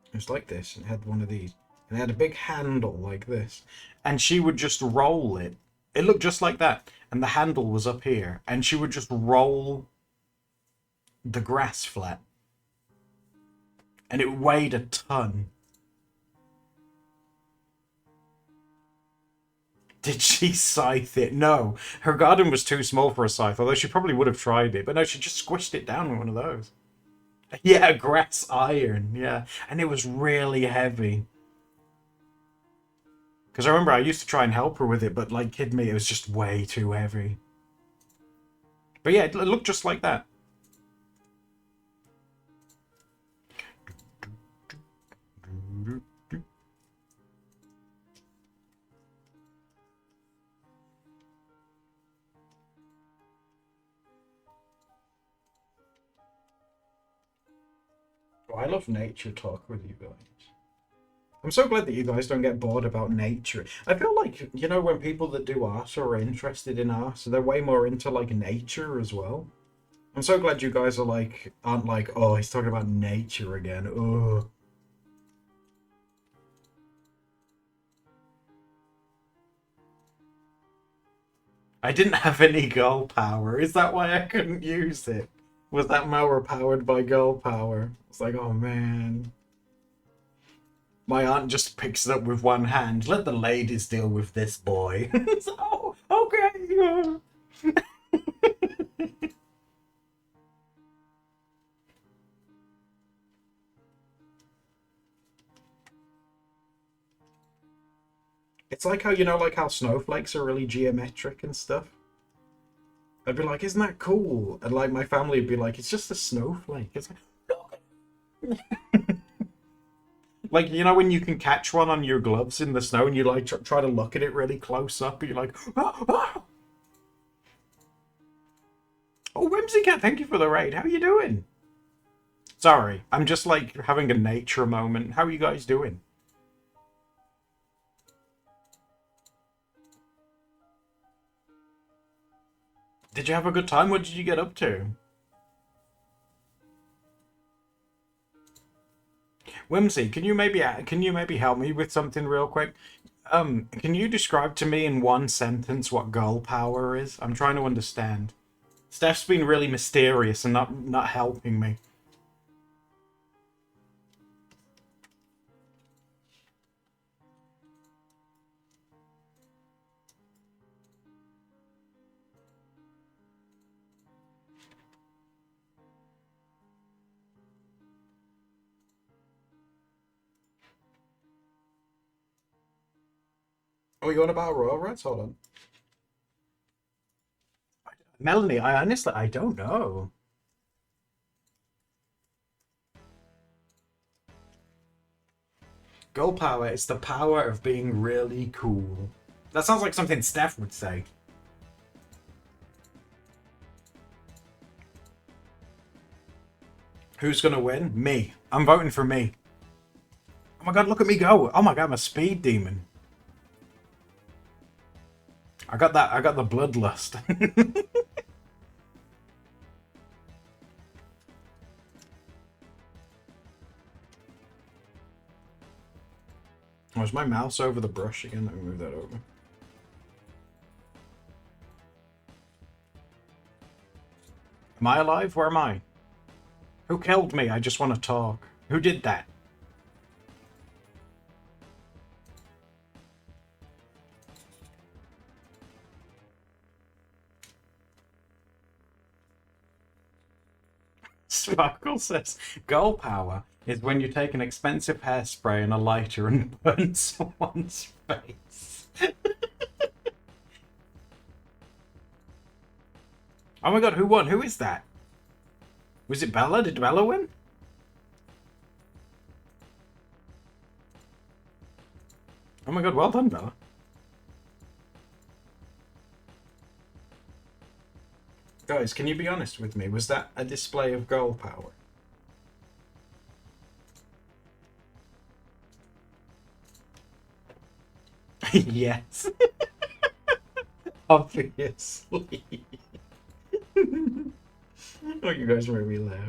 It was like this, and it had one of these, and it had a big handle like this, and she would just roll it. It looked just like that, and the handle was up here, and she would just roll the grass flat, and it weighed a ton. Did she scythe it? No. Her garden was too small for a scythe, although she probably would have tried it. But no, she just squished it down with one of those. Yeah, grass iron. Yeah. And it was really heavy. Because I remember I used to try and help her with it, but like, kid me, it was just way too heavy. But yeah, it looked just like that. Oh, I love nature talk with you guys. I'm so glad that you guys don't get bored about nature. I feel like, you know, when people that do art or are interested in art, they're way more into like nature as well. I'm so glad you guys are like, aren't like, oh, he's talking about nature again. Oh. I didn't have any girl power. Is that why I couldn't use it? Was that mower powered by girl power? It's like, oh man. My aunt just picks it up with one hand. Let the ladies deal with this boy. So, okay. It's like how, you know, like how snowflakes are really geometric and stuff. I'd be like, isn't that cool? And like my family would be like, it's just a snowflake. It's like, like, you know, when you can catch one on your gloves in the snow and you like try to look at it really close up, and you're like, oh, oh. Oh, Whimsycat, thank you for the raid. How are you doing? Sorry, I'm just like having a nature moment. How are you guys doing? Did you have a good time? What did you get up to? Whimsy, can you maybe help me with something real quick? Can you describe to me in one sentence what girl power is? I'm trying to understand. Steph's been really mysterious and not helping me. Oh, you on about Royal Reds? Hold on. Melanie, I honestly, I don't know. Girl power is the power of being really cool. That sounds like something Steph would say. Who's gonna win? Me. I'm voting for me. Oh my god, look at me go. Oh my god, I'm a speed demon. I got the bloodlust. Was my mouse over the brush again? Let me move that over. Am I alive? Where am I? Who killed me? I just want to talk. Who did that? Sparkle says, girl power is when you take an expensive hairspray and a lighter and burn someone's face. Oh my god, who won? Who is that? Was it Bella? Did Bella win? Oh my god, well done, Bella. Guys, can you be honest with me? Was that a display of girl power? Yes. Obviously. Oh, you guys made me laugh.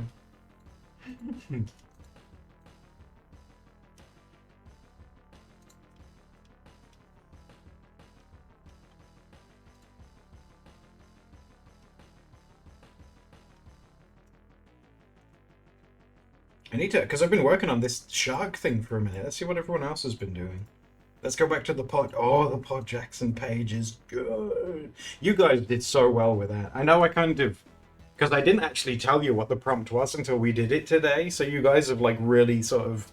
I need to, because I've been working on this shark thing for a minute. Let's see what everyone else has been doing. Let's go back to the pod. Oh, the Pod Jackson page is good. You guys did so well with that. I know I kind of, because I didn't actually tell you what the prompt was until we did it today. So you guys have like really sort of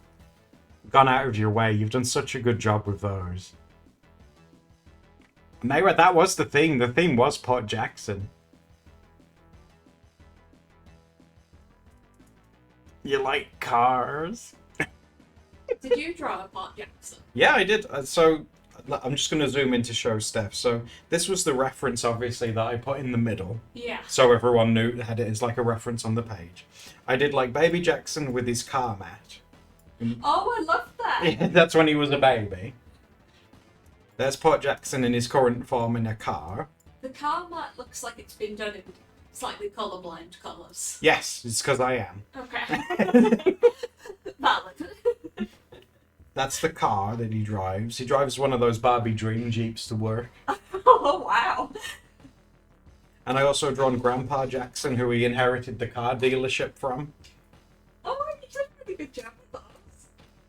gone out of your way. You've done such a good job with those. Mayra, that was the thing. The theme was Pod Jackson. You like cars? Did you draw a Bart Jackson? Yeah, I did. So I'm just going to zoom in to show Steph. So this was the reference, obviously, that I put in the middle. Yeah. So everyone knew had it as like a reference on the page. I did like Baby Jackson with his car mat. Oh, I love that. Yeah, that's when he was a baby. There's Pod Jackson in his current form in a car. The car mat looks like it's been done in slightly colourblind colours. Yes, it's because I am. Okay. Valid. That's the car that he drives. He drives one of those Barbie Dream Jeeps to work. Oh, wow. And I also drawn Grandpa Jackson, who he inherited the car dealership from. Oh, you did a really good job with those.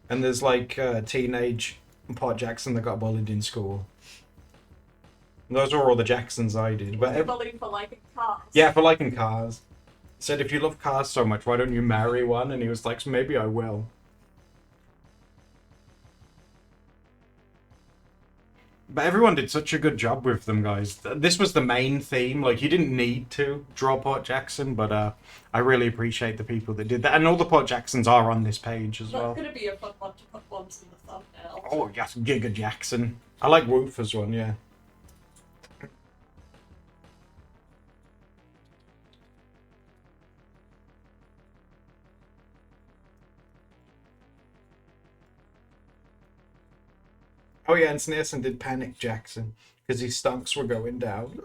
And there's like teenage Pod Jackson that got bullied in school. And those are all the Jacksons I did. But Bullied for liking cars. yeah, for liking cars. He said, if you love cars so much, why don't you marry one? And he was like, maybe I will. But everyone did such a good job with them, guys. This was the main theme. Like, you didn't need to draw Port Jackson, but I really appreciate the people that did that. And all the Port Jacksons are on this page as well. That's going to be a fun one to put ones in the thumbnail. Oh, yes, Giga Jackson. I like Woofer's one, yeah. Oh, yeah, and Sneerson did Panic Jackson because his stocks were going down.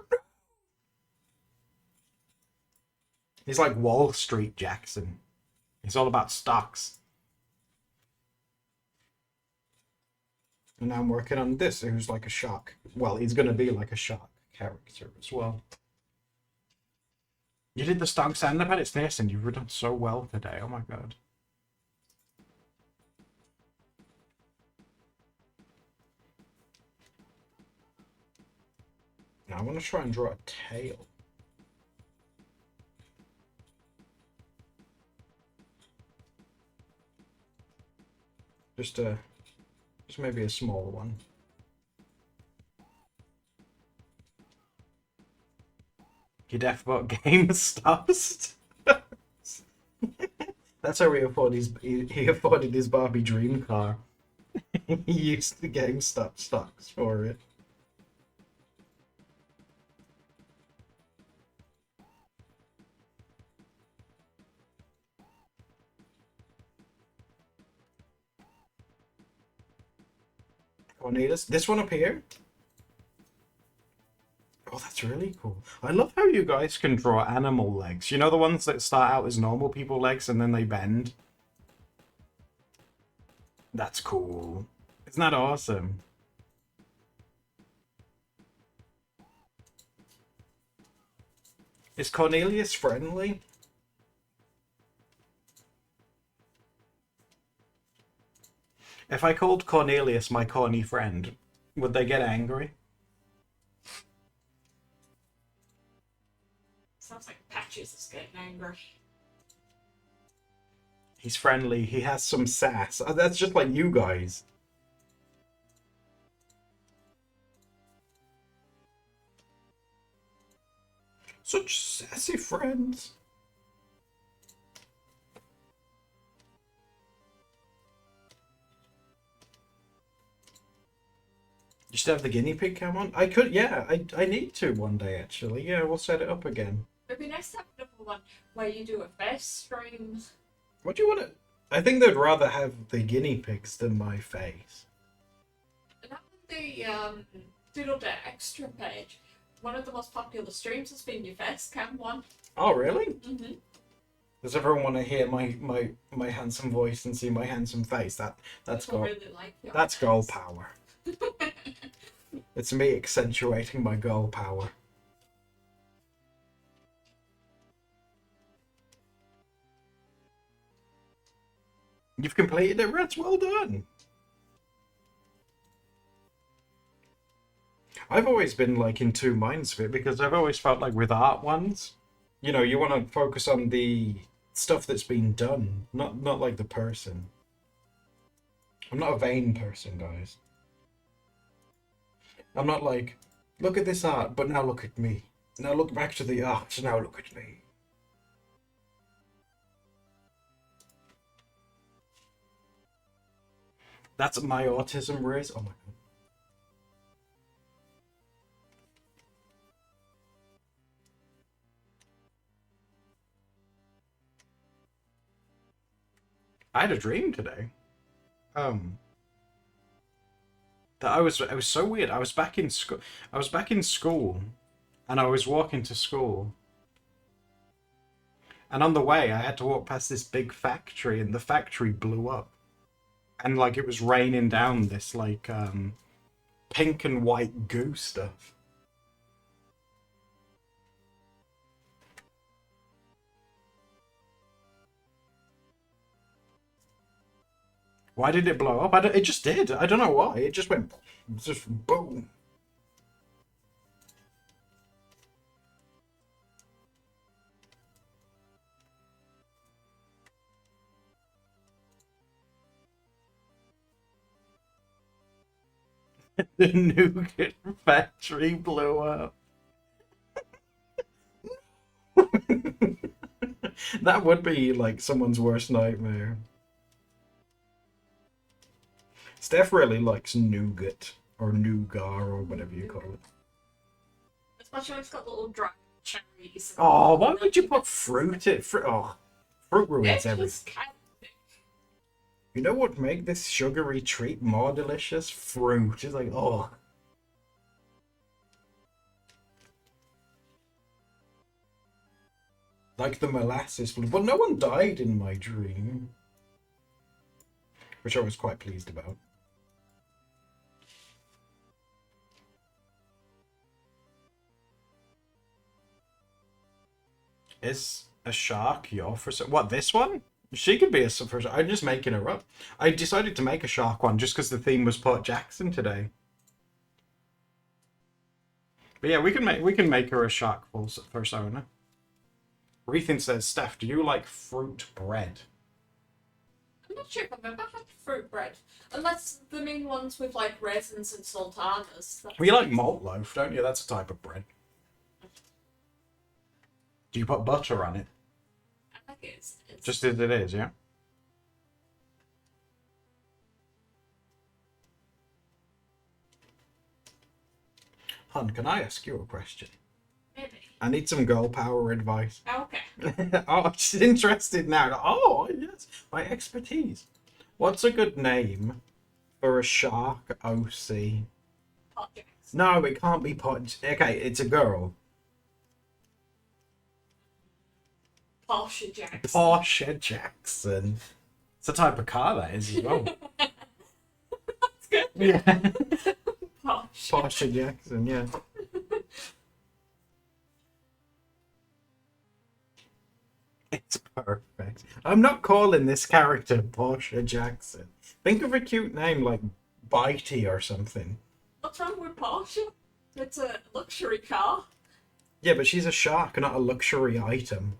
He's like Wall Street Jackson. He's all about stocks. And now I'm working on this, who's like a shark. Well, he's going to be like a shark character as well. You did the stocks and the Panic Sneerson. You've done so well today. Oh my god. Now I want to try and draw a tail. Just maybe a small one. Your Deathbot game stars. That's how he afforded his Barbie dream car. He used the GameStop stocks for it. Cornelius, this one up here. Oh, that's really cool. I love how you guys can draw animal legs. You know the ones that start out as normal people legs and then they bend? That's cool. Isn't that awesome? Is Cornelius friendly? If I called Cornelius my corny friend, would they get angry? Sounds like Patches is getting angry. He's friendly. He has some sass. That's just like you guys. Such sassy friends. You still have the guinea pig cam on? I could, yeah. I need to one day, actually. Yeah, we'll set it up again. It'd be nice to have another one where you do a face stream. What do you want to... I think they'd rather have the guinea pigs than my face. And on the Doodle Day Extra page, one of the most popular streams has been your face cam one. Oh, really? Mm-hmm. Does everyone want to hear my handsome voice and see my handsome face? That's People goal. really like your That's face. girl power. It's me accentuating my girl power. You've completed it, Rats. Well done. I've always been like in two minds of it because I've always felt like with art ones, you want to focus on the stuff that's been done, not like the person. I'm not a vain person, guys. I'm not like, look at this art, but now look at me. Now look back to the art, now look at me. That's my autism, Riz. Oh my god. I had a dream today. Um, that it was so weird. I was back in school. I was back in school, and I was walking to school. And on the way, I had to walk past this big factory, and the factory blew up. And like it was raining down this like pink and white goo stuff. Why did it blow up? It just did. I don't know why. It just went, just boom. The nougat factory blew up. That would be like someone's worst nightmare. Steph really likes nougat or nougat or whatever you call it. Especially when it's got little dry cherries. Oh, why would you put fruit in? Fruit ruins It's everything. just kind of You know what make this sugary treat more delicious? Fruit. It's like, oh. Like the molasses. But no one died in my dream. Which I was quite pleased about. Is a shark your for what, this one? She could be a for. I'm just making her up. I decided to make a shark one just because the theme was Port Jackson today. But yeah, we can make her a shark persona. Rethin says, Steph, do you like fruit bread? I'm not sure if I've ever had fruit bread. Unless the main ones with like raisins and sultanas. Well, you like malt loaf, don't you? That's a type of bread. Do you put butter on it? I think it's Just as it is, yeah? Hun, can I ask you a question? maybe. I need some girl power advice. Okay. Oh, she's interested now. Oh, yes, my expertise. What's a good name for a shark OC? Objects. No, it can't be Pot. Okay, it's a girl. Porsche Jackson. Porsche Jackson. It's a type of car that is as well. That's good. Yeah. Porsche. Porsche Jackson, yeah. It's perfect. I'm not calling this character Porsche Jackson. Think of a cute name like Bitey or something. What's wrong with Porsche? It's a luxury car. Yeah, but she's a shark, not a luxury item.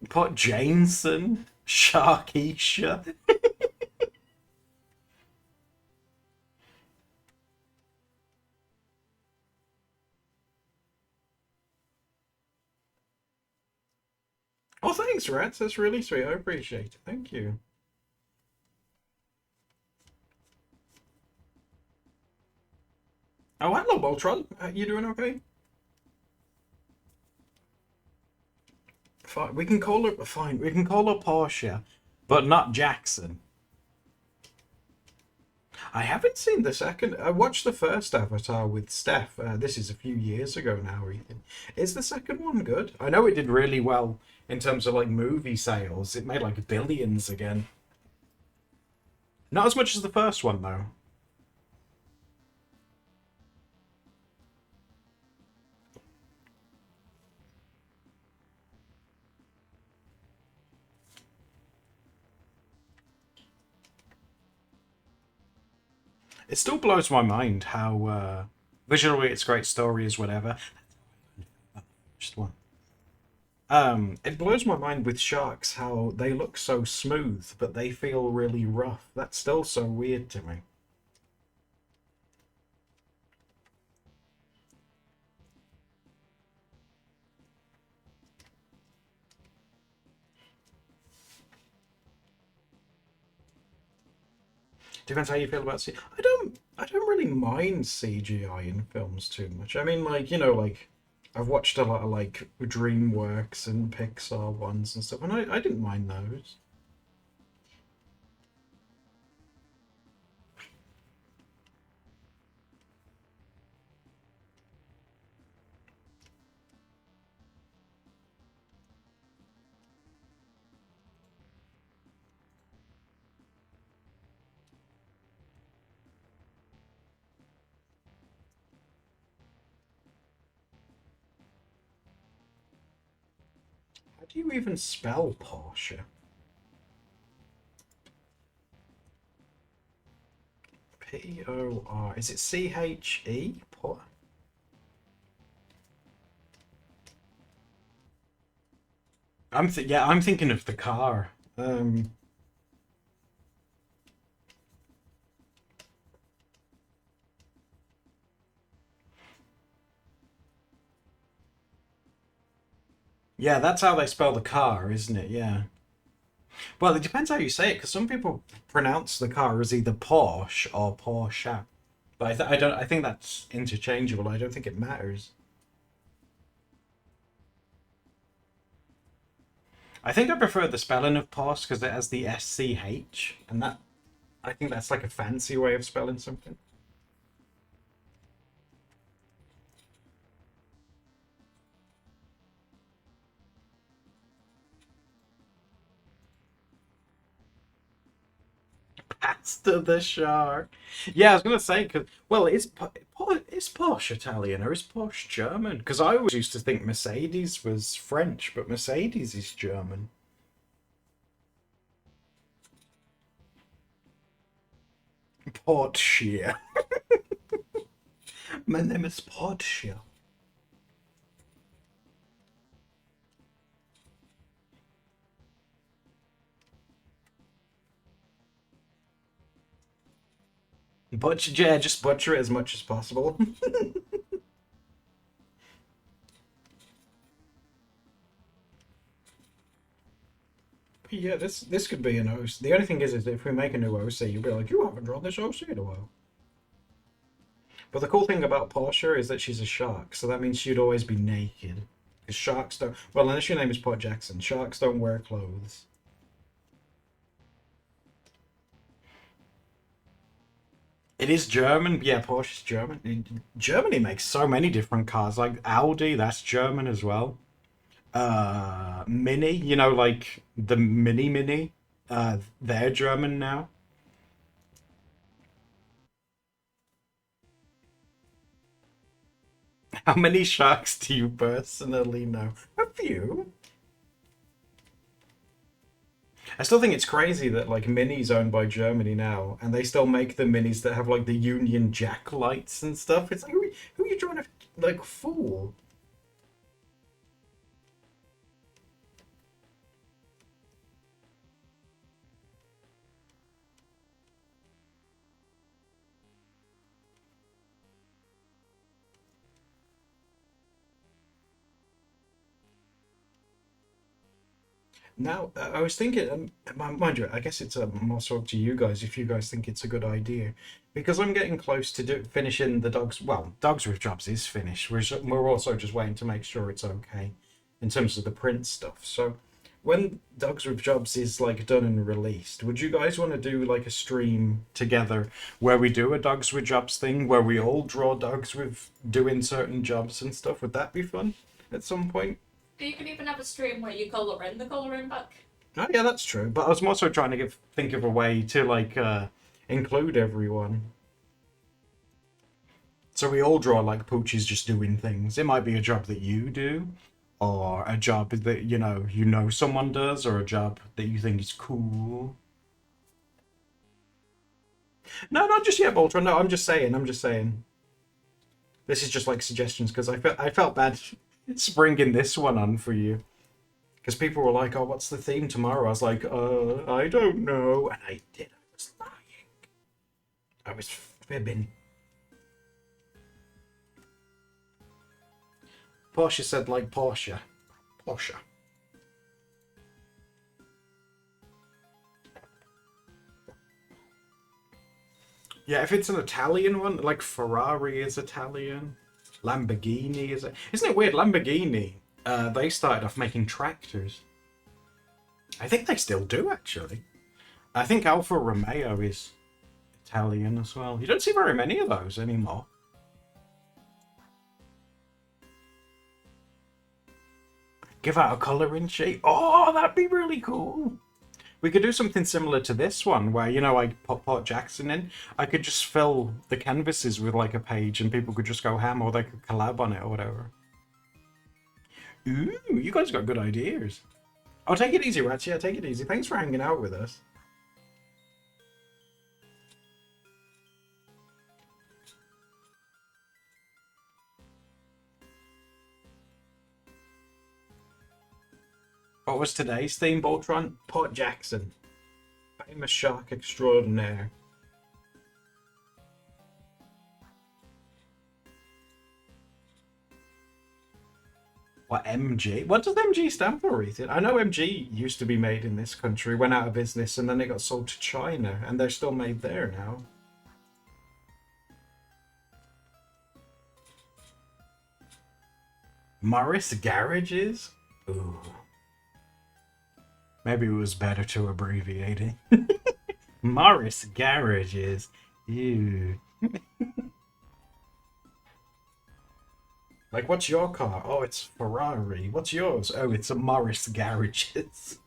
Put Jameson, Sharkeisha. Oh, thanks, Rats. That's really sweet. I appreciate it. Thank you. Oh, hello, Voltron. You doing okay? Fine. We can call her. Fine. We can call her Portia, but not Jackson. I haven't seen the second. I watched the first Avatar with Steph. This is a few years ago now, Ethan. Is the second one good? I know it did really well in terms of like movie sales. It made like billions again. Not as much as the first one, though. It still blows my mind how visually it's great stories, whatever. Just one. It blows my mind with sharks how they look so smooth, but they feel really rough. That's still so weird to me. Depends how you feel about C. I don't really mind CGI in films too much. I mean, like, like I've watched a lot of like DreamWorks and Pixar ones and stuff, and I didn't mind those. How do you even spell Porsche? Por. Is it CHE? Por. I'm thinking of the car. Yeah, that's how they spell the car, isn't it? Yeah. Well, it depends how you say it, because some people pronounce the car as either Porsche or Porsche. But I don't. I think that's interchangeable. I don't think it matters. I think I prefer the spelling of Porsche because it has the SCH, and that I think that's like a fancy way of spelling something. Pasta the shark. Yeah, I was gonna say because well, is Porsche Italian or is Porsche German? Because I always used to think Mercedes was French, but Mercedes is German. Porsche. My name is Porsche. Butcher, yeah, just butcher it as much as possible. Yeah, this could be an OC. The only thing is if we make a new OC, you'll be like, you haven't drawn this OC in a while. But the cool thing about Portia is that she's a shark, so that means she'd always be naked. Because sharks don't. Well, unless your name is Pot Jackson, sharks don't wear clothes. It is German. Yeah, Porsche's German. Germany makes so many different cars. Like Audi, that's German as well. Mini, like the Mini. They're German now. How many sharks do you personally know? A few. I still think it's crazy that like Mini's owned by Germany now, and they still make the Minis that have like the Union Jack lights and stuff. It's like who are you trying to like fool? Now, I was thinking, mind you, I guess it's more so up to you guys if you guys think it's a good idea, because I'm getting close to finishing the dogs. Well, Dogs with Jobs is finished. We're also just waiting to make sure it's okay in terms of the print stuff. So, when Dogs with Jobs is like done and released, would you guys want to do like a stream together where we do a Dogs with Jobs thing where we all draw dogs with doing certain jobs and stuff? Would that be fun at some point? You can even have a stream where you colour in the colouring book. Oh yeah, that's true. But I was more so trying to think of a way to like include everyone. So we all draw like Poochie's just doing things. It might be a job that you do, or a job that you know someone does, or a job that you think is cool. No, not just yet, Voltron. No, I'm just saying. I'm just saying. This is just like suggestions because I felt bad springing this one on for you. Because people were like, "Oh, what's the theme tomorrow?" I was like, I don't know," and I did. I was lying. I was fibbing. Portia said like Porsche. Porsche. Yeah, if it's an Italian one, like Ferrari is Italian, Lamborghini is. Isn't it weird? Lamborghini, they started off making tractors. I think they still do actually. I think Alfa Romeo is Italian as well. You don't see very many of those anymore. Give out a colouring sheet. Oh, that'd be really cool. We could do something similar to this one, where, you know, I put Port Jackson in. I could just fill the canvases with, like, a page, and people could just go ham, or they could collab on it, or whatever. Ooh, you guys got good ideas. Oh, take it easy, Rats. Yeah, take it easy. Thanks for hanging out with us. What was today's theme, Voltron? Port Jackson. Famous shark extraordinaire. What, MG? What does MG stand for, Ethan? I know MG used to be made in this country, went out of business, and then it got sold to China, and they're still made there now. Morris Garages? Ooh. Maybe it was better to abbreviate it. Morris Garages. Ew. Like, what's your car? Oh, it's Ferrari. What's yours? Oh, it's a Morris Garages.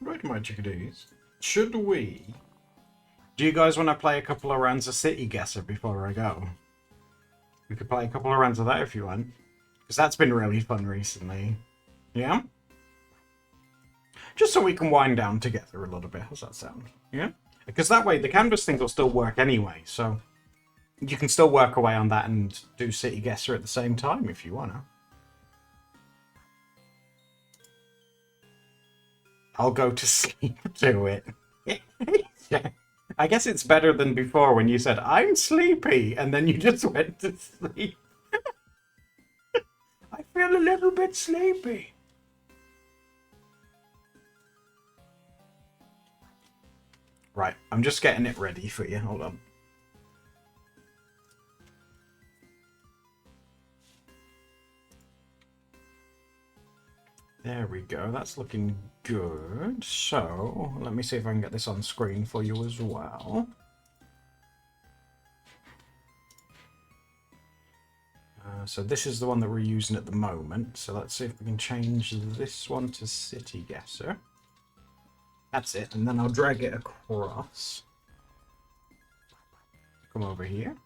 Right, my chickadees. Should we? Do you guys want to play a couple of rounds of City Guesser before I go? We could play a couple of rounds of that if you want. Because that's been really fun recently. Yeah? Just so we can wind down together a little bit. How's that sound? Yeah? Because that way the canvas thing will still work anyway, so you can still work away on that and do City Guesser at the same time if you want to. I'll go to sleep to it. Yeah. I guess it's better than before when you said, I'm sleepy, and then you just went to sleep. I feel a little bit sleepy. Right, I'm just getting it ready for you. Hold on. There we go. That's looking good. So, let me see if I can get this on screen for you as well. So this is the one that we're using at the moment. So let's see if we can change this one to City Guesser. That's it. And then I'll drag it across. Come over here.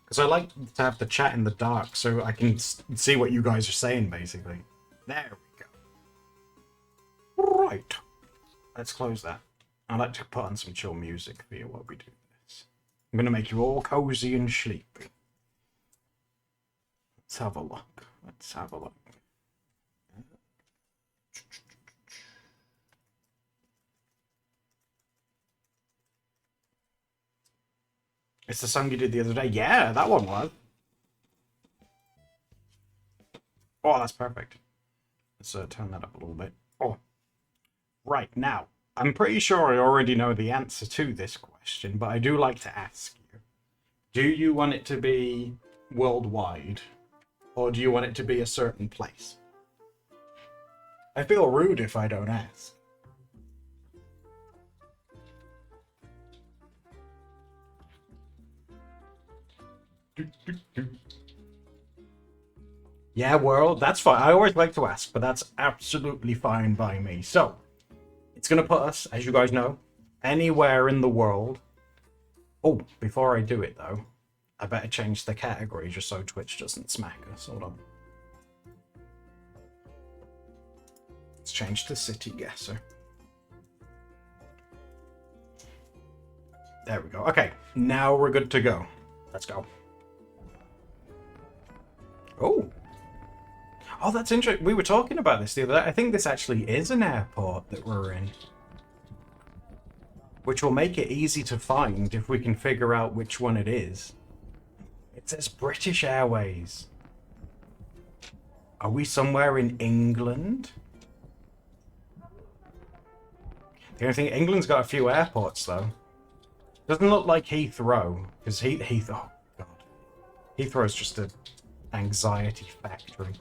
Because I like to have the chat in the dark so I can see what you guys are saying, basically. There we go. Right. Let's close that. I like to put on some chill music for you while we do this. I'm going to make you all cozy and sleepy. Let's have a look. Let's have a look. It's the song you did the other day. Yeah, that one was. Oh, that's perfect. Let's turn that up a little bit. Oh, right now. I'm pretty sure I already know the answer to this question, but I do like to ask you. Do you want it to be worldwide, or do you want it to be a certain place? I feel rude if I don't ask. Yeah, world, that's fine. I always like to ask, but that's absolutely fine by me. So, it's going to put us, as you guys know, anywhere in the world. Oh, before I do it, though, I better change the category just so Twitch doesn't smack us. Hold on. Let's change to City Guesser. There we go. Okay, now we're good to go. Let's go. Oh. Oh, that's interesting. We were talking about this the other day. I think this actually is an airport that we're in. Which will make it easy to find if we can figure out which one it is. It says British Airways. Are we somewhere in England? The only thing, England's got a few airports though. Doesn't look like Heathrow, because oh god, Heathrow's just an anxiety factory.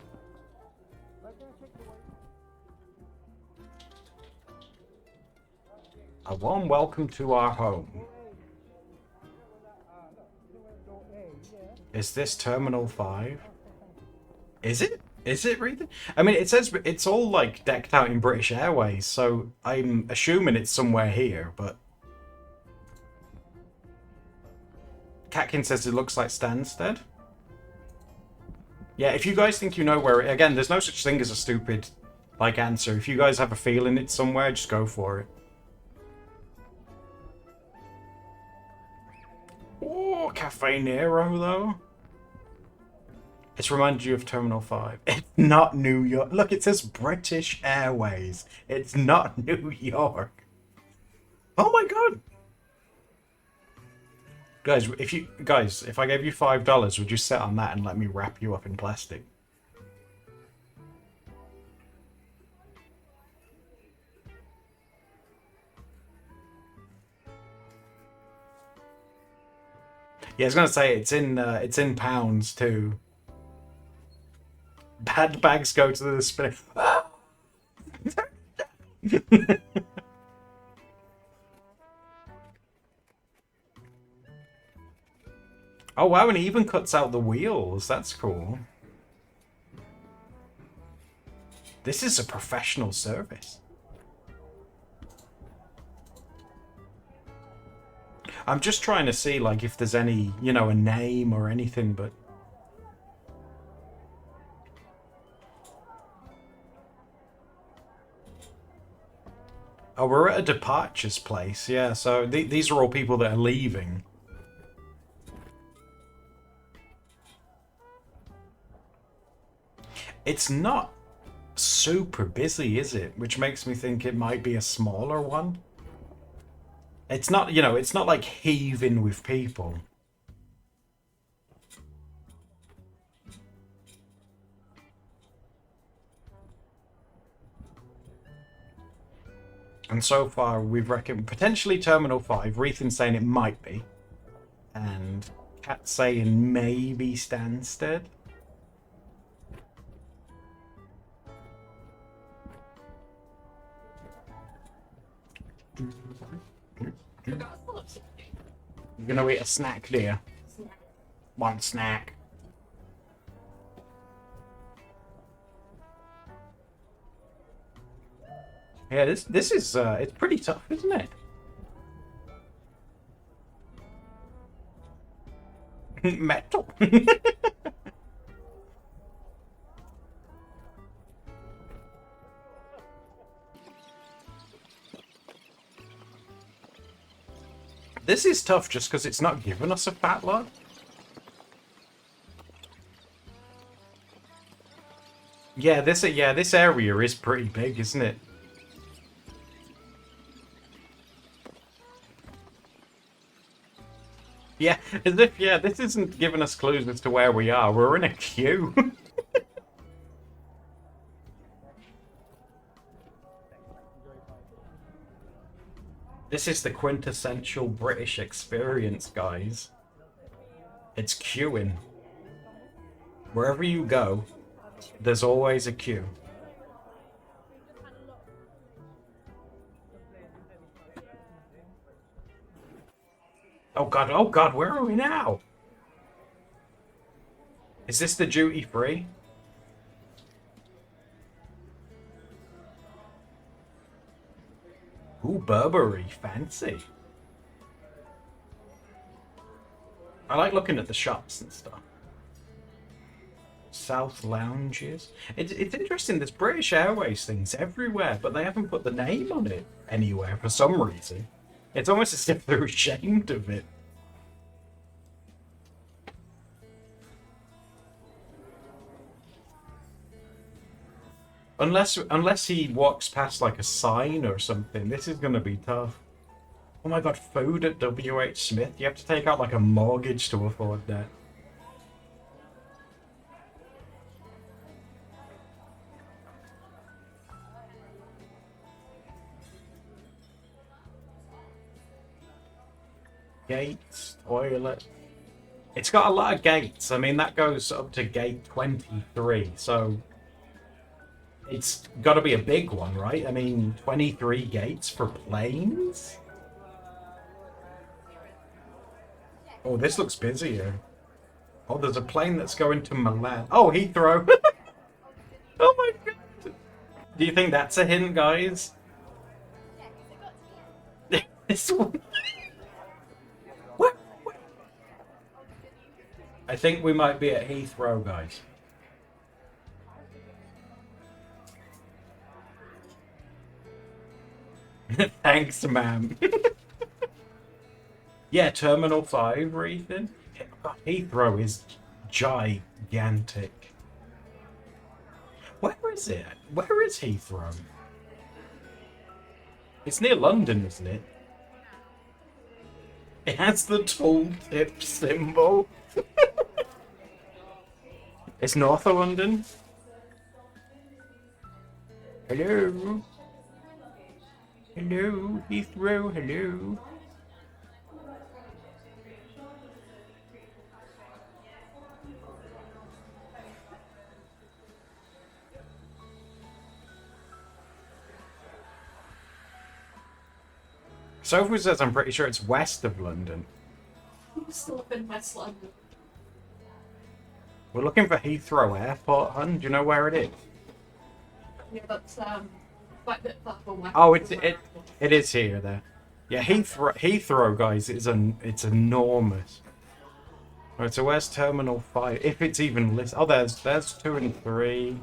A warm welcome to our home. Is this Terminal 5? Is it? Is it really? I mean, it says it's all like decked out in British Airways, so I'm assuming it's somewhere here, but... Catkin says it looks like Stansted. Yeah, if you guys think you know where it... Again, there's no such thing as a stupid, like, answer. If you guys have a feeling it's somewhere, just go for it. Oh, Cafe Nero, though. It's reminded you of Terminal 5. It's not New York. Look, it says British Airways. It's not New York. Oh my god. Guys, if I gave you $5, would you sit on that and let me wrap you up in plastic? Yeah, I was gonna say it's in pounds too. Bad bags go to the spinning. Oh wow, and he even cuts out the wheels. That's cool. This is a professional service. I'm just trying to see, like, if there's any, you know, a name or anything, but... Oh, we're at a departures place, yeah, so these are all people that are leaving. It's not super busy, is it? Which makes me think it might be a smaller one. It's not, you know, it's not like heaving with people. And so far, we've reckoned potentially Terminal 5. Rethan's saying it might be. And Cat's saying maybe Stansted. You're gonna eat a snack, dear? One snack. Yeah, this is it's pretty tough, isn't it? Metal. This is tough just because it's not giving us a fat lot. Yeah, this area is pretty big, isn't it? Yeah, as if, yeah, this isn't giving us clues as to where we are. We're in a queue. This is the quintessential British experience, guys. It's queuing. Wherever you go, there's always a queue. Oh god, where are we now? Is this the duty free? Ooh, Burberry, fancy. I like looking at the shops and stuff. South lounges. It's interesting, there's British Airways things everywhere, but they haven't put the name on it anywhere for some reason. It's almost as if they're ashamed of it. Unless he walks past like a sign or something, this is gonna be tough. Oh my god, food at WH Smith? You have to take out like a mortgage to afford that. Gates, toilet. It's got a lot of gates. I mean, that goes up to gate 23, so it's got to be a big one, right? I mean, 23 gates for planes? Oh, this looks busier. Oh, there's a plane that's going to Milan. Oh, Heathrow. Oh my god. Do you think that's a hint, guys? This one. What? I think we might be at Heathrow, guys. Thanks, ma'am. Yeah, Terminal 5, Ethan. Heathrow is gigantic. Where is it? Where is Heathrow? It's near London, isn't it? It has the tooltip symbol. It's north of London. Hello? Hello, Heathrow, hello. Sophie says I'm pretty sure it's west of London. I'm still up in West London. We're looking for Heathrow Airport, hun. Do you know where it is? Yeah, that's quite a bit further west. Oh, it is here there. Yeah, Heathrow, guys, it's enormous. Right, so where's Terminal 5? If it's even listed. Oh, there's 2 and 3.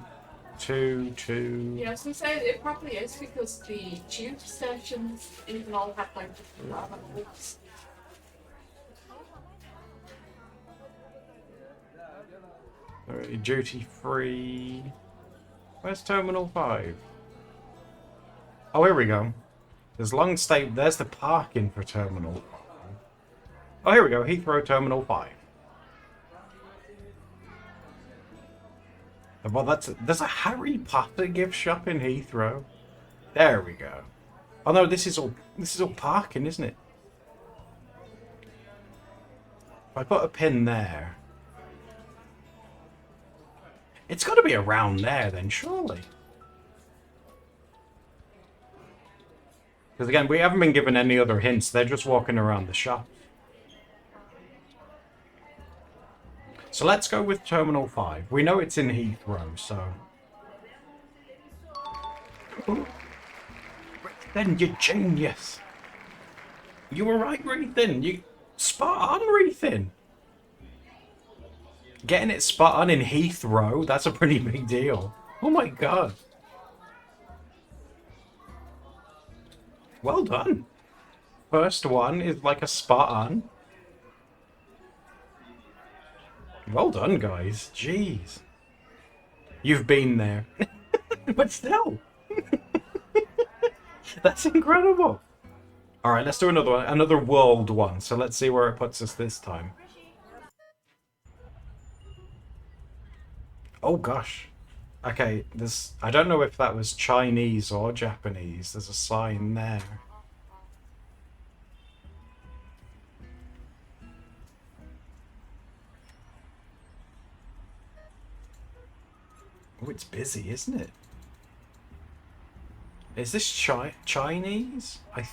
2. Yeah, so say it probably is because the tube stations even all have like different terminals. Alright, duty free. Where's Terminal 5? Oh, here we go. There's long stay. There's the parking for Terminal 5. Oh, here we go. Heathrow Terminal 5. Well, there's a Harry Potter gift shop in Heathrow. There we go. Oh no, this is all parking, isn't it? If I put a pin there, it's got to be around there then, surely. Because again, we haven't been given any other hints. They're just walking around the shop. So let's go with Terminal 5. We know it's in Heathrow, so... Then you genius. You were right, Rethin. You spot on, Rethin. Getting it spot on in Heathrow, that's a pretty big deal. Oh my god. Well done. First one is like a spot on. Well done, guys. Jeez. You've been there. But still. That's incredible. Alright, let's do another one. Another world one. So let's see where it puts us this time. Oh, gosh. Okay, I don't know if that was Chinese or Japanese. There's a sign there. Oh, it's busy, isn't it? Is this Chinese? I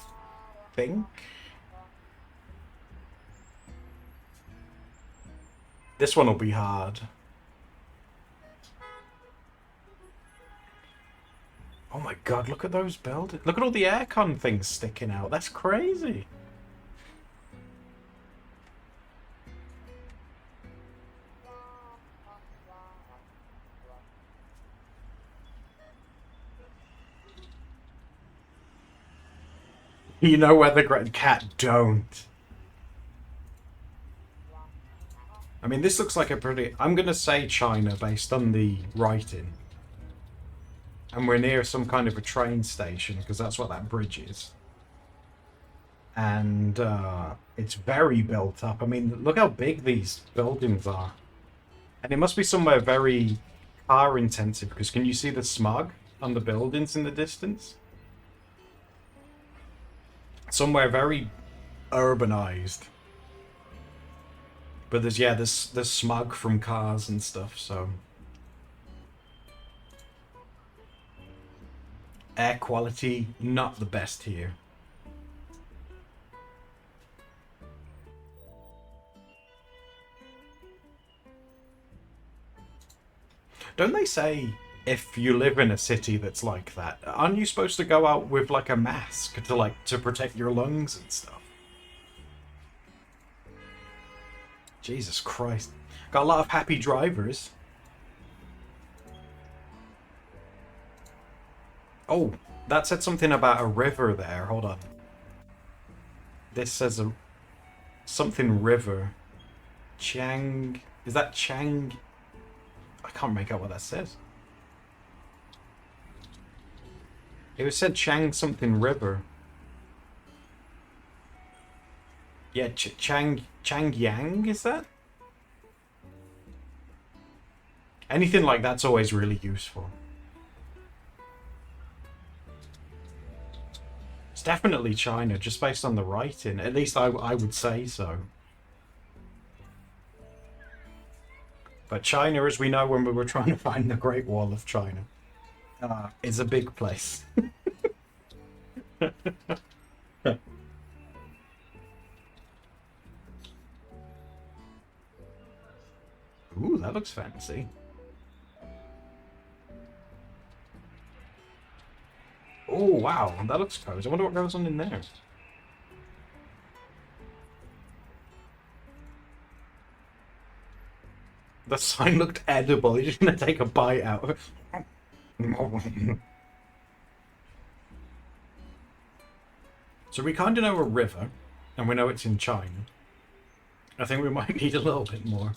think. This one will be hard. Oh my god, look at those buildings. Look at all the aircon things sticking out. That's crazy. You know where the Great Cat don't. I mean, this looks like a pretty... I'm going to say China based on the writing. And we're near some kind of a train station, because that's what that bridge is. And it's very built up. I mean, look how big these buildings are. And it must be somewhere very car intensive, because can you see the smog on the buildings in the distance? Somewhere very urbanized. But there's smog from cars and stuff, so... Air quality, not the best here. Don't they say if you live in a city that's like that, aren't you supposed to go out with like a mask to protect your lungs and stuff? Jesus Christ. Got a lot of happy drivers. Oh, that said something about a river there. Hold on. This says something river. Chang... Is that Chang... I can't make out what that says. It was said Chang something river. Yeah, Changyang, is that? Anything like that's always really useful. It's definitely China, just based on the writing. At least I would say so. But China, as we know when we were trying to find the Great Wall of China, is a big place. Ooh, that looks fancy. Oh, wow, that looks cozy. I wonder what goes on in there. The sign looked edible. You're just gonna take a bite out of it. So we kind of know a river, and we know it's in China. I think we might need a little bit more.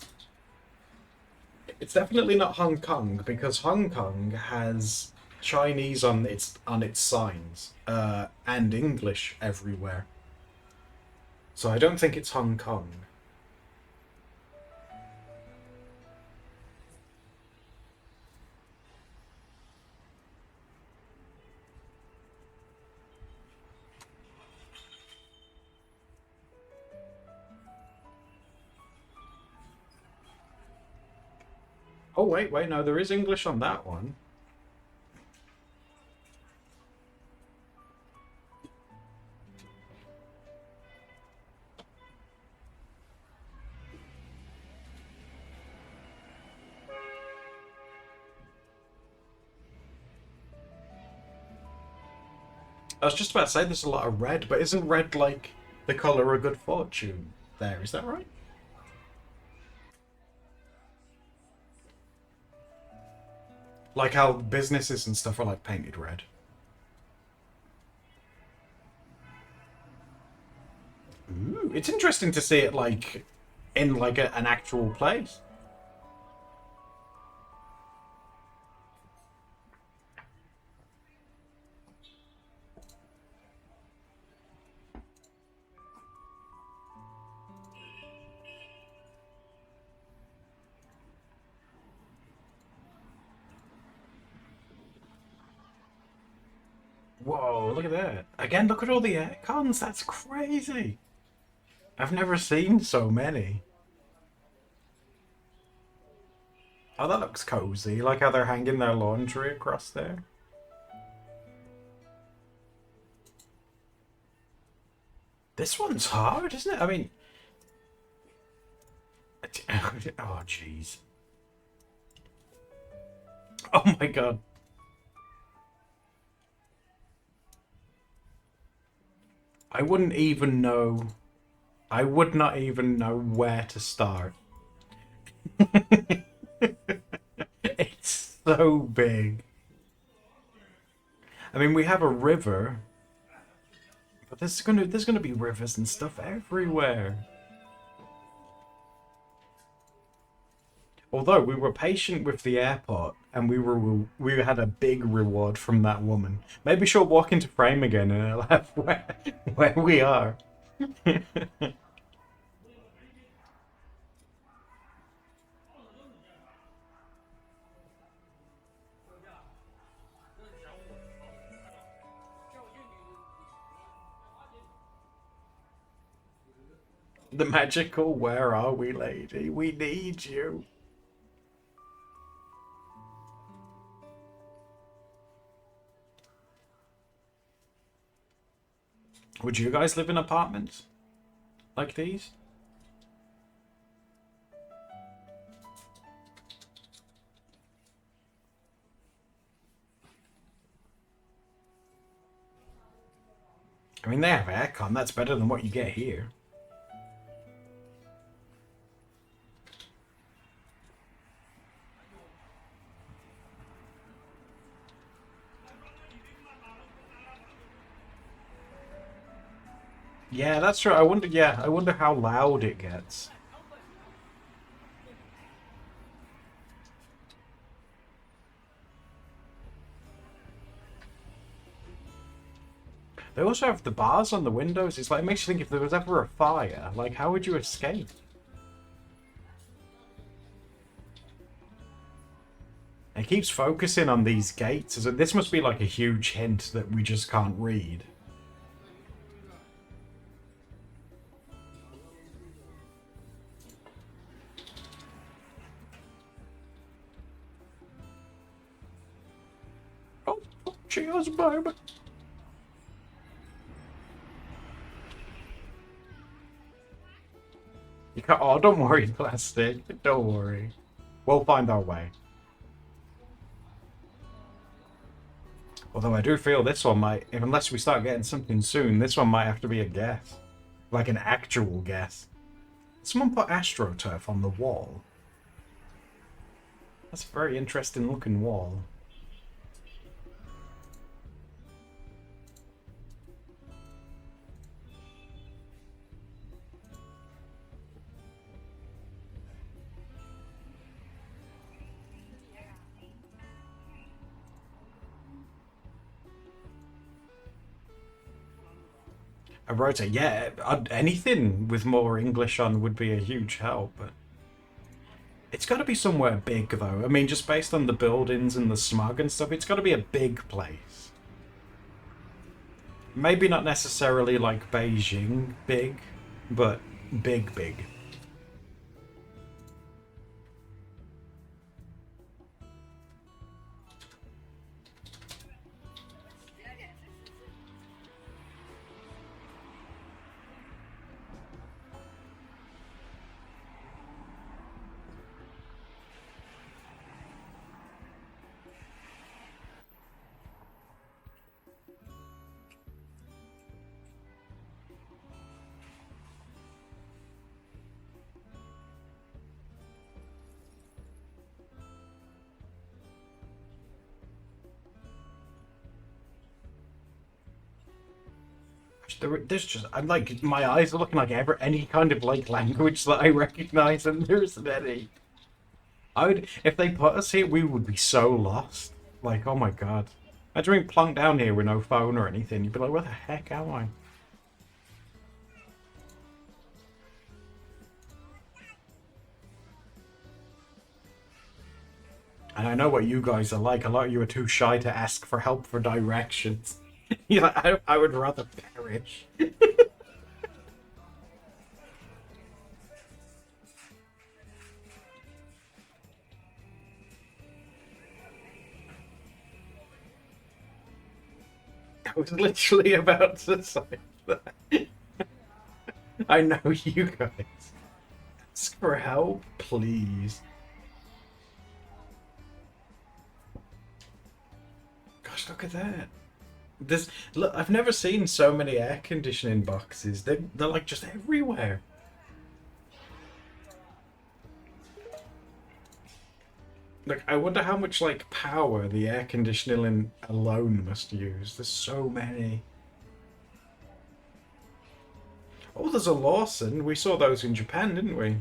It's definitely not Hong Kong, because Hong Kong has Chinese on its signs, and English everywhere. So I don't think it's Hong Kong. Oh, wait, no, there is English on that one. I was just about to say there's a lot of red, but isn't red like the colour of good fortune there? Is that right? Like how businesses and stuff are like painted red. Ooh, it's interesting to see it like in like an actual place. Whoa, look at that. Again, look at all the aircons. That's crazy. I've never seen so many. Oh, that looks cozy. Like how they're hanging their laundry across there. This one's hard, isn't it? I mean... Oh, jeez. Oh my god. I wouldn't even know... I would not even know where to start. It's so big. I mean, we have a river, but there's gonna be rivers and stuff everywhere. Although we were patient with the airport, and we had a big reward from that woman. Maybe she'll walk into frame again, and I'll have where we are. The magical "Where are we, lady? We need you." Would you guys live in apartments like these? I mean, they have aircon. That's better than what you get here. Yeah, that's true. I wonder. Yeah, I wonder how loud it gets. They also have the bars on the windows. It's like it makes you think if there was ever a fire, like how would you escape? It keeps focusing on these gates. So this must be like a huge hint that we just can't read. Oh, cheers, baby. You can't, oh, don't worry, plastic. Don't worry. We'll find our way. Although I do feel this one might, unless we start getting something soon, this one might have to be a guess. Like an actual guess. Someone put AstroTurf on the wall. That's a very interesting looking wall. A rotor, yeah. Anything with more English on would be a huge help. But it's got to be somewhere big, though. I mean, just based on the buildings and the smog and stuff, it's got to be a big place. Maybe not necessarily like Beijing big, but big, big. There's just, I'm like, my eyes are looking like any kind of like language that I recognize, and there isn't any. If they put us here, we would be so lost. Like, oh my god. Imagine being plunked down here with no phone or anything. You'd be like, where the heck am I? And I know what you guys are like. A lot of you are too shy to ask for help for directions. You're like, I would rather perish. I was literally about to say that. I know you guys. Ask for help, please. Gosh, look at that. This look, I've never seen so many air conditioning boxes. They're like just everywhere. Like, I wonder how much like power the air conditioning alone must use. There's so many. Oh, there's a Lawson. We saw those in Japan, didn't we?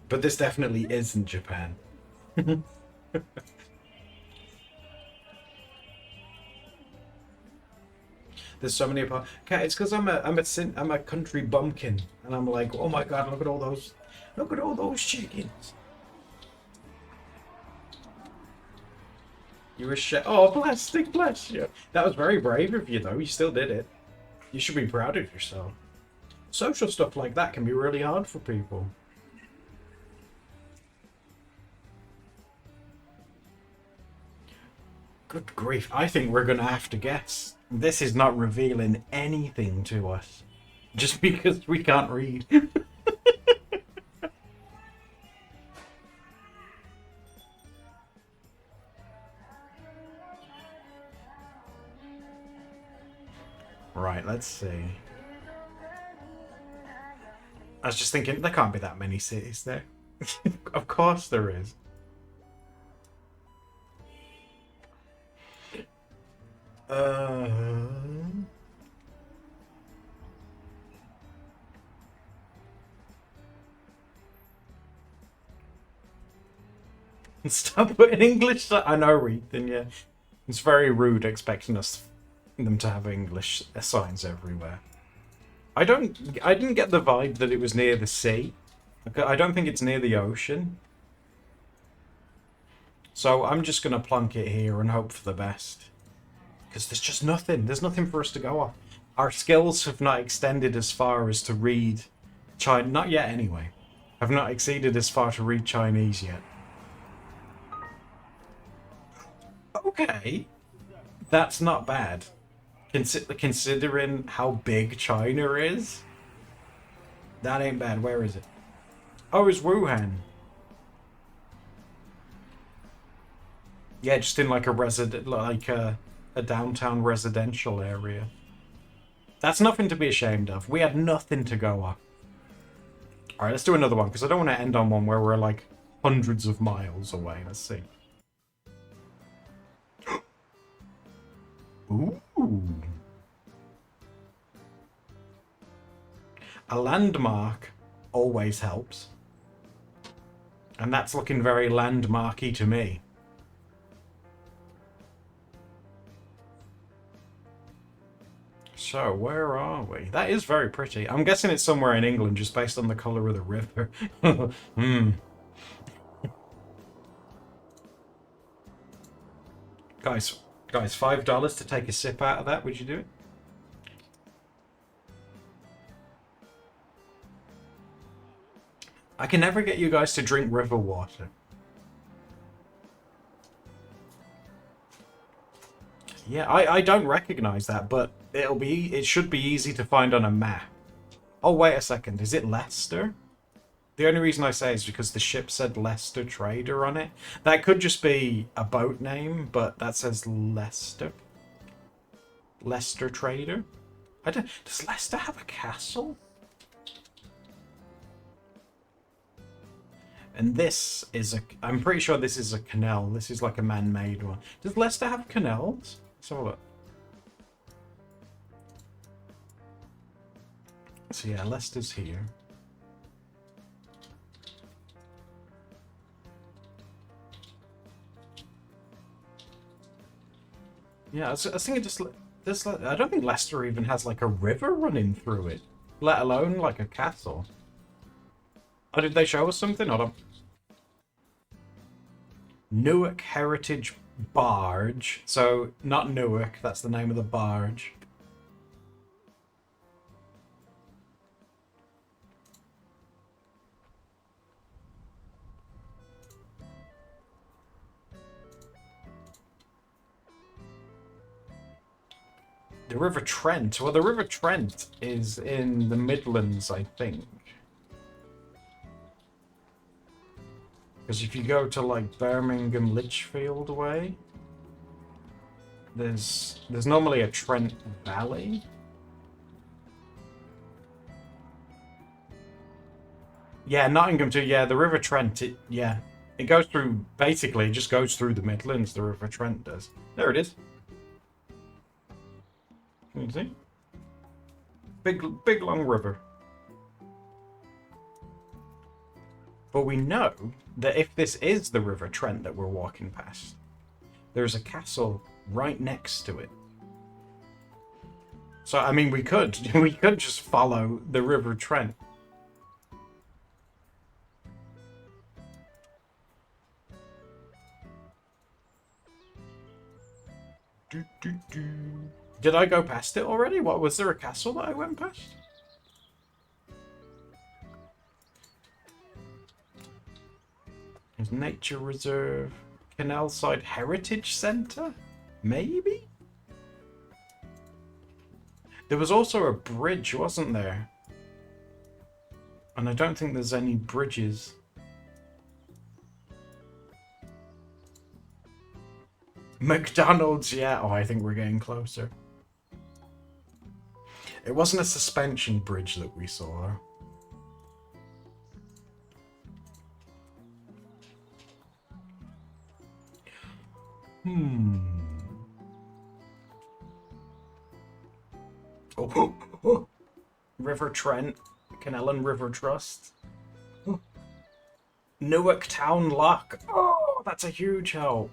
But this definitely isn't Japan. There's so many apart. Okay, it's because I'm a country bumpkin, and I'm like, oh my god, look at all those chickens. You were oh, plastic, bless you. That was very brave of you, though. You still did it. You should be proud of yourself. Social stuff like that can be really hard for people. Good grief. I think we're going to have to guess. This is not revealing anything to us. Just because we can't read. Right, let's see. I was just thinking, there can't be that many cities there. Of course there is. Stop putting English. I know, Ethan. Yeah, it's very rude expecting them to have English signs everywhere. I didn't get the vibe that it was near the sea. I don't think it's near the ocean. So I'm just gonna plunk it here and hope for the best. Because there's just nothing. There's nothing for us to go off. Our skills have not extended as far as to read China. Not yet, anyway. Have not exceeded as far to read Chinese yet. Okay. That's not bad. Considering how big China is. That ain't bad. Where is it? Oh, it's Wuhan. Yeah, just in like a downtown residential area. That's nothing to be ashamed of. We had nothing to go off. Alright, let's do another one, because I don't want to end on one where we're like hundreds of miles away. Let's see. Ooh. A landmark always helps. And that's looking very landmarky to me. So, where are we? That is very pretty. I'm guessing it's somewhere in England just based on the colour of the river. Guys, $5 to take a sip out of that. Would you do it? I can never get you guys to drink river water. Yeah, I don't recognize that, but it should be easy to find on a map. Oh, wait a second. Is it Leicester? The only reason I say is because the ship said Leicester Trader on it. That could just be a boat name, but that says Leicester. Leicester Trader? Does Leicester have a castle? And this is I'm pretty sure this is a canal. This is like a man-made one. Does Leicester have canals? Let's have a look. So yeah, Leicester's here. Yeah, I was thinking I don't think Leicester even has like a river running through it, let alone like a castle. Oh, did they show us something? Hold on. Newark Heritage Barge. So, not Newark, that's the name of the barge. The River Trent. Well, the River Trent is in the Midlands, I think. Because if you go to like Birmingham, Lichfield way, there's normally a Trent Valley. Yeah, Nottingham too. Yeah, the River Trent. It goes through. Basically, it just goes through the Midlands. The River Trent does. There it is. Can you see? Big long river. But we know that if this is the River Trent that we're walking past, there's a castle right next to it. So I mean, we could just follow the River Trent. Did I go past it already? What, was there a castle that I went past? There's Nature Reserve, Canalside Heritage Centre? Maybe? There was also a bridge, wasn't there? And I don't think there's any bridges. McDonald's, yeah. Oh, I think we're getting closer. It wasn't a suspension bridge that we saw. Oh. River Trent, Canellan River Trust. Newark Town Lock. Oh, that's a huge help.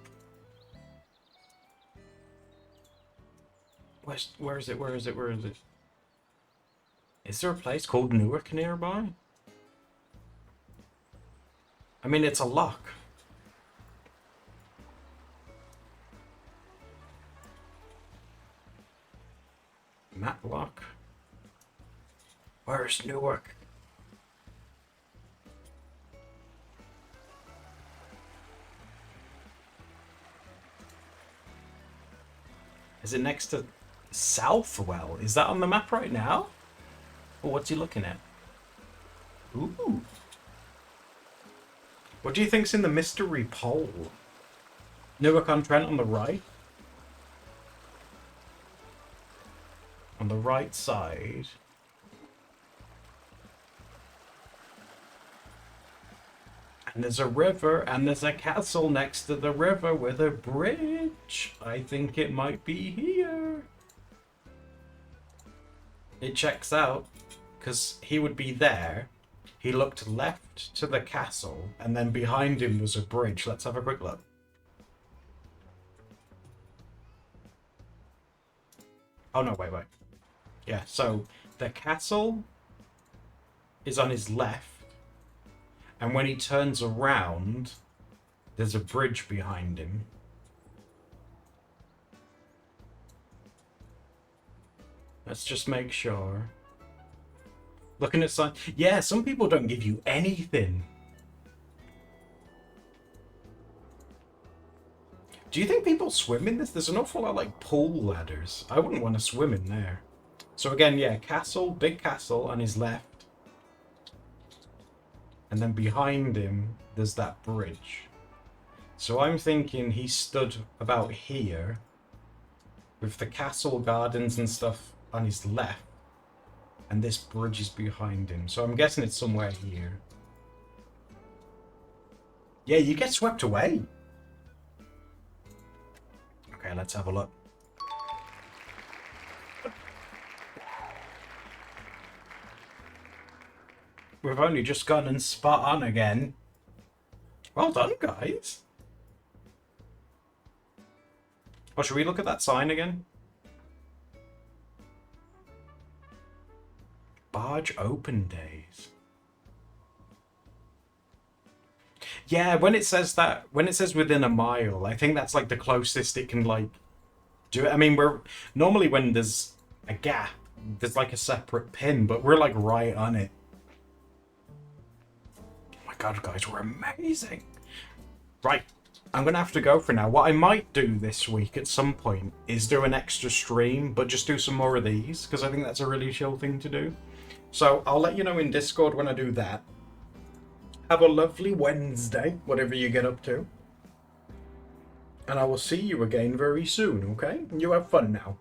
Where is it? Is there a place called Newark nearby? I mean, it's a lock. Matlock. Where's Newark? Is it next to Southwell? Is that on the map right now? Or what's he looking at? Ooh. What do you think's in the mystery pole? Newark-on-Trent on the right? On the right side. And there's a river, and there's a castle next to the river with a bridge. I think it might be here. It checks out, because he would be there. He looked left to the castle, and then behind him was a bridge. Let's have a quick look. Oh no, wait. Yeah, so the castle is on his left, and when he turns around, there's a bridge behind him. Let's just make sure. Looking at sign. Yeah, some people don't give you anything. Do you think people swim in this? There's an awful lot of like pool ladders. I wouldn't want to swim in there. So again, yeah, castle, big castle on his left. And then behind him, there's that bridge. So I'm thinking he stood about here with the castle gardens and stuff on his left. And this bridge is behind him. So I'm guessing it's somewhere here. Yeah, you get swept away. Okay, let's have a look. We've only just gone and spot on again. Well done, guys. Oh, should we look at that sign again? Barge open days. Yeah, when it says that, when it says within a mile, I think that's like the closest it can like do it. I mean, we're normally when there's a gap, there's like a separate pin, but we're like right on it. Oh my god, guys, we're amazing. Right, I'm going to have to go for now. What I might do this week at some point is do an extra stream, but just do some more of these, because I think that's a really chill thing to do. So I'll let you know in Discord when I do that. Have a lovely Wednesday, whatever you get up to. And I will see you again very soon, okay? You have fun now.